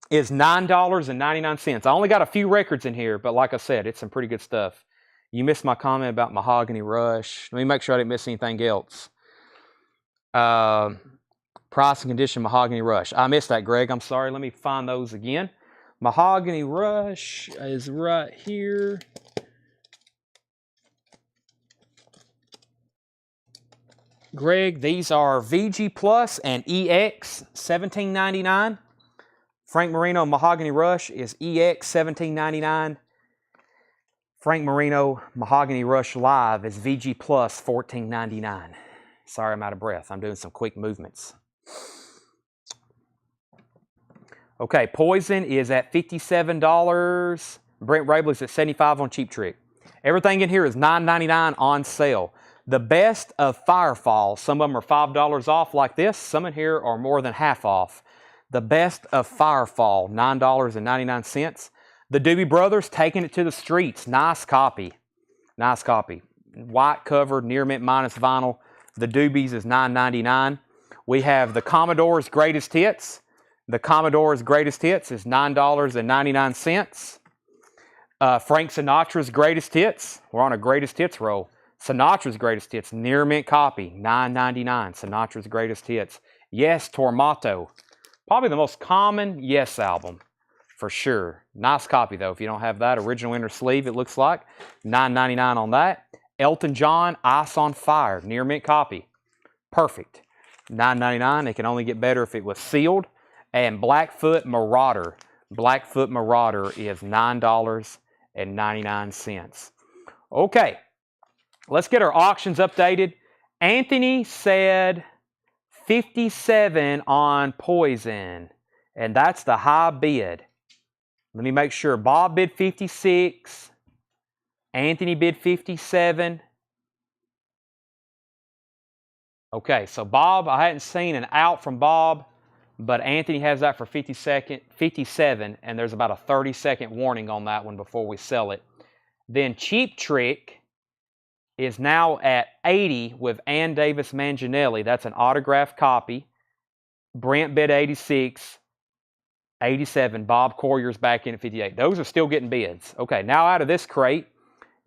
Speaker 1: is $9.99. I only got a few records in here, but like I said, it's some pretty good stuff. You missed my comment about Mahogany Rush. Let me make sure I didn't miss anything else. Price and condition Mahogany Rush. I missed that, Greg. I'm sorry. Let me find those again. Mahogany Rush is right here. Greg, these are VG Plus and EX $17.99. Frank Marino Mahogany Rush is EX $17.99. Frank Marino Mahogany Rush Live is VG Plus $14.99. Sorry, I'm out of breath. I'm doing some quick movements. Okay, Poison is at $57. Brent Rabley's at $75 on Cheap Trick. Everything in here is $9.99 on sale. The best of Firefall. Some of them are $5 off like this. Some in here are more than half off. The best of Firefall, $9.99. The Doobie Brothers taking it to the streets. Nice copy. Nice copy. White cover, near mint minus vinyl. The Doobies is $9.99. We have the Commodore's Greatest Hits. The Commodore's Greatest Hits is $9.99. Frank Sinatra's Greatest Hits. We're on a Greatest Hits roll. Sinatra's Greatest Hits, near mint copy, $9.99. Sinatra's Greatest Hits. Yes, Tormato. Probably the most common Yes album, for sure. Nice copy, though. If you don't have that, original inner sleeve, it looks like. $9.99 on that. Elton John, Ice on Fire, near mint copy. Perfect. $9.99. It can only get better if it was sealed. And Blackfoot Marauder. Blackfoot Marauder is $9.99. Okay. Let's get our auctions updated. Anthony said 57 on Poison. And that's the high bid. Let me make sure. Bob bid 56. Anthony bid 57. Okay, so Bob, I hadn't seen an out from Bob, but Anthony has that for 57, and there's about a 30-second warning on that one before we sell it. Then Cheap Trick is now at 80 with Ann Davis Manginelli. That's an autographed copy. Brent bid 86. 87. Bob Coryer's back in at 58. Those are still getting bids. Okay, now out of this crate,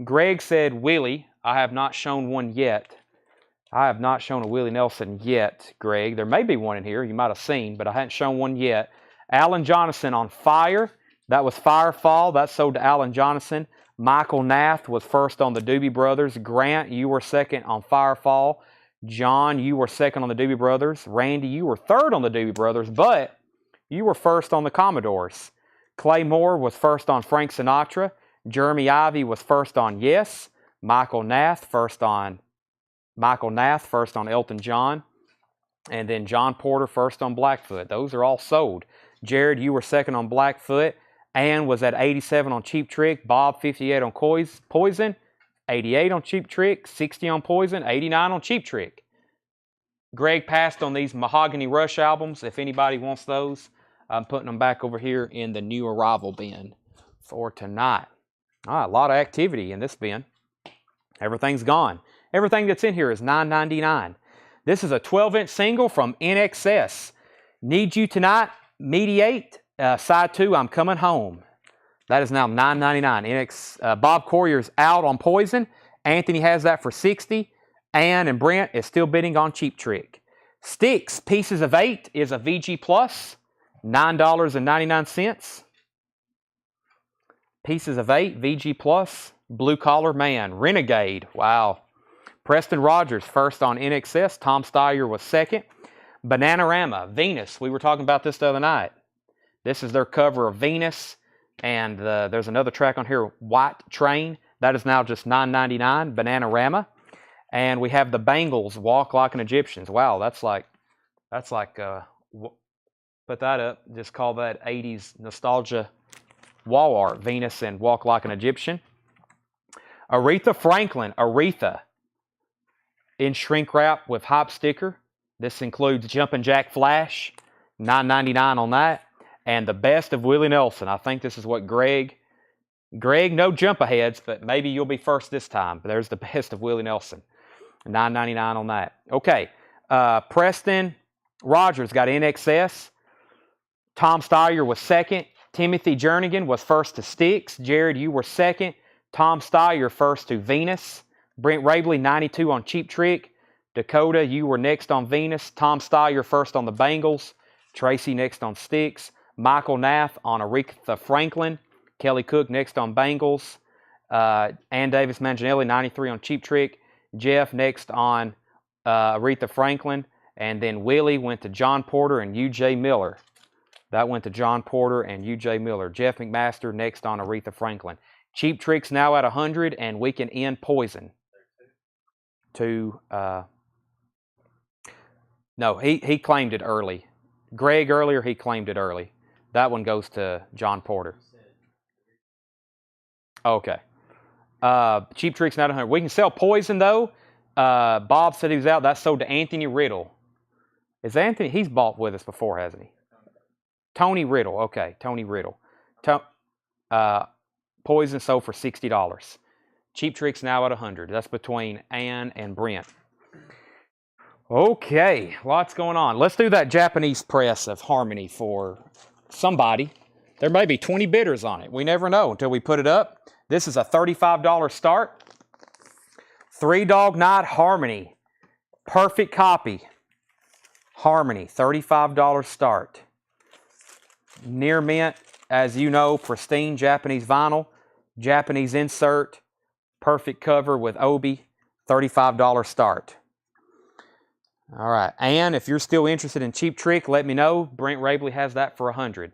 Speaker 1: Greg said Willie. I have not shown one yet. I have not shown a Willie Nelson yet, Greg. There may be one in here you might have seen, but I hadn't shown one yet. Alan Jonathan on Fire. That was Firefall. That sold to Alan Jonathan. Michael Nath was first on the Doobie Brothers. Grant, you were second on Firefall. John, you were second on the Doobie Brothers. Randy, you were third on the Doobie Brothers, but you were first on the Commodores. Clay Moore was first on Frank Sinatra. Jeremy Ivy was first on Yes. Michael Nath first on Elton John. And then John Porter first on Blackfoot. Those are all sold. Jared, you were second on Blackfoot. Ann was at 87 on Cheap Trick. Bob, 58 on Poison. 88 on Cheap Trick. 60 on Poison. 89 on Cheap Trick. Greg passed on these Mahogany Rush albums. If anybody wants those, I'm putting them back over here in the new arrival bin for tonight. All right, a lot of activity in this bin. Everything's gone. Everything that's in here is $9.99. This is a 12-inch single from NXS. Need You Tonight, Mediate, Side 2, I'm Coming Home. That is now $9.99. Bob Coryer's out on Poison. Anthony has that for $60. Ann and Brent is still bidding on Cheap Trick. Sticks, Pieces of 8 is a VG Plus, $9.99. Pieces of 8, VG Plus. Blue Collar Man, Renegade, wow. Preston Rogers, first on NXS. Tom Steyer was second. Bananarama, Venus. We were talking about this the other night. This is their cover of Venus. And there's another track on here, White Train. That is now just $9.99, Bananarama. And we have the Bangles, Walk Like an Egyptian. Wow, that's like, put that up. Just call that 80s nostalgia wall art. Venus and Walk Like an Egyptian. Aretha Franklin, Aretha, in shrink wrap with hype sticker. This includes Jumpin' Jack Flash, $9.99 on that. And the best of Willie Nelson. I think this is what Greg, no jump aheads, but maybe you'll be first this time. But there's the best of Willie Nelson. $9.99 on that. Okay. Preston Rogers got NXS. Tom Steyer was second. Timothy Jernigan was first to Styx. Jared, you were second. Tom Steyer first to Venus. Brent Rabley, 92 on Cheap Trick. Dakota, you were next on Venus. Tom Steyer first on the Bengals. Tracy next on Styx. Michael Nath on Aretha Franklin. Kelly Cook next on Bengals. Ann Davis Manginelli, 93 on Cheap Trick. Jeff next on Aretha Franklin. And then Willie went to John Porter and U.J. Miller. That went to John Porter and U.J. Miller. Jeff McMaster next on Aretha Franklin. Cheap Trick's now at 100, and we can end Poison. No, he claimed it early. Greg earlier, he claimed it early. That one goes to John Porter. Okay. Cheap Trick's not 100. We can sell Poison, though. Bob said he was out. That's sold to Anthony Riddle. Is Anthony? He's bought with us before, hasn't he? Tony Riddle. Okay, Tony Riddle. Poison sold for $60. Cheap Trick's now at 100. That's between Ann and Brent. Okay, lots going on. Let's do that Japanese press of Harmony for somebody. There may be 20 bidders on it. We never know until we put it up. This is a $35 start. Three Dog Night Harmony. Perfect copy. Harmony, $35 start. Near mint, as you know, pristine Japanese vinyl. Japanese insert. Perfect cover with Obi. $35 start. All right. And if you're still interested in Cheap Trick, let me know. Brent Rabley has that for 100.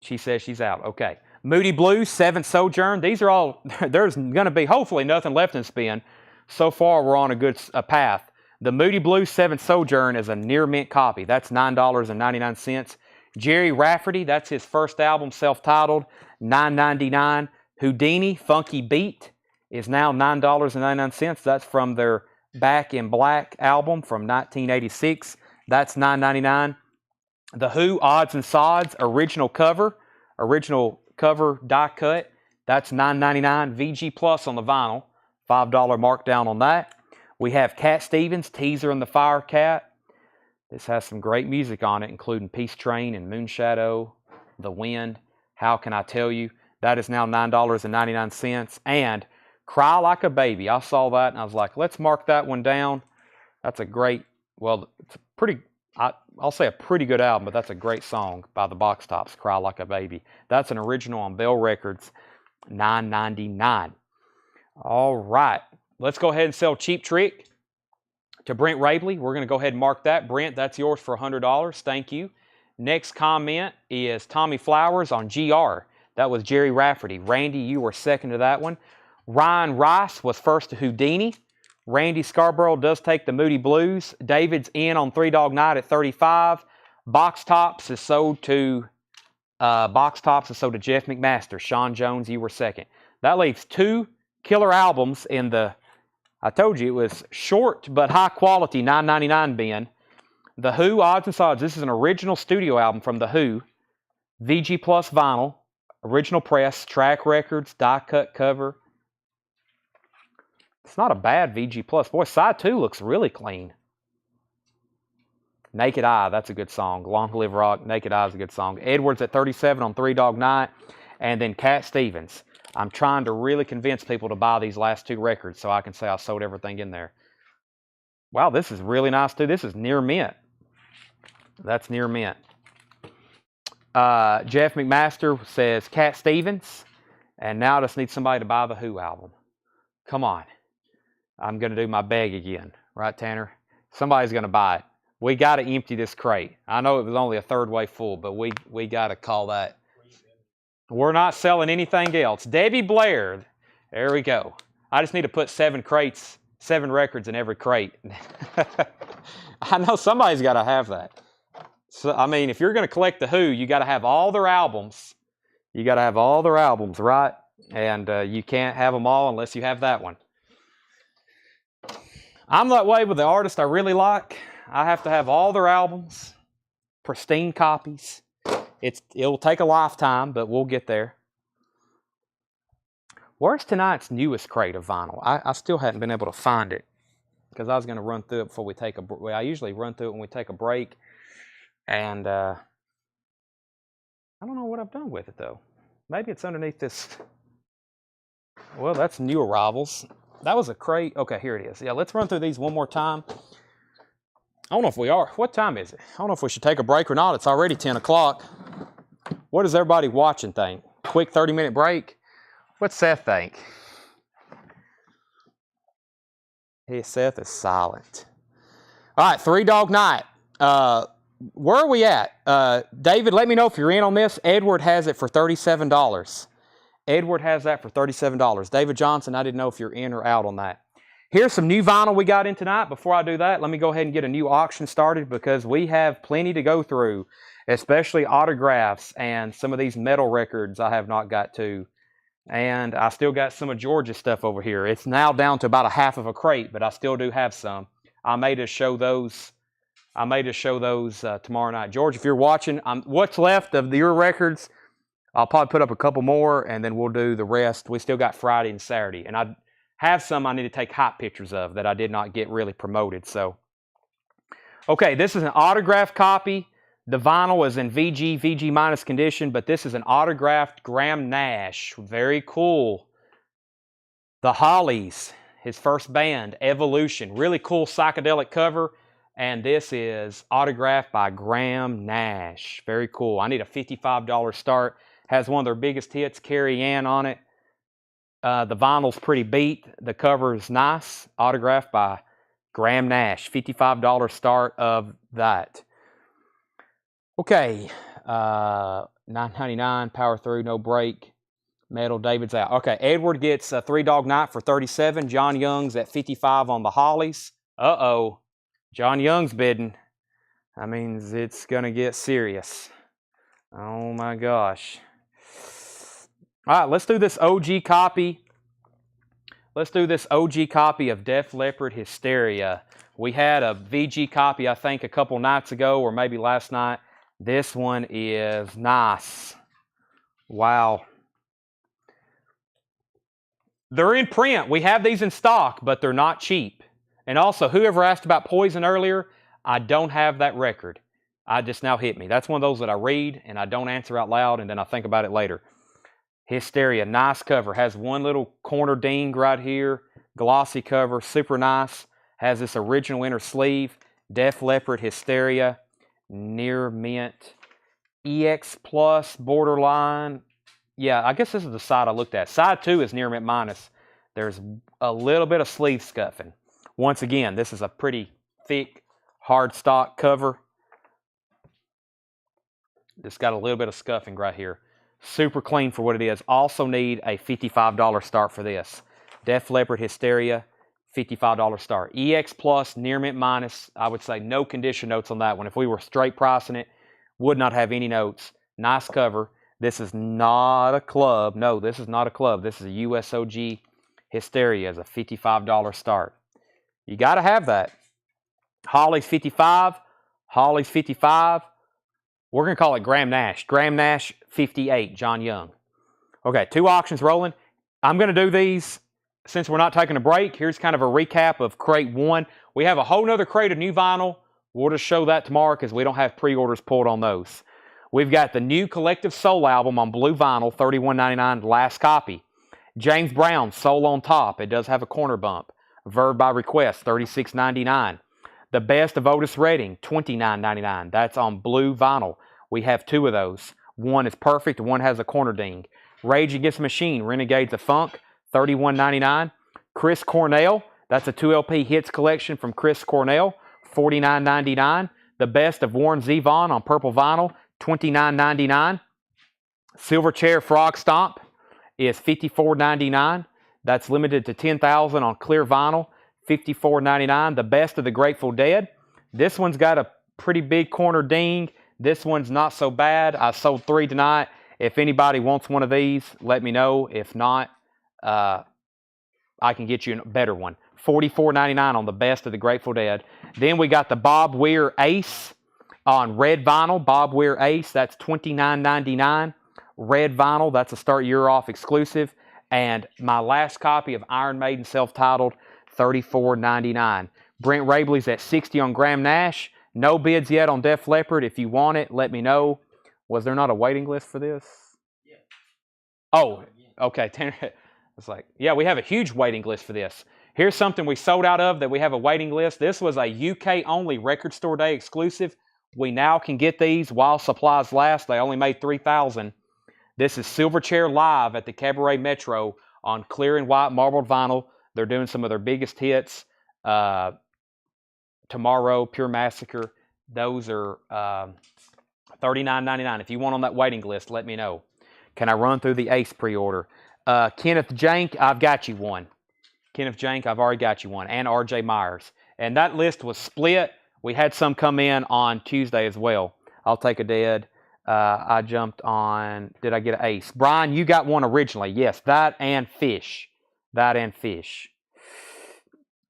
Speaker 1: She says she's out. Okay. Moody Blue, 7 Sojourn. These are all, there's going to be hopefully nothing left in spin. So far, we're on a good path. The Moody Blue 7 Sojourn is a near mint copy. That's $9.99. Jerry Rafferty, that's his first album, self-titled, $9.99. Houdini, Funky Beat, is now $9.99. That's from their Back in Black album from 1986. That's $9.99. The Who, Odds and Sods, original cover die cut. That's $9.99. VG Plus on the vinyl, $5 markdown on that. We have Cat Stevens, Teaser and the Fire Cat. This has some great music on it, including Peace Train and Moonshadow, The Wind, How Can I Tell You. That is now $9.99. And Cry Like a Baby. I saw that and I was like, let's mark that one down. That's a great, well, it's a pretty, I'll say a pretty good album, but that's a great song by the Box Tops, Cry Like a Baby. That's an original on Bell Records, $9.99. All right. Let's go ahead and sell Cheap Trick to Brent Rabley. We're going to go ahead and mark that. Brent, that's yours for $100. Thank you. Next comment is Tommy Flowers on GR. That was Jerry Rafferty. Randy, you were second to that one. Ryan Rice was first to Houdini. Randy Scarborough does take the Moody Blues. David's in on Three Dog Night at 35. Box Tops is sold to Jeff McMaster. Sean Jones, you were second. That leaves 2 killer albums in the, I told you it was short but high quality $9.99 bin. The Who, Odds and Sods. This is an original studio album from The Who. VG Plus vinyl. Original press. Track records. Die cut cover. It's not a bad VG Plus. Boy, side 2 looks really clean. Naked Eye, that's a good song. Long Live Rock, Naked Eye is a good song. Edwards at 37 on Three Dog Night. And then Cat Stevens. I'm trying to really convince people to buy these last 2 records so I can say I sold everything in there. Wow, this is really nice too. This is near mint. That's near mint. Jeff McMaster says Cat Stevens. And now I just need somebody to buy the Who album. Come on. I'm going to do my beg again. Right, Tanner? Somebody's going to buy it. We got to empty this crate. I know it was only a third way full, but we got to call that. We're not selling anything else. Debbie Blair. There we go. I just need to put 7 records in every crate. I know somebody's got to have that. So, I mean, if you're going to collect the Who, you got to have all their albums. You got to have all their albums, right? And you can't have them all unless you have that one. I'm that way with the artist I really like. I have to have all their albums, pristine copies. It'll take a lifetime, but we'll get there. Where's tonight's newest crate of vinyl? I still hadn't been able to find it because I was going to run through it before we take a break. Well, I usually run through it when we take a break, and I don't know what I've done with it though. Maybe it's underneath this. Well, that's new arrivals. That was a crate. Okay, here it is. Yeah, let's run through these one more time. I don't know if we are. What time is it? I don't know if we should take a break or not. It's already 10 o'clock. What does everybody watching think? Quick 30-minute break? What's Seth think? Hey, Seth is silent. All right, Three Dog Night. Where are we at? David, let me know if you're in on this. Edward has it for $37. Edward has that for $37. David Johnson, I didn't know if you're in or out on that. Here's some new vinyl we got in tonight. Before I do that, let me go ahead and get a new auction started because we have plenty to go through, especially autographs and some of these metal records I have not got to. And I still got some of George's stuff over here. It's now down to about a half of a crate, but I still do have some. I may just show those. Tomorrow night. George, if you're watching, what's left of your records, I'll probably put up a couple more, and then we'll do the rest. We still got Friday and Saturday. And I have some I need to take hot pictures of that I did not get really promoted. So, okay, this is an autographed copy. The vinyl is in VG minus condition, but this is an autographed Graham Nash. Very cool. The Hollies, his first band, Evolution. Really cool psychedelic cover. And this is autographed by Graham Nash. Very cool. I need a $55 start. Has one of their biggest hits, Carrie Ann, on it. The vinyl's pretty beat. The cover is nice. Autographed by Graham Nash. $55 start of that. Okay. $9.99. Power through. No break. Metal. David's out. Okay. Edward gets a Three Dog Night for $37. John Young's at $55 on the Hollies. Uh-oh. John Young's bidding. That means it's going to get serious. Oh my gosh. All right, let's do this OG copy. Let's do this OG copy of Def Leppard Hysteria. We had a VG copy, I think, a couple nights ago or maybe last night. This one is nice. Wow. They're in print. We have these in stock, but they're not cheap. And also, whoever asked about Poison earlier, I don't have that record. I just now hit me. That's one of those that I read and I don't answer out loud and then I think about it later. Hysteria, nice cover. Has one little corner ding right here. Glossy cover, super nice. Has this original inner sleeve. Def Leppard Hysteria, near mint. EX Plus, borderline. Yeah, I guess this is the side I looked at. Side 2 is near mint minus. There's a little bit of sleeve scuffing. Once again, this is a pretty thick, hard stock cover. It's got a little bit of scuffing right here. Super clean for what it is. Also need a $55 start for this. Def Leppard Hysteria, $55 start. EX Plus, near mint minus. I would say no condition notes on that one. If we were straight pricing it, would not have any notes. Nice cover. This is not a club. No, this is not a club. This is a USOG Hysteria as a $55 start. You got to have that. Holly's 55. Holly's 55. We're going to call it Graham Nash. Graham Nash, 58, John Young. Okay, 2 auctions rolling. I'm going to do these since we're not taking a break. Here's kind of a recap of crate 1. We have a whole nother crate of new vinyl. We'll just show that tomorrow because we don't have pre-orders pulled on those. We've got the new Collective Soul album on blue vinyl, $31.99, last copy. James Brown, Soul on Top. It does have a corner bump. Verb by Request, $36.99. The Best of Otis Redding, $29.99. That's on blue vinyl. We have 2 of those. One is perfect, one has a corner ding. Rage Against the Machine, Renegades of Funk, $31.99. Chris Cornell, that's a 2 LP hits collection from Chris Cornell, $49.99. The Best of Warren Zevon on purple vinyl, $29.99. Silverchair Frog Stomp is $54.99. That's limited to 10,000 on clear vinyl. $54.99. The Best of the Grateful Dead. This one's got a pretty big corner ding. This one's not so bad. I sold 3 tonight. If anybody wants one of these, let me know. If not, I can get you a better one. $44.99 on the best of the Grateful Dead. Then we got the Bob Weir Ace on red vinyl. Bob Weir Ace, that's $29.99. Red vinyl, that's a start year off exclusive. And my last copy of Iron Maiden self-titled, $34.99. Brent Rabley's at $60 on Graham Nash. No bids yet on Def Leppard. If you want it, let me know. Was there not a waiting list for this? Yeah. Oh, okay. It's like, yeah, we have a huge waiting list for this. Here's something we sold out of that we have a waiting list. This was a UK-only Record Store Day exclusive. We now can get these while supplies last. They only made 3,000. This is Silverchair live at the Cabaret Metro on clear and white marbled vinyl. They're doing some of their biggest hits. Tomorrow, Pure Massacre. Those are $39.99. If you want on that waiting list, let me know. Can I run through the Ace pre-order? Kenneth Jank, I've got you one. Kenneth Jank, I've already got you one. And R.J. Myers. And that list was split. We had some come in on Tuesday as well. I'll take a dead. I jumped on, did I get an Ace? Brian, you got one originally. Yes, that and Fish. That and Fish.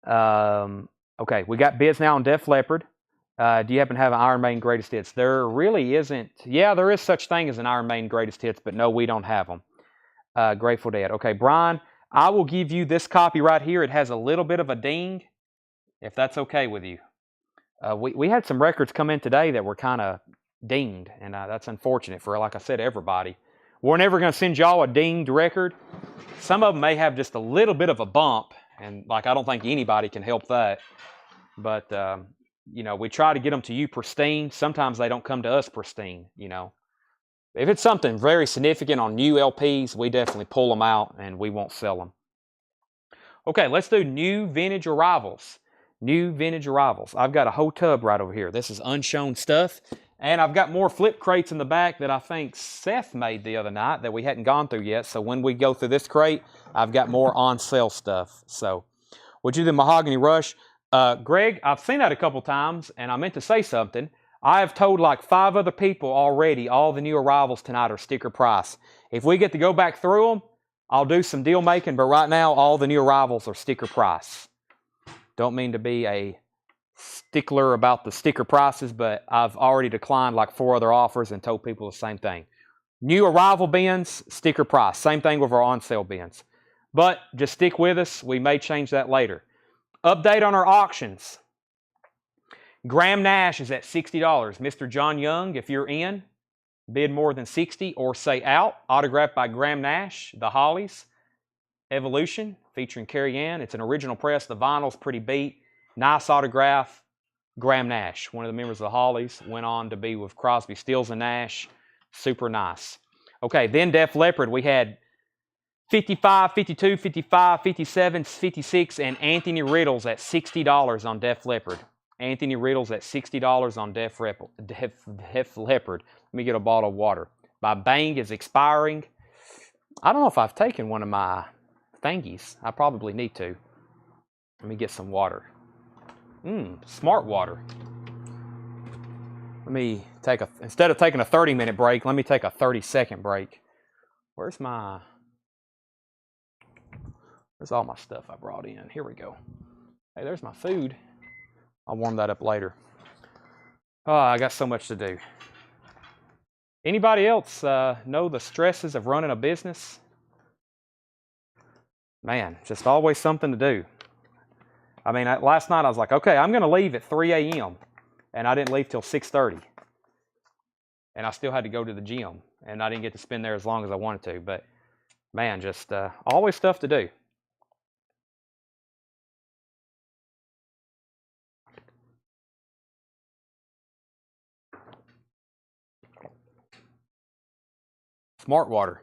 Speaker 1: Okay, we got bids now on Def Leppard. Do you happen to have an Iron Maiden Greatest Hits? There really isn't. Yeah, there is such thing as an Iron Maiden Greatest Hits, but no, we don't have them. Grateful Dead. Okay, Brian, I will give you this copy right here. It has a little bit of a ding, if that's okay with you. We had some records come in today that were kind of dinged, and that's unfortunate for, like I said, everybody. We're never going to send y'all a dinged record. Some of them may have just a little bit of a bump, and like I don't think anybody can help that. But you know, we try to get them to you pristine. Sometimes they don't come to us pristine. You know, if it's something very significant on new LPs, we definitely pull them out and we won't sell them. Okay, let's do new vintage arrivals. New vintage arrivals. I've got a whole tub right over here. This is unshown stuff. And I've got more flip crates in the back that I think Seth made the other night that we hadn't gone through yet. So when we go through this crate, I've got more on sale stuff. So would you do the Mahogany Rush? Greg, I've seen that a couple times, and I meant to say something. I have told like 5 other people already all the new arrivals tonight are sticker price. If we get to go back through them, I'll do some deal making, but right now all the new arrivals are sticker price. Don't mean to be a stickler about the sticker prices, but I've already declined like 4 other offers and told people the same thing. New arrival bins, sticker price. Same thing with our on sale bins. But just stick with us. We may change that later. Update on our auctions. Graham Nash is at $60. Mr. John Young, if you're in, bid more than 60 or say out. Autographed by Graham Nash, The Hollies. Evolution, featuring Carrie Ann. It's an original press. The vinyl's pretty beat. Nice autograph. Graham Nash, one of the members of the Hollies, went on to be with Crosby, Stills, and Nash. Super nice. Okay, then Def Leppard, we had 55, 52, 55, 57, 56, and Anthony Riddle's at $60 on Def Leppard. Anthony Riddle's at $60 on Def Leppard. Let me get a bottle of water. My Bang is expiring. I don't know if I've taken one of my thingies. I probably need to. Let me get some water. Smart water. Let me take instead of taking a 30-minute break, let me take a 30-second break. Where's all my stuff I brought in? Here we go. Hey, there's my food. I'll warm that up later. Oh, I got so much to do. Anybody else know the stresses of running a business? Man, just always something to do. I mean, last night I was like, okay, I'm going to leave at 3 a.m. And I didn't leave till 6:30. And I still had to go to the gym. And I didn't get to spend there as long as I wanted to. But, man, just always stuff to do. Smart water.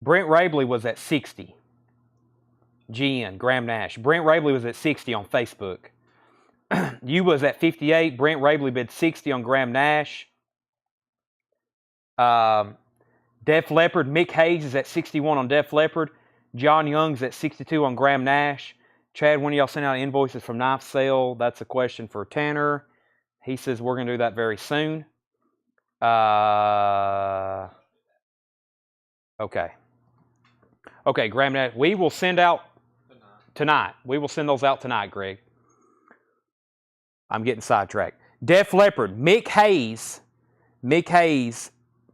Speaker 1: Brent Rabley was at 60. GN, Graham Nash. Brent Rabley was at 60 on Facebook. You was at 58. Brent Rabley bid 60 on Graham Nash. Def Leppard. Mick Hayes is at 61 on Def Leppard. John Young's at 62 on Graham Nash. Chad, when y'all send out invoices from knife sale? That's a question for Tanner. He says we're going to do that very soon. Okay. Okay, Graham, we will send out tonight. We will send those out tonight, Greg. I'm getting sidetracked. Def Leppard, Mick Hayes,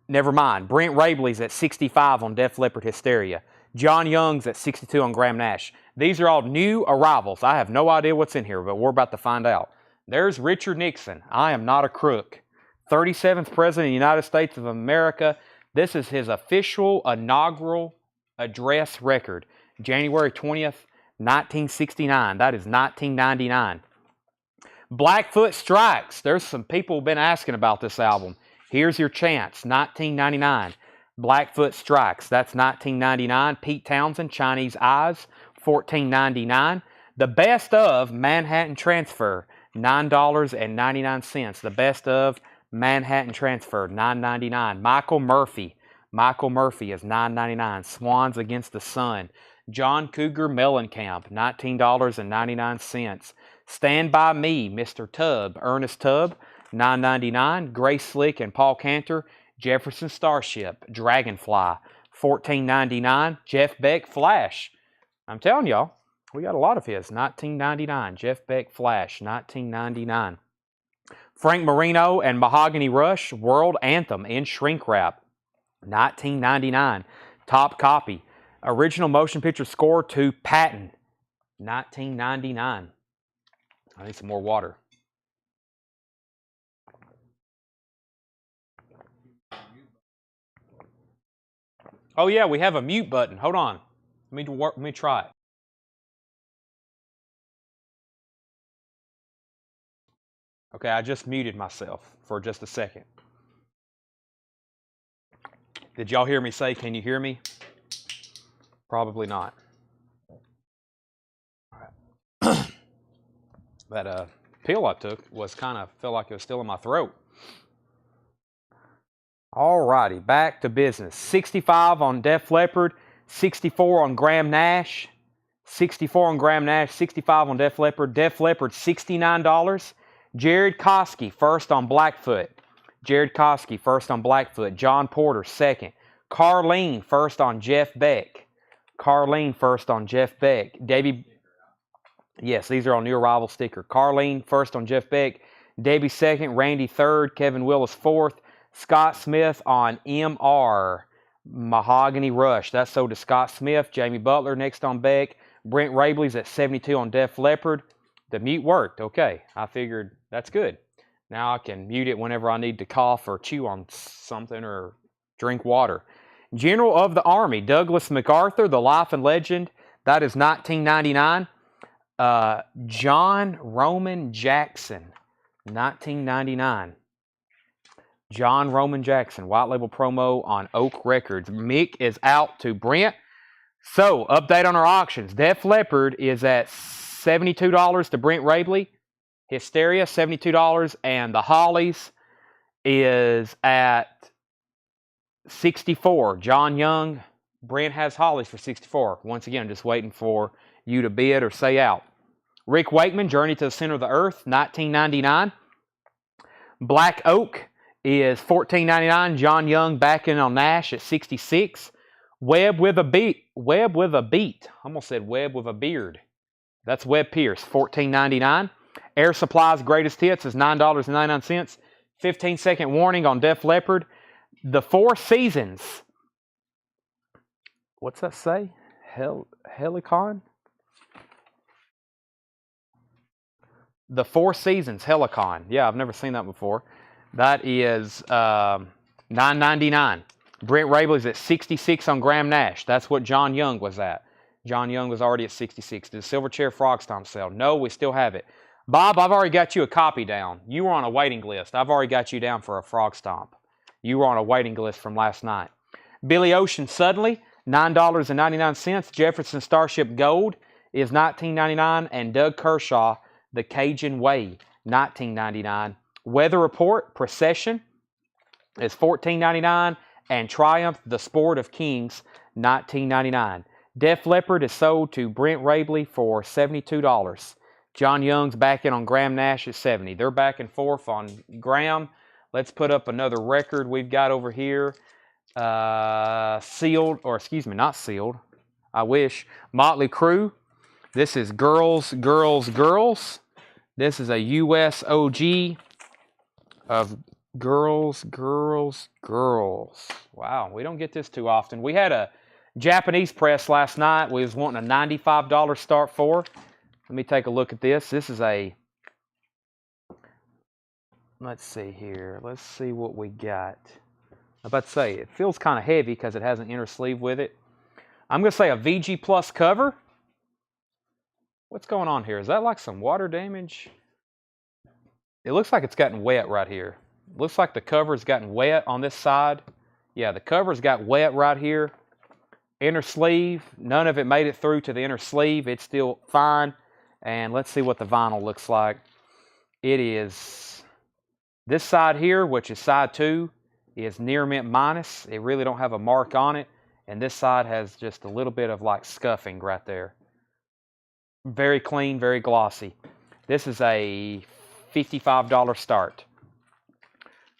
Speaker 1: never mind. Brent Rabley's at 65 on Def Leppard Hysteria. John Young's at 62 on Graham Nash. These are all new arrivals. I have no idea what's in here, but we're about to find out. There's Richard Nixon. I am not a crook. 37th President of the United States of America. This is his official inaugural address record. January 20th, 1969. That is 1999. Blackfoot Strikes. There's some people who've been asking about this album. Here's your chance. 1999. Blackfoot Strikes. That's 1999. Pete Townsend, Chinese Eyes. 14.99. The Best of Manhattan Transfer. $9.99. The Best of Manhattan Transfer. $9.99. Michael Murphy. Michael Murphy is $9.99. Swans Against the Sun. John Cougar Mellencamp. $19.99. Stand By Me, Mr. Tubb, Ernest Tubb, $9.99. Grace Slick and Paul Cantor, Jefferson Starship, Dragonfly, $14.99. Jeff Beck, Flash. I'm telling y'all, we got a lot of his. $19.99. Jeff Beck, Flash, $19.99. Frank Marino and Mahogany Rush, World Anthem in shrink wrap, $19.99. Top copy. Original motion picture score to Patton, $19.99. I need some more water. Oh yeah, we have a mute button. Hold on. Let me try it. Okay, I just muted myself for just a second. Did y'all hear me say, can you hear me? Probably not. That pill I took was felt like it was still in my throat. Alrighty, back to business. 65 on Def Leppard, 64 on Graham Nash, 64 on Graham Nash, 65 on Def Leppard. Def Leppard, $69. Jared Koski, first on Blackfoot. Jared Koski, first on Blackfoot. John Porter, second. Carlene, first on Jeff Beck. Carlene, first on Jeff Beck. Yes, these are all new arrival sticker. Carlene, first on Jeff Beck. Debbie, second. Randy, third. Kevin Willis, fourth. Scott Smith on MR. Mahogany Rush. That's sold to Scott Smith. Jamie Butler, next on Beck. Brent Rabley's at 72 on Def Leppard. The mute worked. Okay, I figured that's good. Now I can mute it whenever I need to cough or chew on something or drink water. General of the Army, Douglas MacArthur, The Life and Legend. That is $19.99. John Roman Jackson, $19.99. John Roman Jackson, white label promo on Oak Records. Mick is out to Brent. So, update on our auctions. Def Leppard is at $72 to Brent Rabley. Hysteria, $72. And the Hollies is at $64. John Young, Brent has Hollies for $64. Once again, just waiting for you to bid or say out. Rick Wakeman, Journey to the Center of the Earth, $19.99. Black Oak is $14.99. John Young backing on Nash at $66. Webb with a beat. I almost said Webb with a beard. That's Webb Pierce, $14.99. Air Supply's Greatest Hits is $9.99. 15-second warning on Def Leppard. The Four Seasons. What's that say? Helicon? The Four Seasons Helicon. Yeah, I've never seen that before. That is $9.99. Brent Rabley's at 66 on Graham Nash. That's what John Young was at. John Young was already at 66. Did the Silverchair Frog Stomp sell? No, we still have it. Bob, I've already got you a copy down. You were on a waiting list. I've already got you down for a Frog Stomp. You were on a waiting list from last night. Billy Ocean Suddenly, $9.99. Jefferson Starship Gold is $19.99. And Doug Kershaw, The Cajun Way, $19.99. Weather Report, Procession, is $14.99. And Triumph, The Sport of Kings, $19.99. Def Leppard is sold to Brent Rabley for $72. John Young's back in on Graham Nash at $70. They're back and forth on Graham. Let's put up another record we've got over here. Sealed, or excuse me, not sealed. I wish. Motley Crue. This is Girls, Girls, Girls. This is a US OG of Girls, Girls, Girls. Wow, we don't get this too often. We had a Japanese press last night. We was wanting a $95 start for. Let me take a look at this. This is a, let's see here. Let's see what we got. I'm about to say, it feels kind of heavy because it has an inner sleeve with it. I'm going to say a VG Plus cover. What's going on here? Is that like some water damage? It looks like it's gotten wet right here. Looks like the cover's gotten wet on this side. Yeah, the cover's got wet right here. Inner sleeve, none of it made it through to the inner sleeve. It's still fine. And let's see what the vinyl looks like. It is this side here, which is side 2, is near mint minus. It really don't have a mark on it. And this side has just a little bit of like scuffing right there. Very clean, very glossy. This is a $55 start.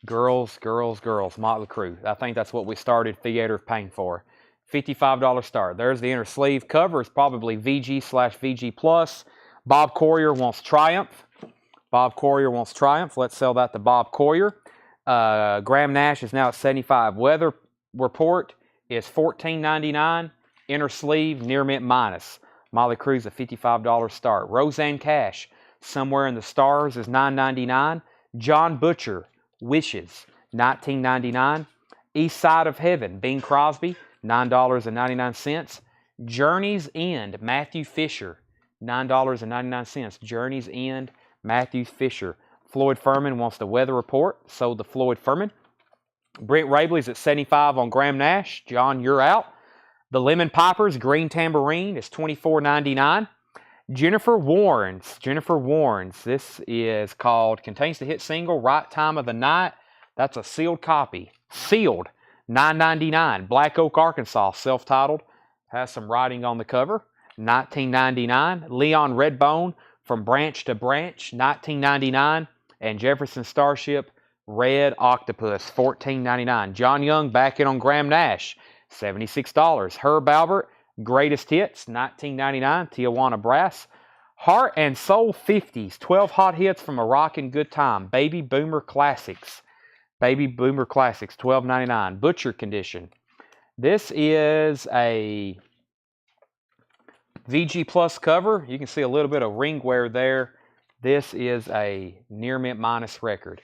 Speaker 1: Girls, Girls, Girls, Motley Crue. I think that's what we started Theater of Pain for. $55 start. There's the inner sleeve. Cover is probably VG/VG Plus. Bob Courier wants Triumph. Bob Courier wants Triumph. Let's sell that to Bob Courier. Graham Nash is now at $75. Weather Report is $14.99. Inner sleeve, near mint minus. Motley Crue's a $55 start. Roseanne Cash, Somewhere in the Stars, is $9.99. John Butcher, Wishes, $19.99. East Side of Heaven, Bing Crosby, $9.99. Journey's End, Matthew Fisher, $9.99. Journey's End, Matthew Fisher. Floyd Furman wants the Weather Report. Sold to Floyd Furman. Brent Rabley's at $75 on Graham Nash. John, you're out. The Lemon Pipers, Green Tambourine, is $24.99. Jennifer Warnes. This is called, contains the hit single, Right Time of the Night. That's a sealed copy. Sealed, $9.99. Black Oak, Arkansas, self-titled. Has some writing on the cover. $19.99. Leon Redbone, From Branch to Branch, $19.99. And Jefferson Starship, Red Octopus, $14.99. John Young back in on Graham Nash, $76. Herb Albert, Greatest Hits, $19.99. Tijuana Brass. Heart and Soul 50s, 12 hot hits from a rockin' good time. Baby Boomer Classics. Baby Boomer Classics, $12.99. Butcher Condition. This is a VG Plus cover. You can see a little bit of ring wear there. This is a near mint minus record.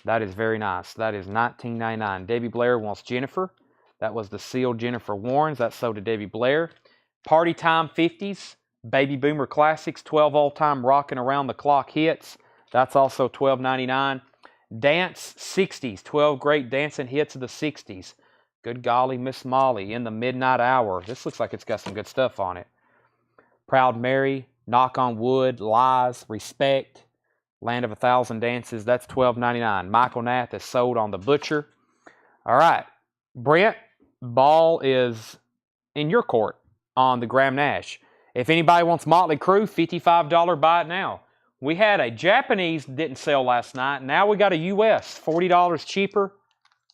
Speaker 1: That is very nice. That is $19.99. Debbie Blair wants Jennifer. That was the sealed Jennifer Warnes. That's sold to Debbie Blair. Party Time 50s, Baby Boomer Classics, 12 all-time rockin' around the clock hits. That's also $12.99. Dance 60s, 12 great dancing hits of the 60s. Good golly, Miss Molly, In the Midnight Hour. This looks like it's got some good stuff on it. Proud Mary, Knock on Wood, Lies, Respect, Land of a Thousand Dances. That's $12.99. Michael Nath is sold on the Butcher. All right, Brent, ball is in your court on the Graham Nash. If anybody wants Motley Crue, $55, buy it now. We had a Japanese that didn't sell last night. Now we got a US, $40 cheaper.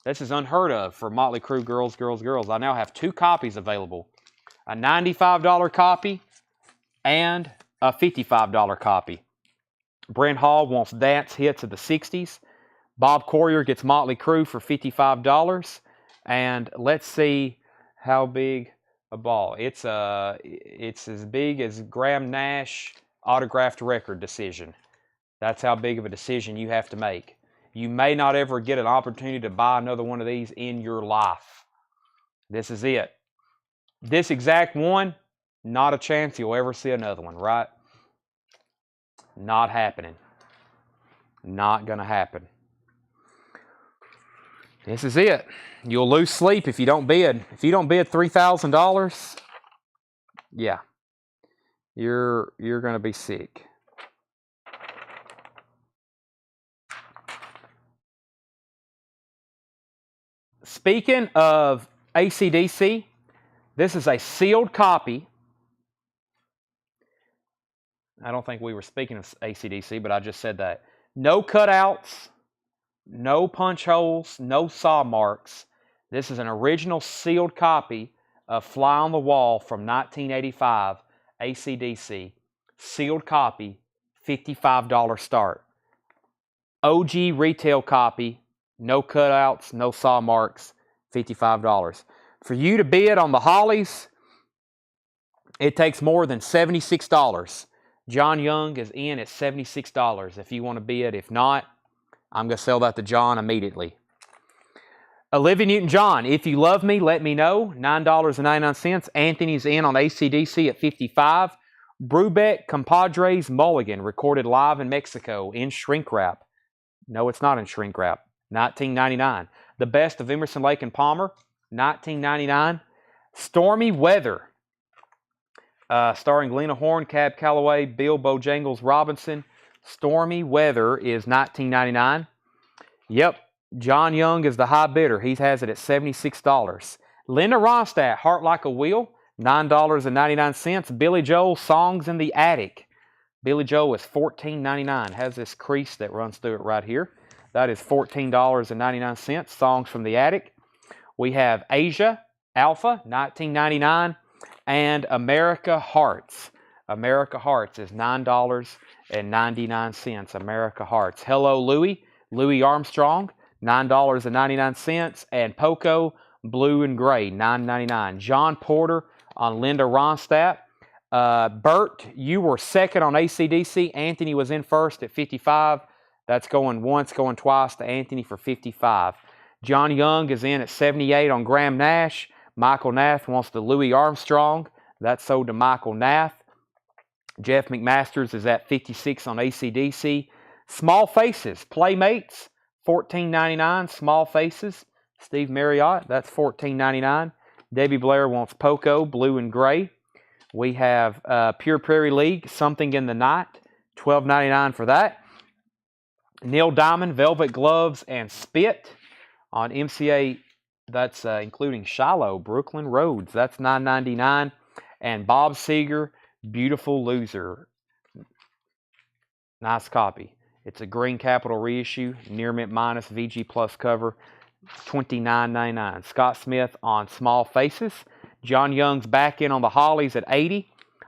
Speaker 1: This is unheard of for Motley Crue Girls, Girls, Girls. I now have 2 copies available. A $95 copy and a $55 copy. Brent Hall wants Dance Hits of the 60s. Bob Courier gets Motley Crue for $55. And let's see how big a ball. It's as big as Graham Nash autographed record decision. That's how big of a decision you have to make. You may not ever get an opportunity to buy another one of these in your life. This is it. This exact one, not a chance you'll ever see another one, right? Not happening. Not going to happen. This is it. You'll lose sleep if you don't bid. If you don't bid $3,000, yeah, you're going to be sick. Speaking of AC/DC, This is a sealed copy. I don't think we were speaking of AC/DC, but I just said that. No cutouts, no punch holes, no saw marks. This is an original sealed copy of Fly on the Wall from 1985, AC/DC. Sealed copy, $55 start. OG retail copy, no cutouts, no saw marks, $55. For you to bid on the Hollies, it takes more than $76. John Young is in at $76 if you want to bid. If not, I'm going to sell that to John immediately. Olivia Newton-John, If You Love Me, Let Me Know, $9.99. Anthony's in on AC/DC at $55. Brubeck Compadres Mulligan, recorded live in Mexico in shrink wrap. No, it's not in shrink wrap. $19.99. The Best of Emerson, Lake and Palmer, $19.99. Stormy Weather, starring Lena Horne, Cab Calloway, Bill Bojangles Robinson. Stormy Weather is $19.99. Yep, John Young is the high bidder. He has it at $76. Linda Ronstadt, Heart Like a Wheel, $9.99. Billy Joel, Songs in the Attic. Billy Joel is $14.99. Has this crease that runs through it right here. That is $14.99. Songs from the Attic. We have Asia, Alpha, $19.99. And America Hearts. America Hearts is $9.99. America Hearts. Hello, Louie. Louis Armstrong, $9.99. And Poco, Blue and Gray, $9.99. John Porter on Linda Ronstadt. Bert, you were second on AC/DC. Anthony was in first at $55. That's going once, going twice to Anthony for $55. John Young is in at $78 on Graham Nash. Michael Nath wants the Louis Armstrong. That's sold to Michael Nath. Jeff McMasters is at $56 on AC/DC. Small Faces, Playmates, $14.99. Small Faces, Steve Marriott, that's $14.99. Debbie Blair wants Poco, Blue and Gray. We have Pure Prairie League, Something in the Night, $12.99 for that. Neil Diamond, Velvet Gloves and Spit on MCA. That's including Shiloh, Brooklyn Roads. That's $9.99. And Bob Seger, Beautiful Loser. Nice copy. It's a green capital reissue, near mint minus VG plus cover, $29.99. Scott Smith on Small Faces. John Young's back in on the Hollies at $80.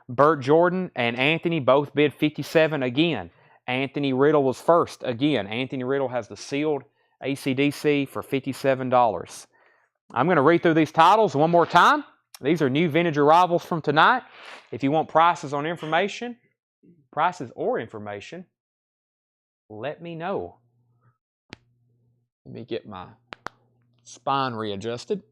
Speaker 1: Bert Jordan and Anthony both bid $57 again. Anthony Riddle was first again. Anthony Riddle has the sealed AC/DC for $57. I'm going to read through these titles one more time. These are new vintage arrivals from tonight. If you want prices or information, let me know. Let me get my spine readjusted.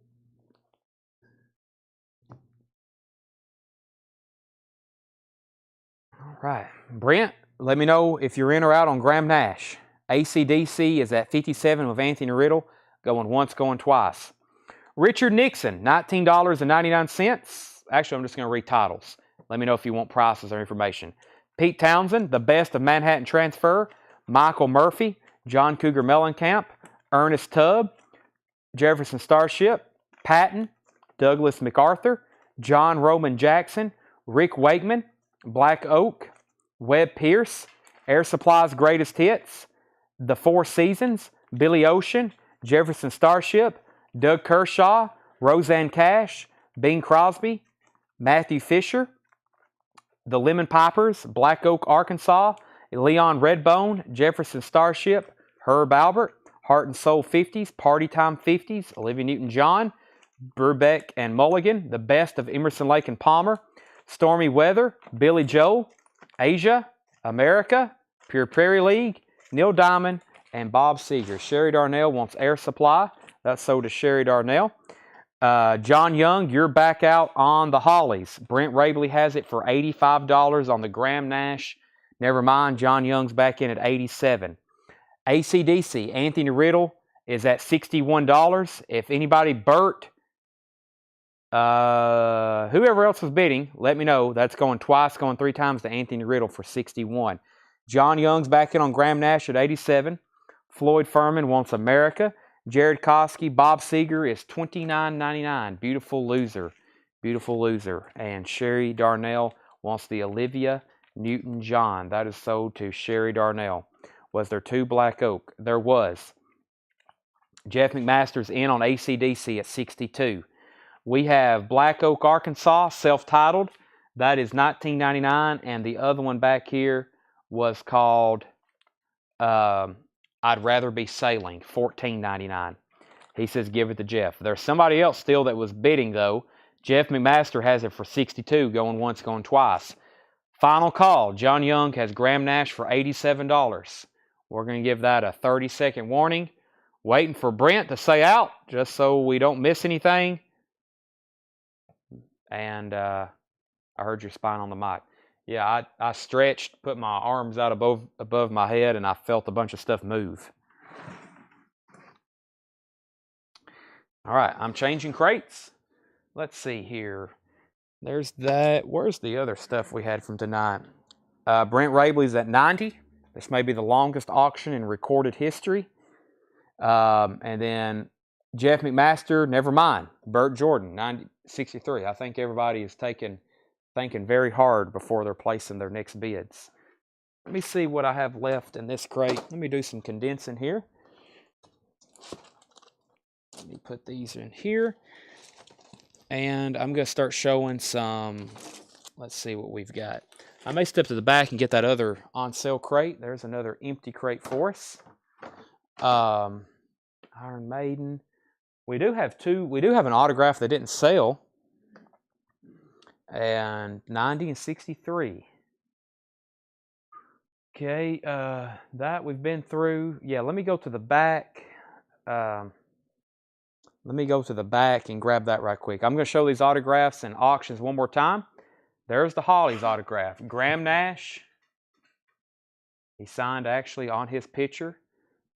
Speaker 1: All right. Brent, let me know if you're in or out on Graham Nash. AC/DC is at $57 with Anthony Riddle, going once, going twice. Richard Nixon, $19.99. Actually, I'm just going to read titles. Let me know if you want prices or information. Pete Townsend, The Best of Manhattan Transfer. Michael Murphy, John Cougar Mellencamp. Ernest Tubb, Jefferson Starship. Patton, Douglas MacArthur. John Roman Jackson. Rick Wakeman, Black Oak. Webb Pierce, Air Supply's Greatest Hits. The Four Seasons, Billy Ocean. Jefferson Starship. Doug Kershaw, Roseanne Cash, Bing Crosby, Matthew Fisher, The Lemon Pipers, Black Oak, Arkansas, Leon Redbone, Jefferson Starship, Herb Albert, Heart and Soul 50s, Party Time 50s, Olivia Newton-John, Brubeck and Mulligan, The Best of Emerson, Lake and Palmer, Stormy Weather, Billy Joel, Asia, America, Pure Prairie League, Neil Diamond, and Bob Seger. Sherry Darnell wants Air Supply. That's sold to Sherry Darnell. John Young, you're back out on the Hollies. Brent Rabley has it for $85 on the Graham Nash. Never mind, John Young's back in at $87. AC/DC, Anthony Riddle is at $61. If anybody, Bert, whoever else was bidding, let me know. That's going twice, going three times to Anthony Riddle for $61. John Young's back in on Graham Nash at $87. Floyd Furman wants America. Jared Koski, Bob Seger is $29.99. Beautiful Loser. Beautiful Loser. And Sherry Darnell wants the Olivia Newton-John. That is sold to Sherry Darnell. Was there 2 Black Oak? There was. Jeff McMaster's in on AC/DC at 62. We have Black Oak, Arkansas, self-titled. That is $19.99, and the other one back here was called I'd Rather Be Sailing, $14.99. He says give it to Jeff. There's somebody else still that was bidding, though. Jeff McMaster has it for $62, going once, going twice. Final call. John Young has Graham Nash for $87. We're going to give that a 30-second warning. Waiting for Brent to say out, just so we don't miss anything. And I heard your spine on the mic. Yeah, I stretched, put my arms out above my head, and I felt a bunch of stuff move. All right, I'm changing crates. Let's see here. There's that. Where's the other stuff we had from tonight? Brent Rabley's at 90. This may be the longest auction in recorded history. And then Jeff McMaster, never mind. Burt Jordan, 63. I think everybody is thinking very hard before they're placing their next bids. Let me see what I have left in this crate. Let me do some condensing here. Let me put these in here. And I'm going to start showing some, let's see what we've got. I may step to the back and get that other on sale crate. There's another empty crate for us. Iron Maiden. We do have an autograph that didn't sell. And 90 and 63. Okay, that we've been through. Yeah, let me go to the back. Let me go to the back and grab that right quick. I'm going to show these autographs and auctions one more time. There's the Hollies autograph. Graham Nash. He signed actually on his picture.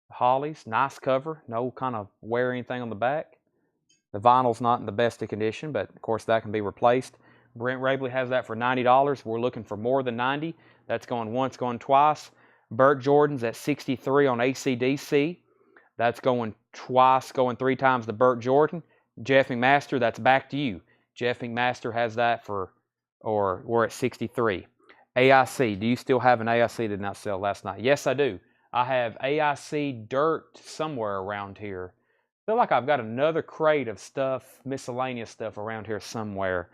Speaker 1: The Hollies, nice cover. No kind of wear anything on the back. The vinyl's not in the best of condition, but of course that can be replaced. Brent Rabley has that for $90. We're looking for more than 90. That's going once, going twice. Burt Jordan's at 63 on AC/DC. That's going twice, going 3 times to Burt Jordan. Jeff McMaster, that's back to you. Jeff McMaster has that for, or we're at 63. AIC, do you still have an AIC that did not sell last night? Yes, I do. I have AIC dirt somewhere around here. I feel like I've got another crate of stuff, miscellaneous stuff around here somewhere.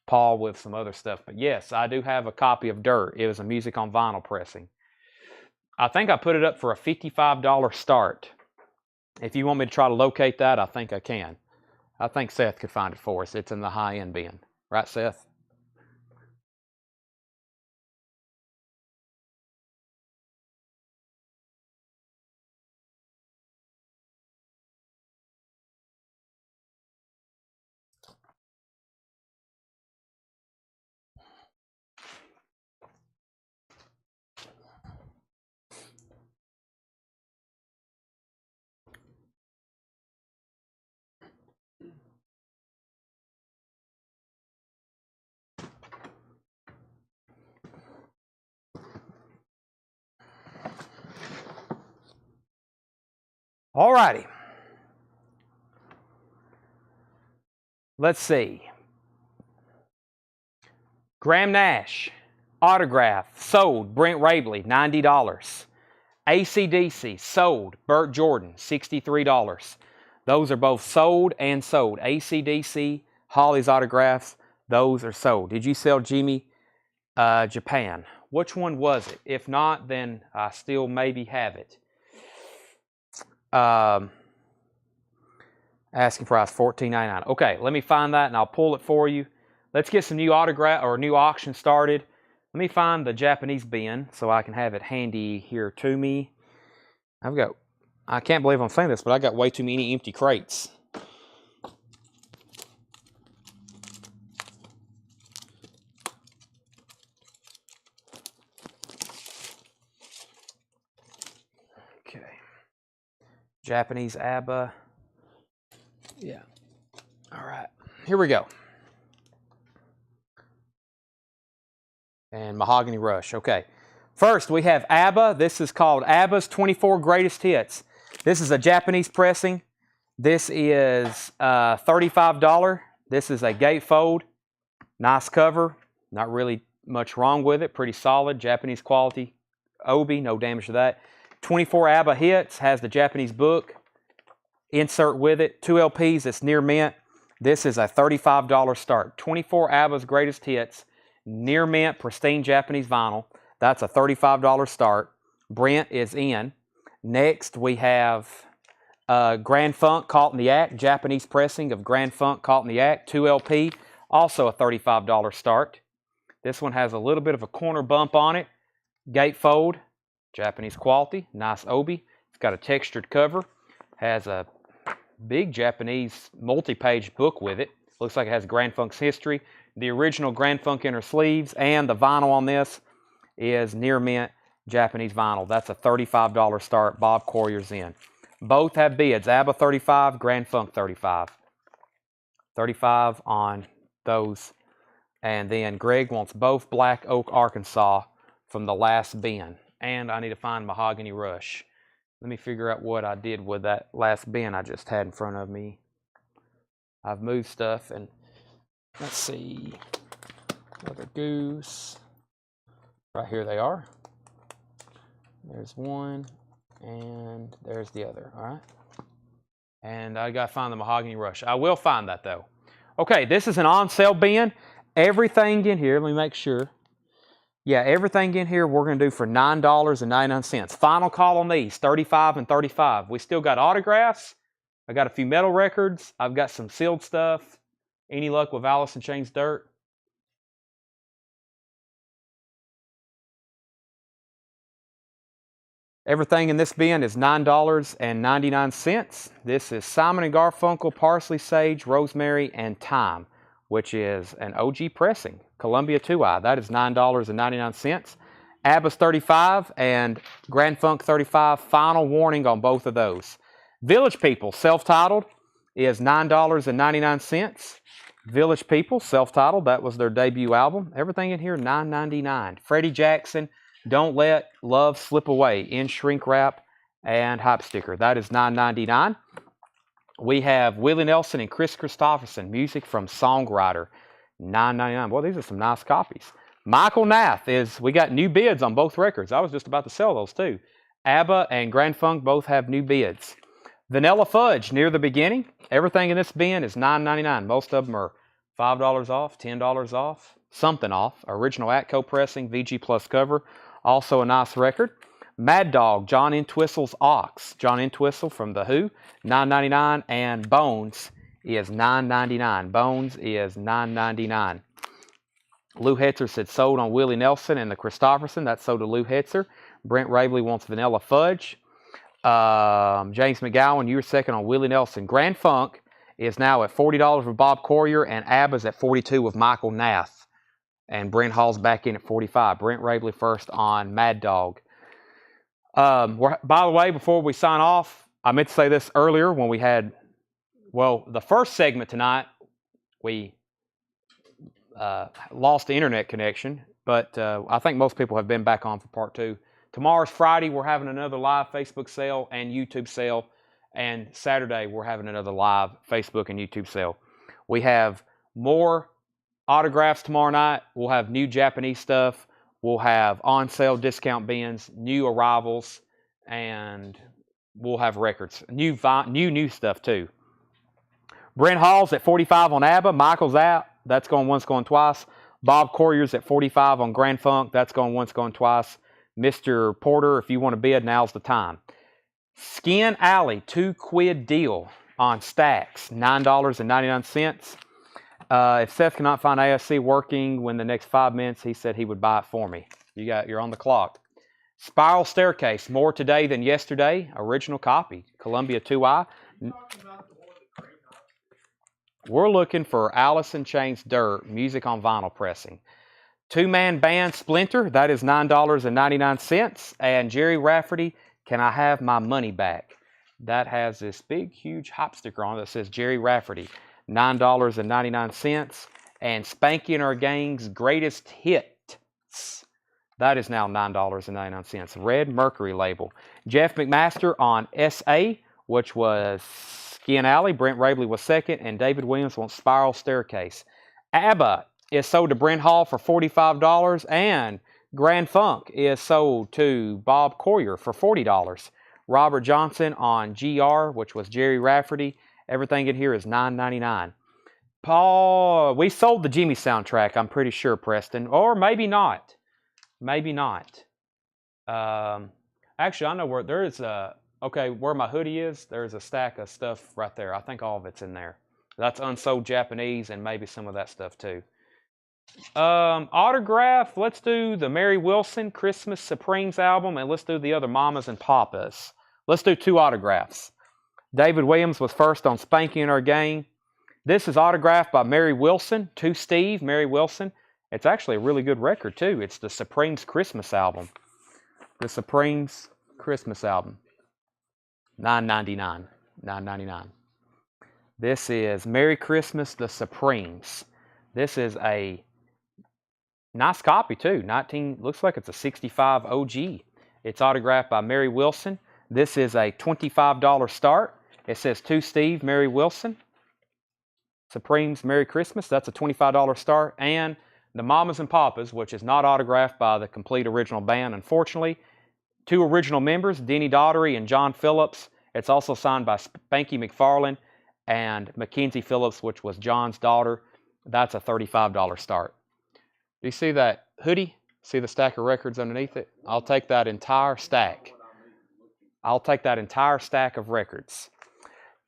Speaker 1: Paul with some other stuff. But yes, I do have a copy of Dirt. It was a music on vinyl pressing. I think I put it up for a $55 start. If you want me to try to locate that, I think I can. I think Seth could find it for us. It's in the high-end bin. Right, Seth? All righty. Let's see. Graham Nash, autograph, sold, Brent Rabley, $90. AC/DC, sold, Burt Jordan, $63. Those are both sold and sold. AC/DC, Holly's autographs, those are sold. Did you sell Jimmy Japan? Which one was it? If not, then I still maybe have it. Asking price $14.99. Okay, let me find that and I'll pull it for you. Let's get some new autograph or new auction started. Let me find the Japanese bin so I can have it handy here to me. I can't believe I'm saying this, but I got way too many empty crates. Okay. Japanese ABBA. Yeah. All right. Here we go. And Mahogany Rush. Okay. First, we have ABBA. This is called ABBA's 24 Greatest Hits. This is a Japanese pressing. This is $35. This is a gatefold. Nice cover. Not really much wrong with it. Pretty solid. Japanese quality. Obi, no damage to that. 24 ABBA hits. Has the Japanese book. Insert with it. 2 LPs. It's near mint. This is a $35 start. 24 ABBA's greatest hits. Near mint, pristine Japanese vinyl. That's a $35 start. Brent is in. Next, we have Grand Funk Caught in the Act. Japanese pressing of Grand Funk Caught in the Act. 2 LP. Also a $35 start. This one has a little bit of a corner bump on it. Gatefold. Japanese quality. Nice Obi. It's got a textured cover. Has a big Japanese multi-page book with it. Looks like it has Grand Funk's history. The original Grand Funk inner sleeves, and the vinyl on this is near mint Japanese vinyl. That's a $35 start. Bob Coryer's in. Both have bids. ABBA 35, Grand Funk 35. 35 on those. And then Greg wants both Black Oak, Arkansas from the last bin. And I need to find Mahogany Rush. Let me figure out what I did with that last bin I just had in front of me. I've moved stuff, and let's see. Another goose. Right here they are. There's one, and there's the other, all right? And I got to find the Mahogany Rush. I will find that, though. Okay, this is an on-sale bin. Everything in here, let me make sure. Yeah, everything in here we're going to do for $9.99. Final call on these, 35 and 35. We still got autographs. I got a few metal records. I've got some sealed stuff. Any luck with Alice in Chains Dirt? Everything in this bin is $9.99. This is Simon & Garfunkel, Parsley, Sage, Rosemary, and Thyme, which is an OG pressing. Columbia 2i, that is $9.99. ABBA's 35 and Grand Funk 35. Final warning on both of those. Village People, self-titled, is $9.99. Village People, self-titled, that was their debut album. Everything in here, $9.99. Freddie Jackson, Don't Let Love Slip Away, in shrink wrap and hype sticker. That is $9.99. We have Willie Nelson and Chris Christopherson, music from Songwriter, $9.99. Well, these are some nice copies. Michael Nath we got new bids on both records. I was just about to sell those too. ABBA and Grand Funk both have new bids. Vanilla Fudge, Near the Beginning. Everything in this bin is $9.99. Most of them are $5 off, $10 off, something off. Original Atco pressing, VG Plus cover. Also a nice record. Mad Dog, John Entwistle's Ox. John Entwistle from The Who, $9.99. And Bones is $9.99. Bones is $9.99. Lou Hetzer said sold on Willie Nelson and the Christopherson. That's sold to Lou Hetzer. Brent Raveley wants Vanilla Fudge. James McGowan, you were second on Willie Nelson. Grand Funk is now at $40 with Bob Collier, and ABBA's at $42 with Michael Nath. And Brent Hall's back in at $45. Brent Raveley first on Mad Dog. By the way, before we sign off, I meant to say this earlier when we had, well, the first segment tonight, we lost the internet connection, but I think most people have been back on for part two. Tomorrow's Friday. We're having another live Facebook sale and YouTube sale. And Saturday, we're having another live Facebook and YouTube sale. We have more autographs tomorrow night. We'll have new Japanese stuff. We'll have on-sale discount bins, new arrivals, and we'll have records. New stuff, too. Brent Hall's at $45 on ABBA. Michael's out. That's going once, going twice. Bob Coryer's at $45 on Grand Funk. That's going once, going twice. Mr. Porter, if you want to bid, now's the time. Skin Alley, $2 deal on Stacks, $9.99. If Seth cannot find ASC working within the next 5 minutes, he said he would buy it for me. You're on the clock. Spiral Staircase, more today than yesterday. Original copy, Columbia 2i. We're looking for Alice in Chains Dirt, music on vinyl pressing. Two-man band Splinter, that is $9.99. And Jerry Rafferty, Can I Have My Money Back? That has this big, huge hop sticker on it that says Jerry Rafferty, $9.99. And Spanky and Her Gang's Greatest Hits, that is now $9.99. Red Mercury label. Jeff McMaster on SA, which was Skin Alley. Brent Raveley was second, and David Williams on Spiral Staircase. ABBA is sold to Brent Hall for $45, and Grand Funk is sold to Bob Coyer for $40. Robert Johnson on GR, which was Jerry Rafferty. Everything in here is $9.99. Paul, we sold the Jimmy soundtrack, I'm pretty sure, Preston. Or maybe not. Maybe not. Actually, I know where there is a... Okay, where my hoodie is, there's a stack of stuff right there. I think all of it's in there. That's unsold Japanese and maybe some of that stuff too. Autograph, let's do the Mary Wilson Christmas Supremes album, and let's do the other Mamas and Papas. Let's do 2 autographs. David Williams was first on Spanky in Our Gang. This is autographed by Mary Wilson to Steve, Mary Wilson. It's actually a really good record too. It's the Supremes Christmas album. The Supremes Christmas album. $9.99. $9.99. This is Merry Christmas, the Supremes. This is a nice copy too. Looks like it's a 65 OG. It's autographed by Mary Wilson. This is a $25 start. It says to Steve, Mary Wilson. Supremes Merry Christmas. That's a $25 start. And the Mamas and Papas, which is not autographed by the complete original band, unfortunately. 2 original members, Denny Daughtery and John Phillips. It's also signed by Spanky McFarlane and Mackenzie Phillips, which was John's daughter. That's a $35 start. Do you see that hoodie? See the stack of records underneath it? I'll take that entire stack. I'll take that entire stack of records.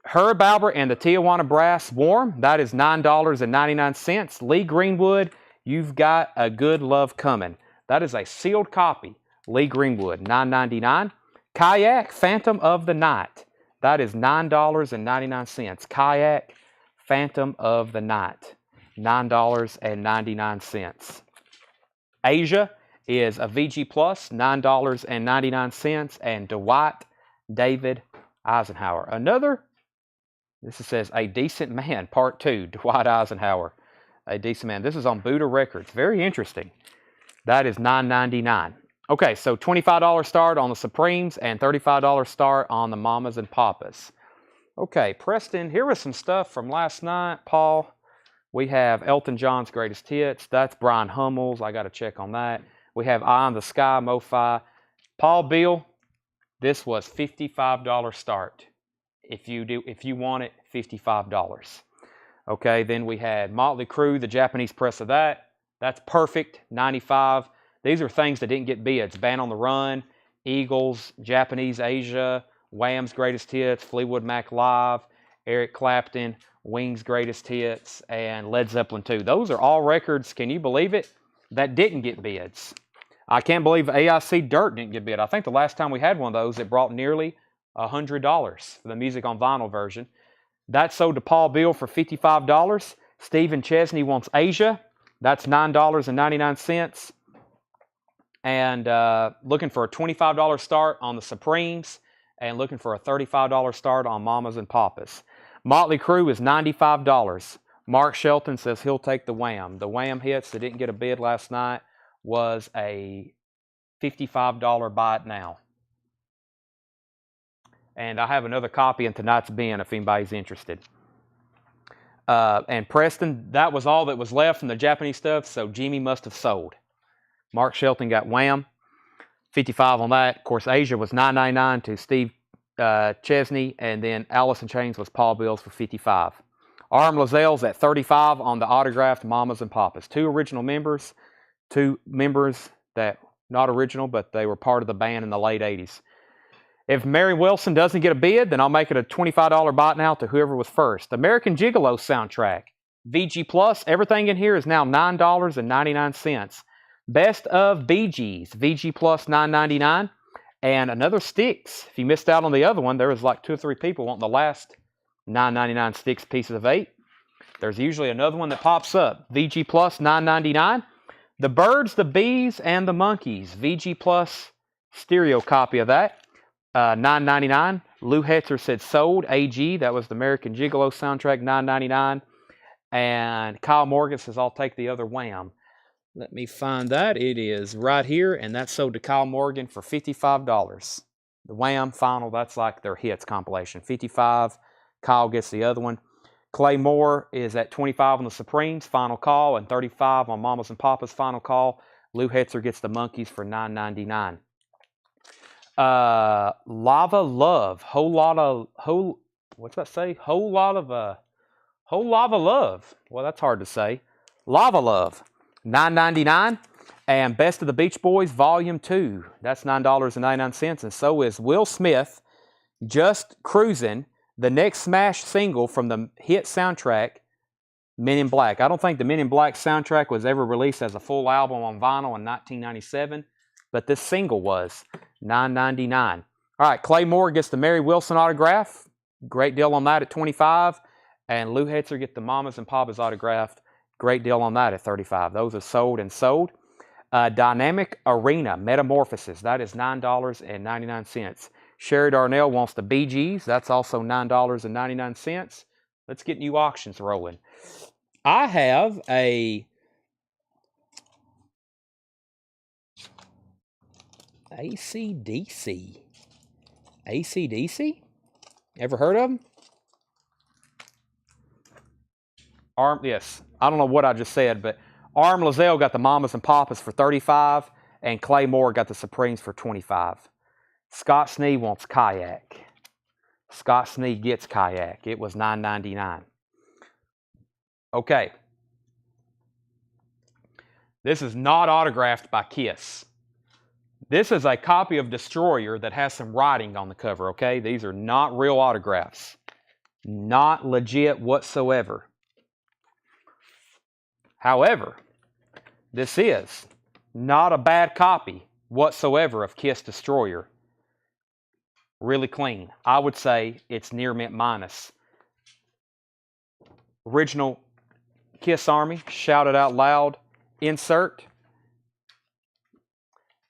Speaker 1: Herb Albert and the Tijuana Brass Warm. That is $9.99. Lee Greenwood, You've Got a Good Love Coming. That is a sealed copy. Lee Greenwood, $9.99. Kayak Phantom of the Night. That is $9.99. Kayak Phantom of the Night. $9.99. Asia is a VG Plus, $9.99. And Dwight David Eisenhower. Another, this says A Decent Man, Part 2, Dwight Eisenhower. A Decent Man. This is on Buddha Records. Very interesting. That is $9.99. Okay, so $25 start on the Supremes and $35 start on the Mamas and Papas. Okay, Preston, here was some stuff from last night. Paul, we have Elton John's Greatest Hits. That's Brian Hummels. I got to check on that. We have Eye in the Sky, Mo-Fi. Paul Beal, this was $55 start. If you want it, $55. Okay, then we had Motley Crue, the Japanese press of that. That's Perfect, $95. These are things that didn't get bids. Band on the Run, Eagles, Japanese Asia, Wham's Greatest Hits, Fleetwood Mac Live, Eric Clapton, Wings Greatest Hits, and Led Zeppelin 2. Those are all records, can you believe it, that didn't get bids. I can't believe AIC Dirt didn't get bid. I think the last time we had one of those, it brought nearly $100 for the music on vinyl version. That sold to Paul Beal for $55. Stephen Chesney wants Asia. That's $9.99. And looking for a $25 start on the Supremes and looking for a $35 start on Mamas and Papas. Motley Crue is $95. Mark Shelton says he'll take the Wham. The Wham hits that didn't get a bid last night was a $55 buy it now. And I have another copy in tonight's bin if anybody's interested. And Preston, that was all that was left from the Japanese stuff, so Jimmy must have sold. Mark Shelton got Wham, $55 on that. Of course, Asia was $9.99 to Steve Chesney, and then Alice in Chains was Paul Beal's for $55. Arm Lazelle's at $35 on the autographed Mamas and Papas. 2 original members, 2 members that, not original, but they were part of the band in the late 80s. If Mary Wilson doesn't get a bid, then I'll make it a $25 buy now to whoever was first. American Gigolo soundtrack, VG Plus, everything in here is now $9.99. Best of Bee Gees, VG Plus $9.99. And another Styx. If you missed out on the other one, there was like 2 or 3 people wanting the last $9.99 Styx pieces of 8. There's usually another one that pops up. VG Plus $9.99. The Birds, the Bees, and the Monkeys. VG Plus stereo copy of that. $9.99. Lou Hetzer said sold. AG, that was the American Gigolo soundtrack, $9.99. And Kyle Morgan says, I'll take the other Wham. Let me find that. It is right here, and that's sold to Kyle Morgan for $55. The Wham final, that's like their hits compilation. $55. Kyle gets the other one. Clay Moore is at 25 on the Supremes, final call, and 35 on Mamas and Papas, final call. Lou Hetzer gets the Monkeys for $9.99. Lava Love, whole lava love. Well, that's hard to say. Lava Love, $9.99. And Best of the Beach Boys, Volume 2. That's $9.99. And so is Will Smith, Just Cruisin', the next smash single from the hit soundtrack, Men in Black. I don't think the Men in Black soundtrack was ever released as a full album on vinyl in 1997, but this single was. $9.99. All right, Clay Moore gets the Mary Wilson autograph. Great deal on that at $25. And Lou Hetzer gets the Mamas and Papas autograph. Great deal on that at $35. Those are sold and sold. Dynamic Arena Metamorphosis. That is $9.99. Sherry Darnell wants the Bee Gees. That's also $9.99. Let's get new auctions rolling. I have a AC/DC. AC/DC? Ever heard of them? Yes. I don't know what I just said, but Arm Lozelle got the Mamas and Papas for $35, and Clay Moore got the Supremes for $25. Scott Snee wants Kayak. Scott Snee gets Kayak. It was $9.99. Okay. This is not autographed by Kiss. This is a copy of Destroyer that has some writing on the cover, okay? These are not real autographs. Not legit whatsoever. However, this is not a bad copy whatsoever of Kiss Destroyer. Really clean. I would say it's near mint minus. Original Kiss Army, shout it out loud, insert.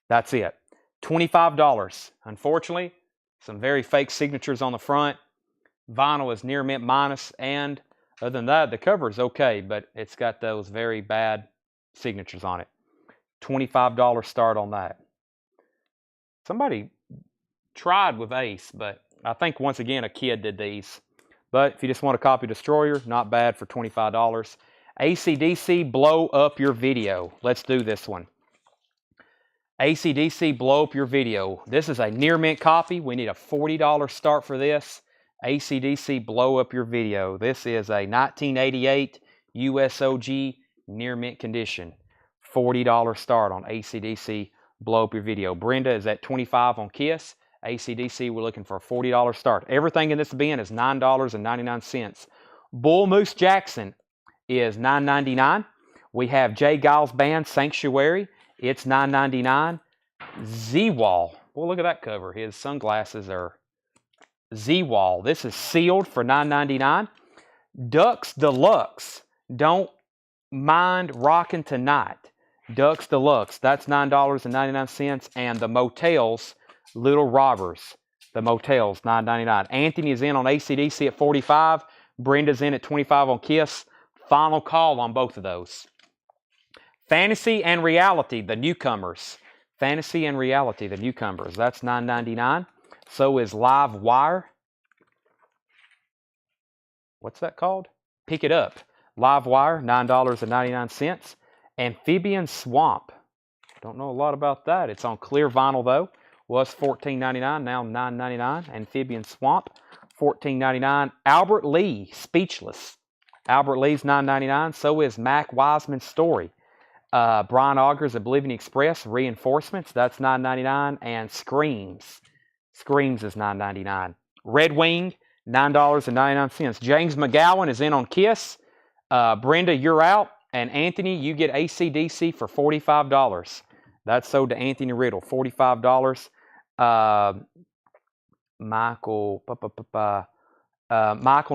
Speaker 1: That's it. $25. Unfortunately, some very fake signatures on the front. Vinyl is near mint minus, and other than that, the cover is okay, but it's got those very bad signatures on it. $25 start on that. Somebody tried with Ace, but I think once again a kid did these. But if you just want a copy of Destroyer, not bad for $25. AC/DC, Blow Up Your Video. Let's do this one. AC/DC, Blow Up Your Video. This is a near mint copy. We need a $40 start for this. AC/DC, Blow Up Your Video. This is a 1988 USOG near mint condition. $40 start on AC/DC, Blow Up Your Video. Brenda is at $25 on Kiss. AC/DC, we're looking for a $40 start. Everything in this bin is $9.99. Bull Moose Jackson is $9.99. We have Jay Giles Band, Sanctuary. It's $9.99. Z-Wall. Well, look at that cover. His sunglasses are Z-Wall. This is sealed for $9.99. Ducks Deluxe. Don't Mind Rockin' Tonight. Ducks Deluxe. That's $9.99. And the Motels, Little Robbers. The Motels, $9.99. Anthony is in on AC/DC at $45. Brenda's in at $25 on Kiss. Final call on both of those. Fantasy and Reality, the Newcomers. Fantasy and Reality, the Newcomers. That's $9.99. So is Live Wire. What's that called? Pick It Up. Live Wire, $9.99. Amphibian Swamp. Don't know a lot about that. It's on clear vinyl though. Was $14.99, now $9.99. Amphibian Swamp, $14.99. Albert Lee, Speechless. Albert Lee's $9.99. So is Mac Wiseman's Story. Brian Auger's Oblivion Express, Reinforcements. That's $9.99. And Screams. Screams is $9.99. Red Wing, $9.99. James McGowan is in on Kiss. Brenda, you're out. And Anthony, you get AC/DC for $45. That's sold to Anthony Riddle, $45. Michael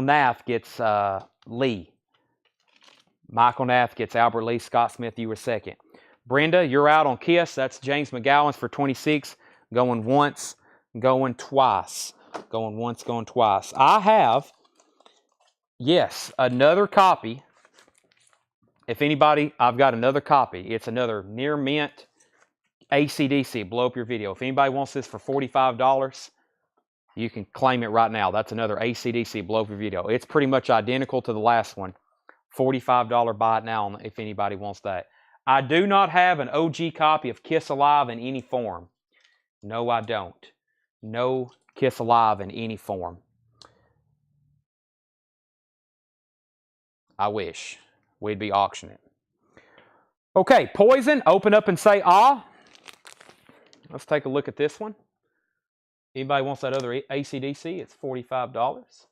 Speaker 1: Nath gets Lee. Michael Nath gets Albert Lee. Scott Smith, you were second. Brenda, you're out on Kiss. That's James McGowan's for $26. Going once, going twice. Going once, going twice. I have, yes, another copy. If anybody, I've got another copy. It's another near mint AC/DC, Blow Up Your Video. If anybody wants this for $45, you can claim it right now. That's another AC/DC blow up video. It's pretty much identical to the last one. $45 buy it now if anybody wants that. I do not have an OG copy of Kiss Alive in any form. No, I don't. No Kiss Alive in any form. I wish. We'd be auctioning it. Okay, Poison, open up and say ah. Let's take a look at this one. Anybody wants that other AC/DC? It's $45.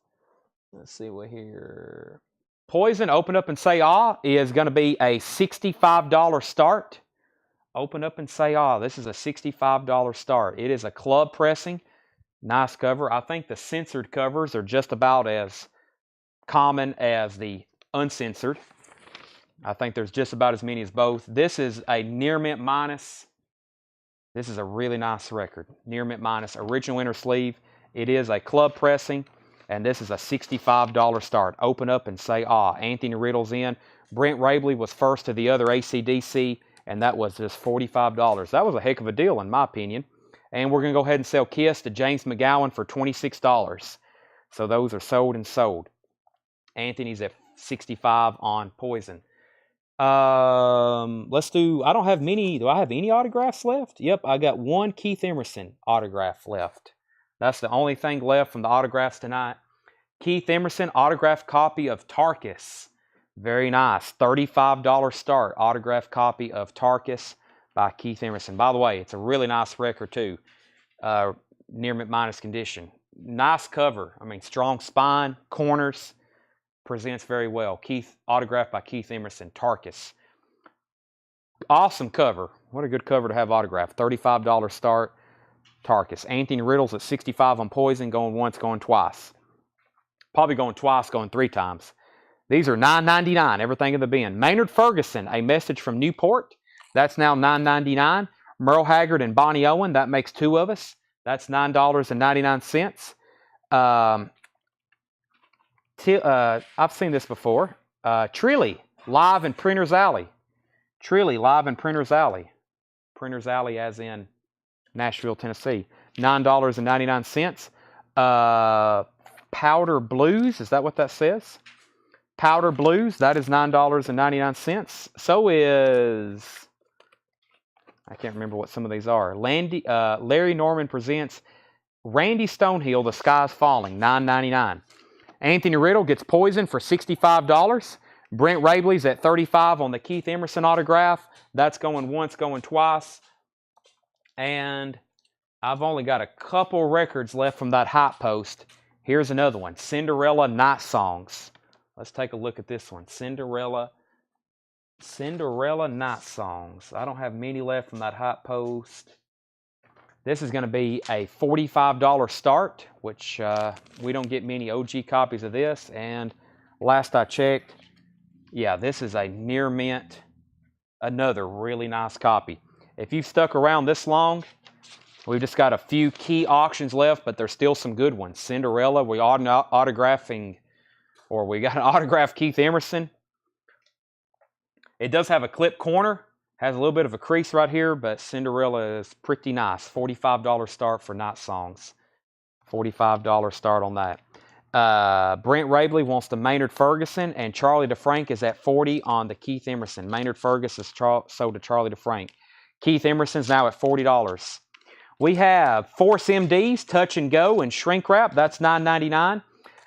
Speaker 1: Let's see what here. Poison, open up and say ah is going to be a $65 start. Open up and say ah. This is a $65 start. It is a club pressing. Nice cover. I think the censored covers are just about as common as the uncensored. I think there's just about as many as both. This is a near mint minus. This is a really nice record. Near mint minus, original inner sleeve. It is a club pressing, and this is a $65 start. Open up and say ah. Anthony Riddle's in. Brent Rabley was first to the other AC/DC, and that was just $45. That was a heck of a deal in my opinion. And we're going to go ahead and sell Kiss to James McGowan for $26. So those are sold and sold. Anthony's at $65 on Poison. Let's do, I don't have many, do I have any autographs left? Yep, I got one Keith Emerson autograph left. That's the only thing left from the autographs tonight. Keith Emerson autographed copy of Tarkus. Very nice. $35 start. Autographed copy of Tarkus by Keith Emerson. By the way, it's a really nice record too. Near mint minus condition. Nice cover. I mean, strong spine, corners. Presents very well. Autographed by Keith Emerson, Tarkus. Awesome cover. What a good cover to have autographed. $35 start, Tarkus. Anthony Riddle's at $65 on Poison, going once, going twice. Probably going twice, going 3 times. These are $9.99, everything in the bin. Maynard Ferguson, A Message from Newport. That's now $9.99. Merle Haggard and Bonnie Owen, that makes 2 of us. That's $9.99. I've seen this before. Trilly, live in Printer's Alley. Trilly, live in Printer's Alley. Printer's Alley as in Nashville, Tennessee. $9.99. Powder Blues, is that what that says? Powder Blues, that is $9.99. So is, I can't remember what some of these are. Larry Norman presents Randy Stonehill, The Sky's Falling, $9.99. Anthony Riddle gets Poison for $65. Brent Rabley's at $35 on the Keith Emerson autograph. That's going once, going twice. And I've only got a couple records left from that Hype Post. Here's another one, Cinderella Night Songs. Let's take a look at this one, Cinderella Night Songs. I don't have many left from that Hype Post. This is going to be a $45 start, which we don't get many OG copies of this. And last I checked, yeah, this is a near mint, another really nice copy. If you've stuck around this long, we've just got a few key auctions left, but there's still some good ones. Cinderella, we got an autographed Keith Emerson. It does have a clip corner. Has a little bit of a crease right here, but Cinderella is pretty nice. $45 start for Night Songs. $45 start on that. Brent Rabley wants the Maynard Ferguson, and Charlie DeFrank is at $40 on the Keith Emerson. Maynard Ferguson is sold to Charlie DeFrank. Keith Emerson's now at $40. We have Force MD's Touch and Go and Shrink Wrap. That's $9.99.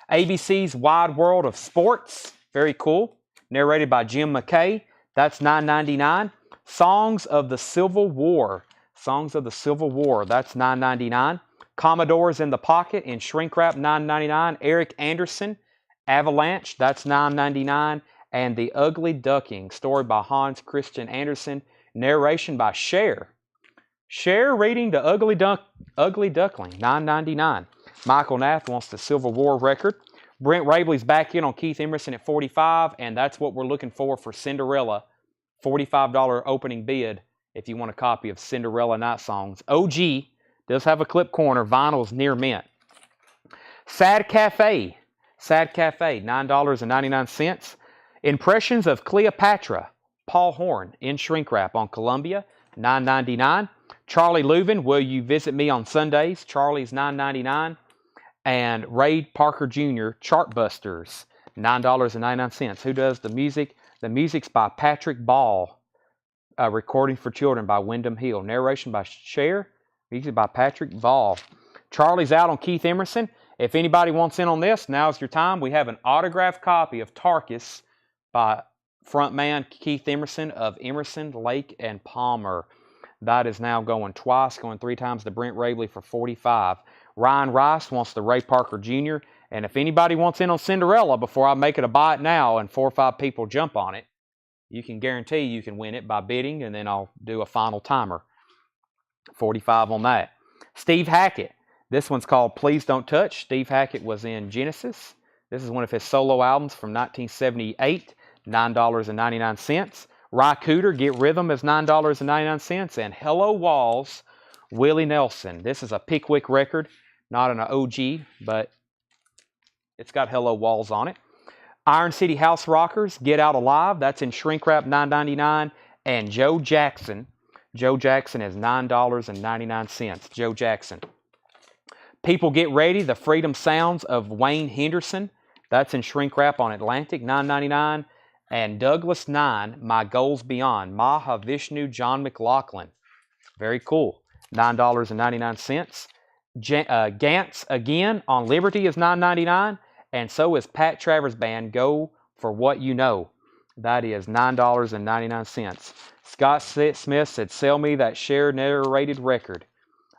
Speaker 1: ABC's Wide World of Sports. Very cool. Narrated by Jim McKay. That's $9.99. Songs of the Civil War. Songs of the Civil War. That's $9.99. Commodores in the Pocket in Shrink Wrap, $9.99. Eric Anderson, Avalanche. That's $9.99. And The Ugly Duckling. Story by Hans Christian Andersen. Narration by Cher. Cher reading The Ugly Duckling. $9.99. Michael Nath wants the Civil War record. Brent Rabley's back in on Keith Emerson at $45. And that's what we're looking for Cinderella. $45 opening bid if you want a copy of Cinderella Night Songs. OG does have a clip corner. Vinyl's near mint. Sad Cafe, $9.99. Impressions of Cleopatra, Paul Horn in Shrink Wrap on Columbia, $9.99. Charlie Leuven, Will You Visit Me on Sundays? Charlie's $9.99. And Ray Parker Jr., Chartbusters, $9.99. Who does the music? The music's by Patrick Ball. Recording for Children by Wyndham Hill. Narration by Cher. Music by Patrick Ball. Charlie's out on Keith Emerson. If anybody wants in on this, now's your time. We have an autographed copy of Tarkus by frontman Keith Emerson of Emerson, Lake, and Palmer. That is now going twice, going 3 times to Brent Ravely for $45. Ryan Rice wants the Ray Parker Jr. And if anybody wants in on Cinderella before I make it a buy it now and 4 or 5 people jump on it, you can guarantee you can win it by bidding, and then I'll do a final timer. 45 on that. Steve Hackett. This one's called Please Don't Touch. Steve Hackett was in Genesis. This is one of his solo albums from 1978, $9.99. Ry Cooder, Get Rhythm is $9.99. And Hello Walls, Willie Nelson. This is a Pickwick record, not an OG, but it's got Hello Walls on it. Iron City House Rockers, Get Out Alive. That's in shrink wrap, $9.99. And Joe Jackson. Joe Jackson is $9.99. Joe Jackson. People Get Ready, The Freedom Sounds of Wayne Henderson. That's in shrink wrap on Atlantic, $9.99. And Douglas 9, My Goals Beyond, Mahavishnu John McLaughlin. Very cool, $9.99. Gantz Again on Liberty is $9.99. And so is Pat Travers Band, Go For What You Know. That is $9.99. Scott Smith said, sell me that Cher narrated record.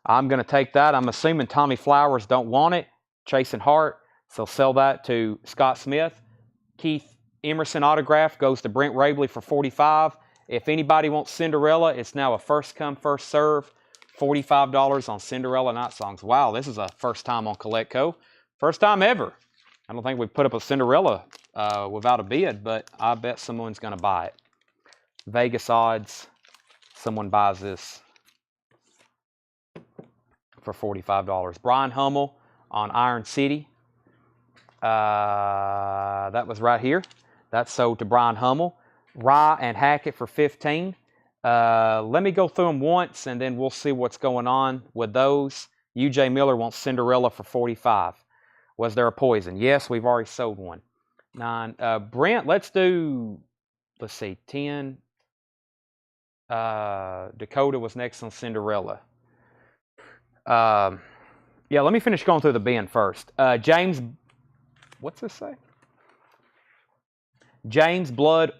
Speaker 1: I'm going to take that. I'm assuming Tommy Flowers don't want it. Chasing Hart. So sell that to Scott Smith. Keith Emerson autograph goes to Brent Ravely for $45. If anybody wants Cinderella, it's now a first come, first serve. $45 on Cinderella Night Songs. Wow, this is a first time on CollectCo. First time ever. I don't think we've put up a Cinderella without a bid, but I bet someone's going to buy it. Vegas odds, someone buys this for $45. Brian Hummel on Iron City. That was right here. That's sold to Brian Hummel. Rye and Hackett for $15. Let me go through them once, and then we'll see what's going on with those. U.J. Miller wants Cinderella for $45. Was there a poison? Yes, we've already sold one. 9. Brent, let's see, 10. Dakota was next on Cinderella. Yeah, let me finish going through the bin first. James, what's this say? James Blood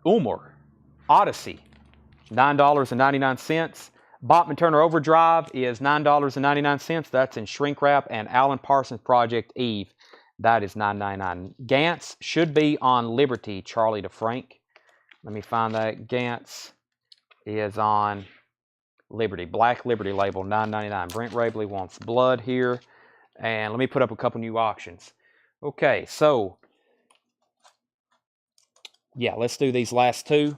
Speaker 1: Ulmer, Odyssey, $9.99. Bachman Turner Overdrive is $9.99. That's in shrink wrap. And Alan Parsons Project Eve, that is $9.99. Gantz should be on Liberty, Charlie DeFrank. Let me find that. Gantz is on Liberty, Black Liberty label, $9.99. Brent Ravely wants Blood here. And let me put up a couple new auctions. Okay, so yeah, let's do these last two.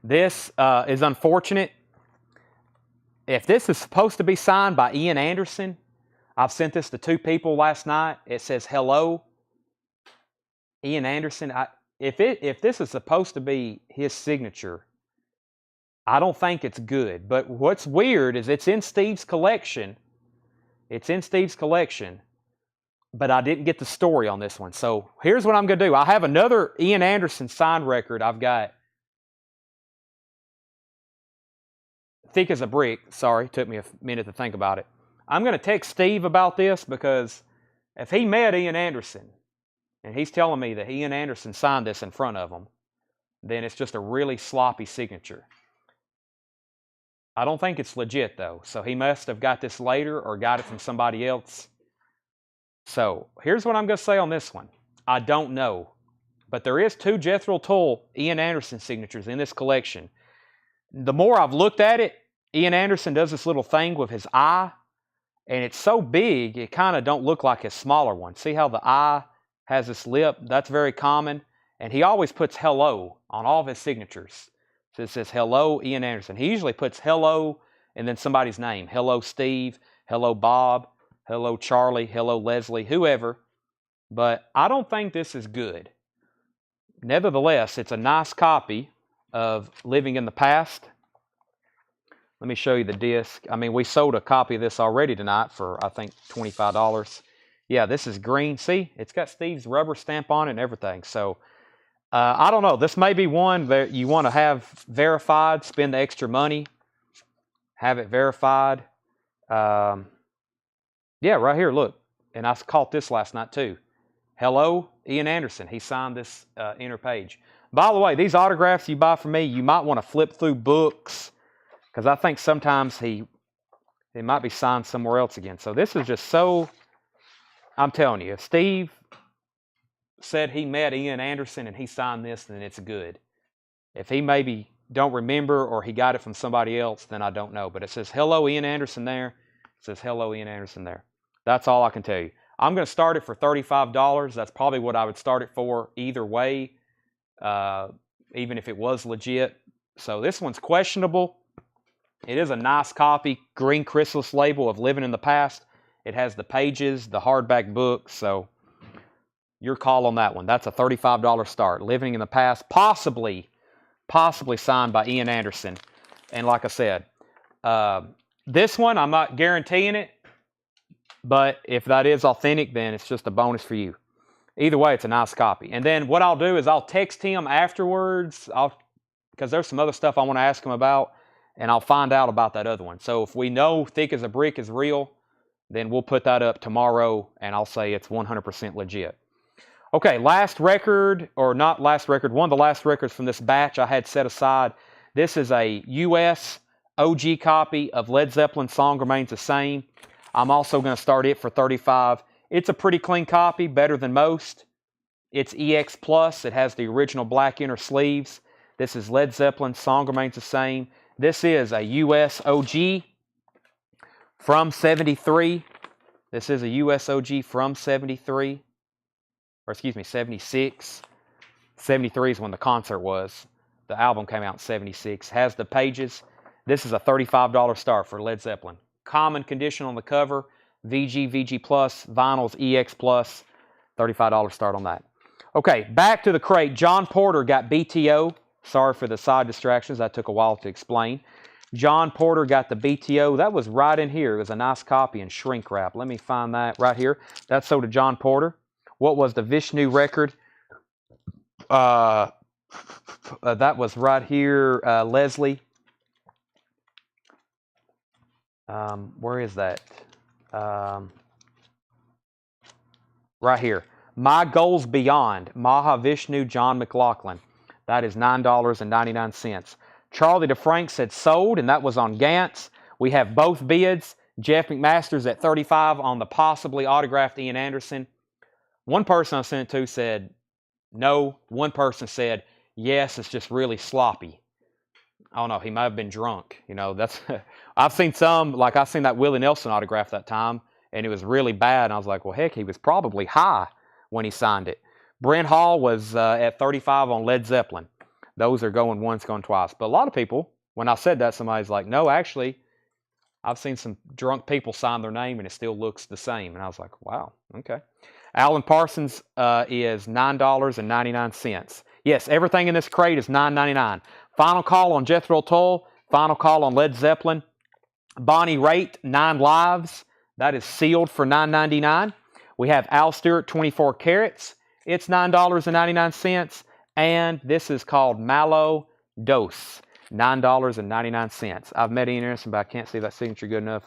Speaker 1: This is unfortunate. If this is supposed to be signed by Ian Anderson, I've sent this to 2 people last night. It says, hello, Ian Anderson. If this is supposed to be his signature, I don't think it's good. But what's weird is it's in Steve's collection. It's in Steve's collection. But I didn't get the story on this one. So here's what I'm going to do. I have another Ian Anderson signed record I've got. Thick as a brick. Sorry, took me a minute to think about it. I'm going to text Steve about this because if he met Ian Anderson and he's telling me that Ian Anderson signed this in front of him, then it's just a really sloppy signature. I don't think it's legit though. So he must have got this later or got it from somebody else. So here's what I'm going to say on this one. I don't know. But there is 2 Jethro Tull Ian Anderson signatures in this collection. The more I've looked at it, Ian Anderson does this little thing with his eye, and it's so big, it kind of don't look like his smaller one. See how the eye has this lip? That's very common. And he always puts hello on all of his signatures. So it says hello, Ian Anderson. He usually puts hello and then somebody's name. Hello, Steve. Hello, Bob. Hello, Charlie. Hello, Leslie. Whoever. But I don't think this is good. Nevertheless, it's a nice copy of Living in the Past. Let me show you the disc. I mean, we sold a copy of this already tonight for, I think, $25. Yeah, this is green. See, it's got Steve's rubber stamp on it and everything. So, I don't know. This may be one that you want to have verified, spend the extra money, have it verified. Yeah, right here, look. And I caught this last night too. Hello, Ian Anderson. He signed this inner page. By the way, these autographs you buy from me, you might want to flip through books because I think sometimes it might be signed somewhere else again. So this is just so, I'm telling you, if Steve said he met Ian Anderson and he signed this, then it's good. If he maybe don't remember or he got it from somebody else, then I don't know. But it says, hello, Ian Anderson there. It says, hello, Ian Anderson there. That's all I can tell you. I'm going to start it for $35. That's probably what I would start it for either way, even if it was legit. So this one's questionable. It is a nice copy, green chrysalis label of Living in the Past. It has the pages, the hardback book. So your call on that one. That's a $35 start. Living in the Past, possibly signed by Ian Anderson. And like I said, this one, I'm not guaranteeing it. But if that is authentic, then it's just a bonus for you. Either way, it's a nice copy. And then what I'll do is I'll text him afterwards, because there's some other stuff I want to ask him about, and I'll find out about that other one. So if we know Thick as a Brick is real, then we'll put that up tomorrow, and I'll say it's 100% legit. Okay, last record, or not last record, one of the last records from this batch I had set aside. This is a U.S. OG copy of Led Zeppelin's Song Remains the Same. I'm also going to start it for $35. It's a pretty clean copy, better than most. It's EX Plus. It has the original black inner sleeves. This is Led Zeppelin's Song Remains the Same. This is a US OG from 73. This is a US OG from 73. Or excuse me, 76. 73 is when the concert was. The album came out in 76. Has the pages. This is a $35 start for Led Zeppelin. Common condition on the cover, VG, VG Plus, vinyls, EX Plus, $35 start on that. Okay, back to the crate. John Porter got BTO. Sorry for the side distractions. That took a while to explain. John Porter got the BTO. That was right in here. It was a nice copy in shrink wrap. Let me find that right here. That's sold to John Porter. What was the Vishnu record? That was right here, Leslie. Where is that? Right here. My Goals Beyond, Mahavishnu John McLaughlin. That is $9.99. Charlie DeFrank said sold, and that was on Gantz. We have both bids. Jeff McMaster's at $35 on the possibly autographed Ian Anderson. One person I sent it to said no. One person said yes, it's just really sloppy. I don't know, he might have been drunk. You know, that's I've seen some, like I've seen that Willie Nelson autograph that time, and it was really bad. And I was like, well, heck, he was probably high when he signed it. Brent Hall was at $35 on Led Zeppelin. Those are going once, going twice. But a lot of people, when I said that, somebody's like, no, actually, I've seen some drunk people sign their name, and it still looks the same. And I was like, wow, okay. Alan Parsons is $9.99. Yes, everything in this crate is $9.99. Final call on Jethro Tull. Final call on Led Zeppelin. Bonnie Raitt, 9 Lives. That is sealed for $9.99. We have Al Stewart, 24 Carats. It's $9.99. And this is called Malo Dos, $9.99. I've met Ian Anderson, but I can't see that signature good enough.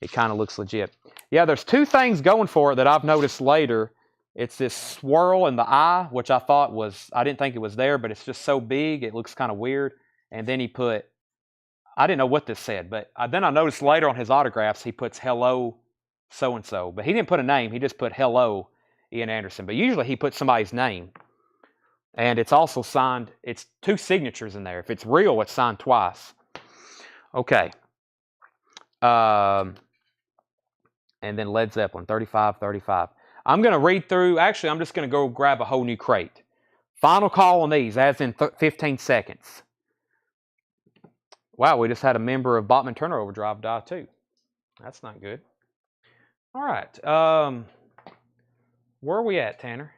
Speaker 1: It kind of looks legit. Yeah, there's two things going for it that I've noticed later. It's this swirl in the eye, which I thought was, I didn't think it was there, but it's just so big, it looks kind of weird. And then he put, I didn't know what this said, but then I noticed later on his autographs, he puts hello so-and-so. But he didn't put a name, he just put hello Ian Anderson. But usually he puts somebody's name. And it's also signed, it's 2 signatures in there. If it's real, it's signed twice. Okay. And then Led Zeppelin, $35. I'm going to read through, actually, I'm just going to go grab a whole new crate. Final call on these, as in 15 seconds. Wow, we just had a member of Botman Turner Overdrive die too. That's not good. All right. Where are we at, Tanner?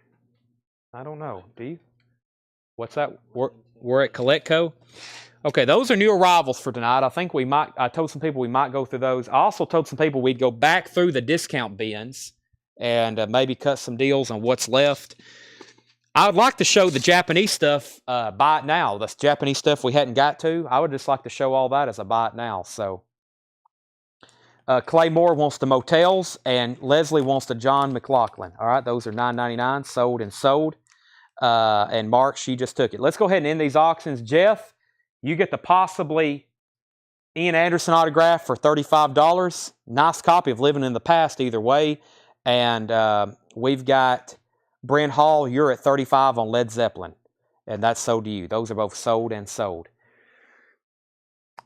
Speaker 1: I don't know. Do you? What's that? We're at Coletco. Okay, those are new arrivals for tonight. I think I told some people we might go through those. I also told some people we'd go back through the discount bins and maybe cut some deals on what's left. I would like to show the Japanese stuff, buy it now. That's Japanese stuff we hadn't got to. I would just like to show all that as a buy it now. So Clay Moore wants the motels, and Leslie wants the John McLaughlin. All right, those are $9.99, sold and sold. And Mark, she just took it. Let's go ahead and end these auctions. Jeff, you get the possibly Ian Anderson autograph for $35. Nice copy of Living in the Past either way. And we've got Brent Hall, you're at $35 on Led Zeppelin. And that's sold to you. Those are both sold and sold.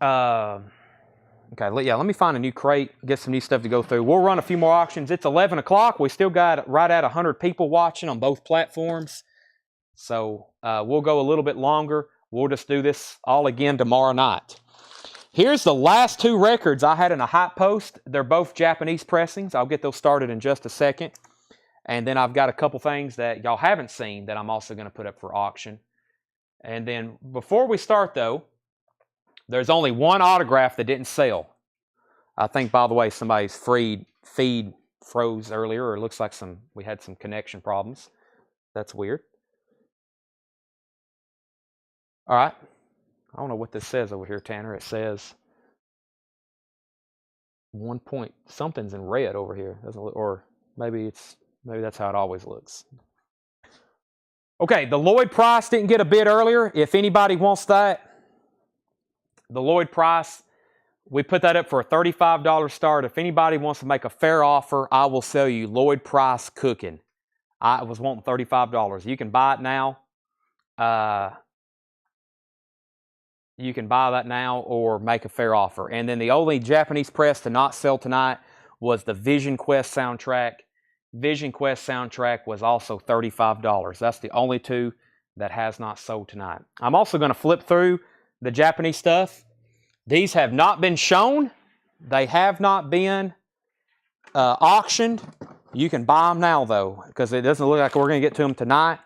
Speaker 1: Okay, yeah, let me find a new crate, get some new stuff to go through. We'll run a few more auctions. It's 11 o'clock. We still got right at 100 people watching on both platforms. So we'll go a little bit longer. We'll just do this all again tomorrow night. Here's the last two records I had in a hot post. They're both Japanese pressings. I'll get those started in just a second. And then I've got a couple things that y'all haven't seen that I'm also going to put up for auction. And then before we start, though, there's only one autograph that didn't sell. I think, by the way, somebody's feed froze earlier, or it looks like we had some connection problems. That's weird. All right. I don't know what this says over here, Tanner. It says 1 point something's in red over here. Doesn't look, or maybe that's how it always looks. Okay, the Lloyd Price didn't get a bid earlier. If anybody wants that, the Lloyd Price, we put that up for a $35 start. If anybody wants to make a fair offer, I will sell you Lloyd Price cooking. I was wanting $35. You can buy it now. You can buy that now or make a fair offer. And then the only Japanese press to not sell tonight was the Vision Quest soundtrack. Vision Quest soundtrack was also $35. That's the only two that has not sold tonight. I'm also going to flip through the Japanese stuff. These have not been shown. They have not been auctioned. You can buy them now, though, because it doesn't look like we're going to get to them tonight.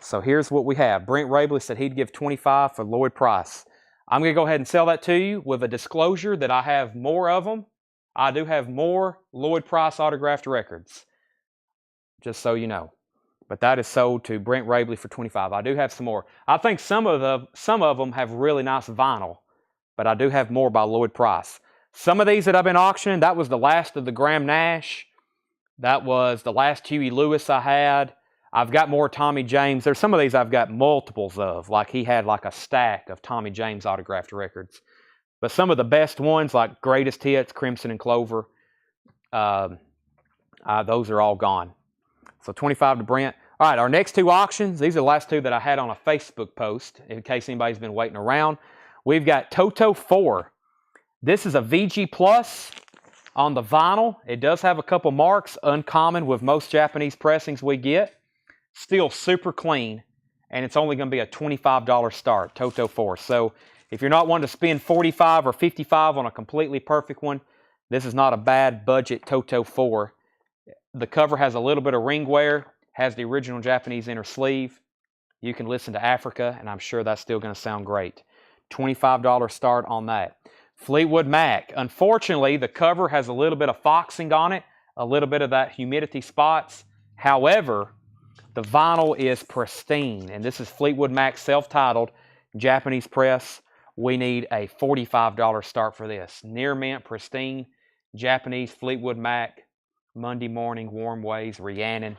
Speaker 1: So here's what we have. Brent Rabley said he'd give $25 for Lloyd Price. I'm going to go ahead and sell that to you with a disclosure that I have more of them. I do have more Lloyd Price autographed records, just so you know. But that is sold to Brent Rabley for $25. I do have some more. I think some of them have really nice vinyl, but I do have more by Lloyd Price. Some of these that I've been auctioning, that was the last of the Graham Nash. That was the last Huey Lewis I had. I've got more Tommy James. There's some of these I've got multiples of. Like he had like a stack of Tommy James autographed records. But some of the best ones like Greatest Hits, Crimson and Clover, those are all gone. So $25 to Brent. All right, our next two auctions, these are the last two that I had on a Facebook post in case anybody's been waiting around. We've got Toto 4. This is a VG Plus on the vinyl. It does have a couple marks, uncommon with most Japanese pressings we get. Still super clean, and it's only going to be a $25 start, Toto 4. So if you're not wanting to spend $45 or $55 on a completely perfect one, this is not a bad budget Toto 4. The cover has a little bit of ring wear, has the original Japanese inner sleeve. You can listen to Africa, and I'm sure that's still going to sound great. $25 start on that. Fleetwood Mac. Unfortunately, the cover has a little bit of foxing on it, a little bit of that humidity spots. However, the vinyl is pristine, and this is Fleetwood Mac self-titled Japanese press. We need a $45 start for this. Near mint, pristine, Japanese Fleetwood Mac, Monday Morning, Warm Ways, Rhiannon,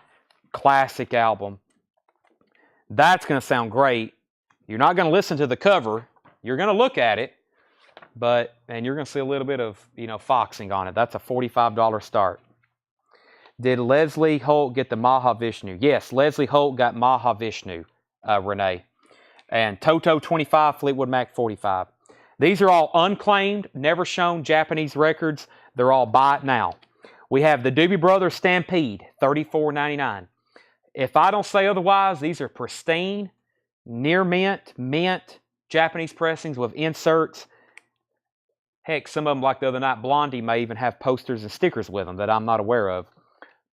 Speaker 1: classic album. That's going to sound great. You're not going to listen to the cover. You're going to look at it, and you're going to see a little bit of, foxing on it. That's a $45 start. Did Leslie Holt get the Mahavishnu? Yes, Leslie Holt got Mahavishnu, Renee. And Toto 25, Fleetwood Mac 45. These are all unclaimed, never shown Japanese records. They're all buy it now. We have the Doobie Brothers Stampede, $34.99. If I don't say otherwise, these are pristine, near mint, Japanese pressings with inserts. Heck, some of them, like the other night, Blondie may even have posters and stickers with them that I'm not aware of.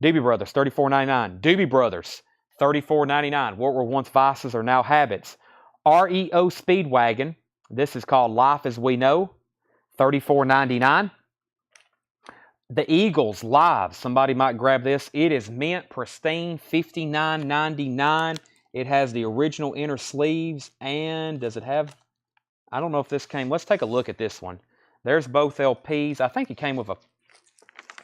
Speaker 1: Doobie Brothers, $34.99. Doobie Brothers, $34.99. What were once vices are now habits. REO Speedwagon. This is called Life as We Know. $34.99. The Eagles Live. Somebody might grab this. It is mint, pristine, $59.99. It has the original inner sleeves. And does it have... I don't know if this came... Let's take a look at this one. There's both LPs. I think it came with a...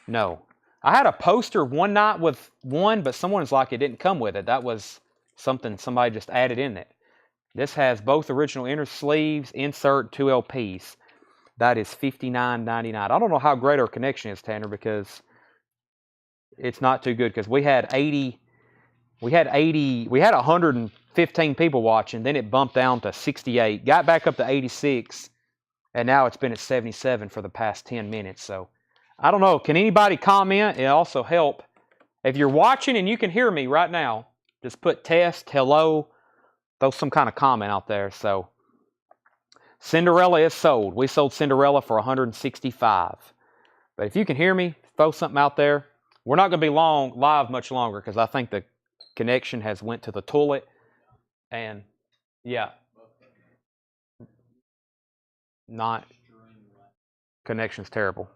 Speaker 1: No. I had a poster one night with one, but someone's like it didn't come with it. That was something somebody just added in it. This has both original inner sleeves, insert, 2 LPs. That is $59.99. I don't know how great our connection is, Tanner, because it's not too good. Because we had 115 people watching. Then it bumped down to 68. Got back up to 86. And now it's been at 77 for the past 10 minutes. So I don't know. Can anybody comment? It also help. If you're watching and you can hear me right now, just put test, hello, throw some kind of comment out there. So Cinderella is sold. We sold Cinderella for $165. But if you can hear me, throw something out there. We're not going to be live much longer because I think the connection has went to the toilet. And yeah, not connection's terrible.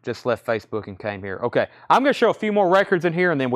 Speaker 1: Just left Facebook and came here. Okay, I'm going to show a few more records in here and then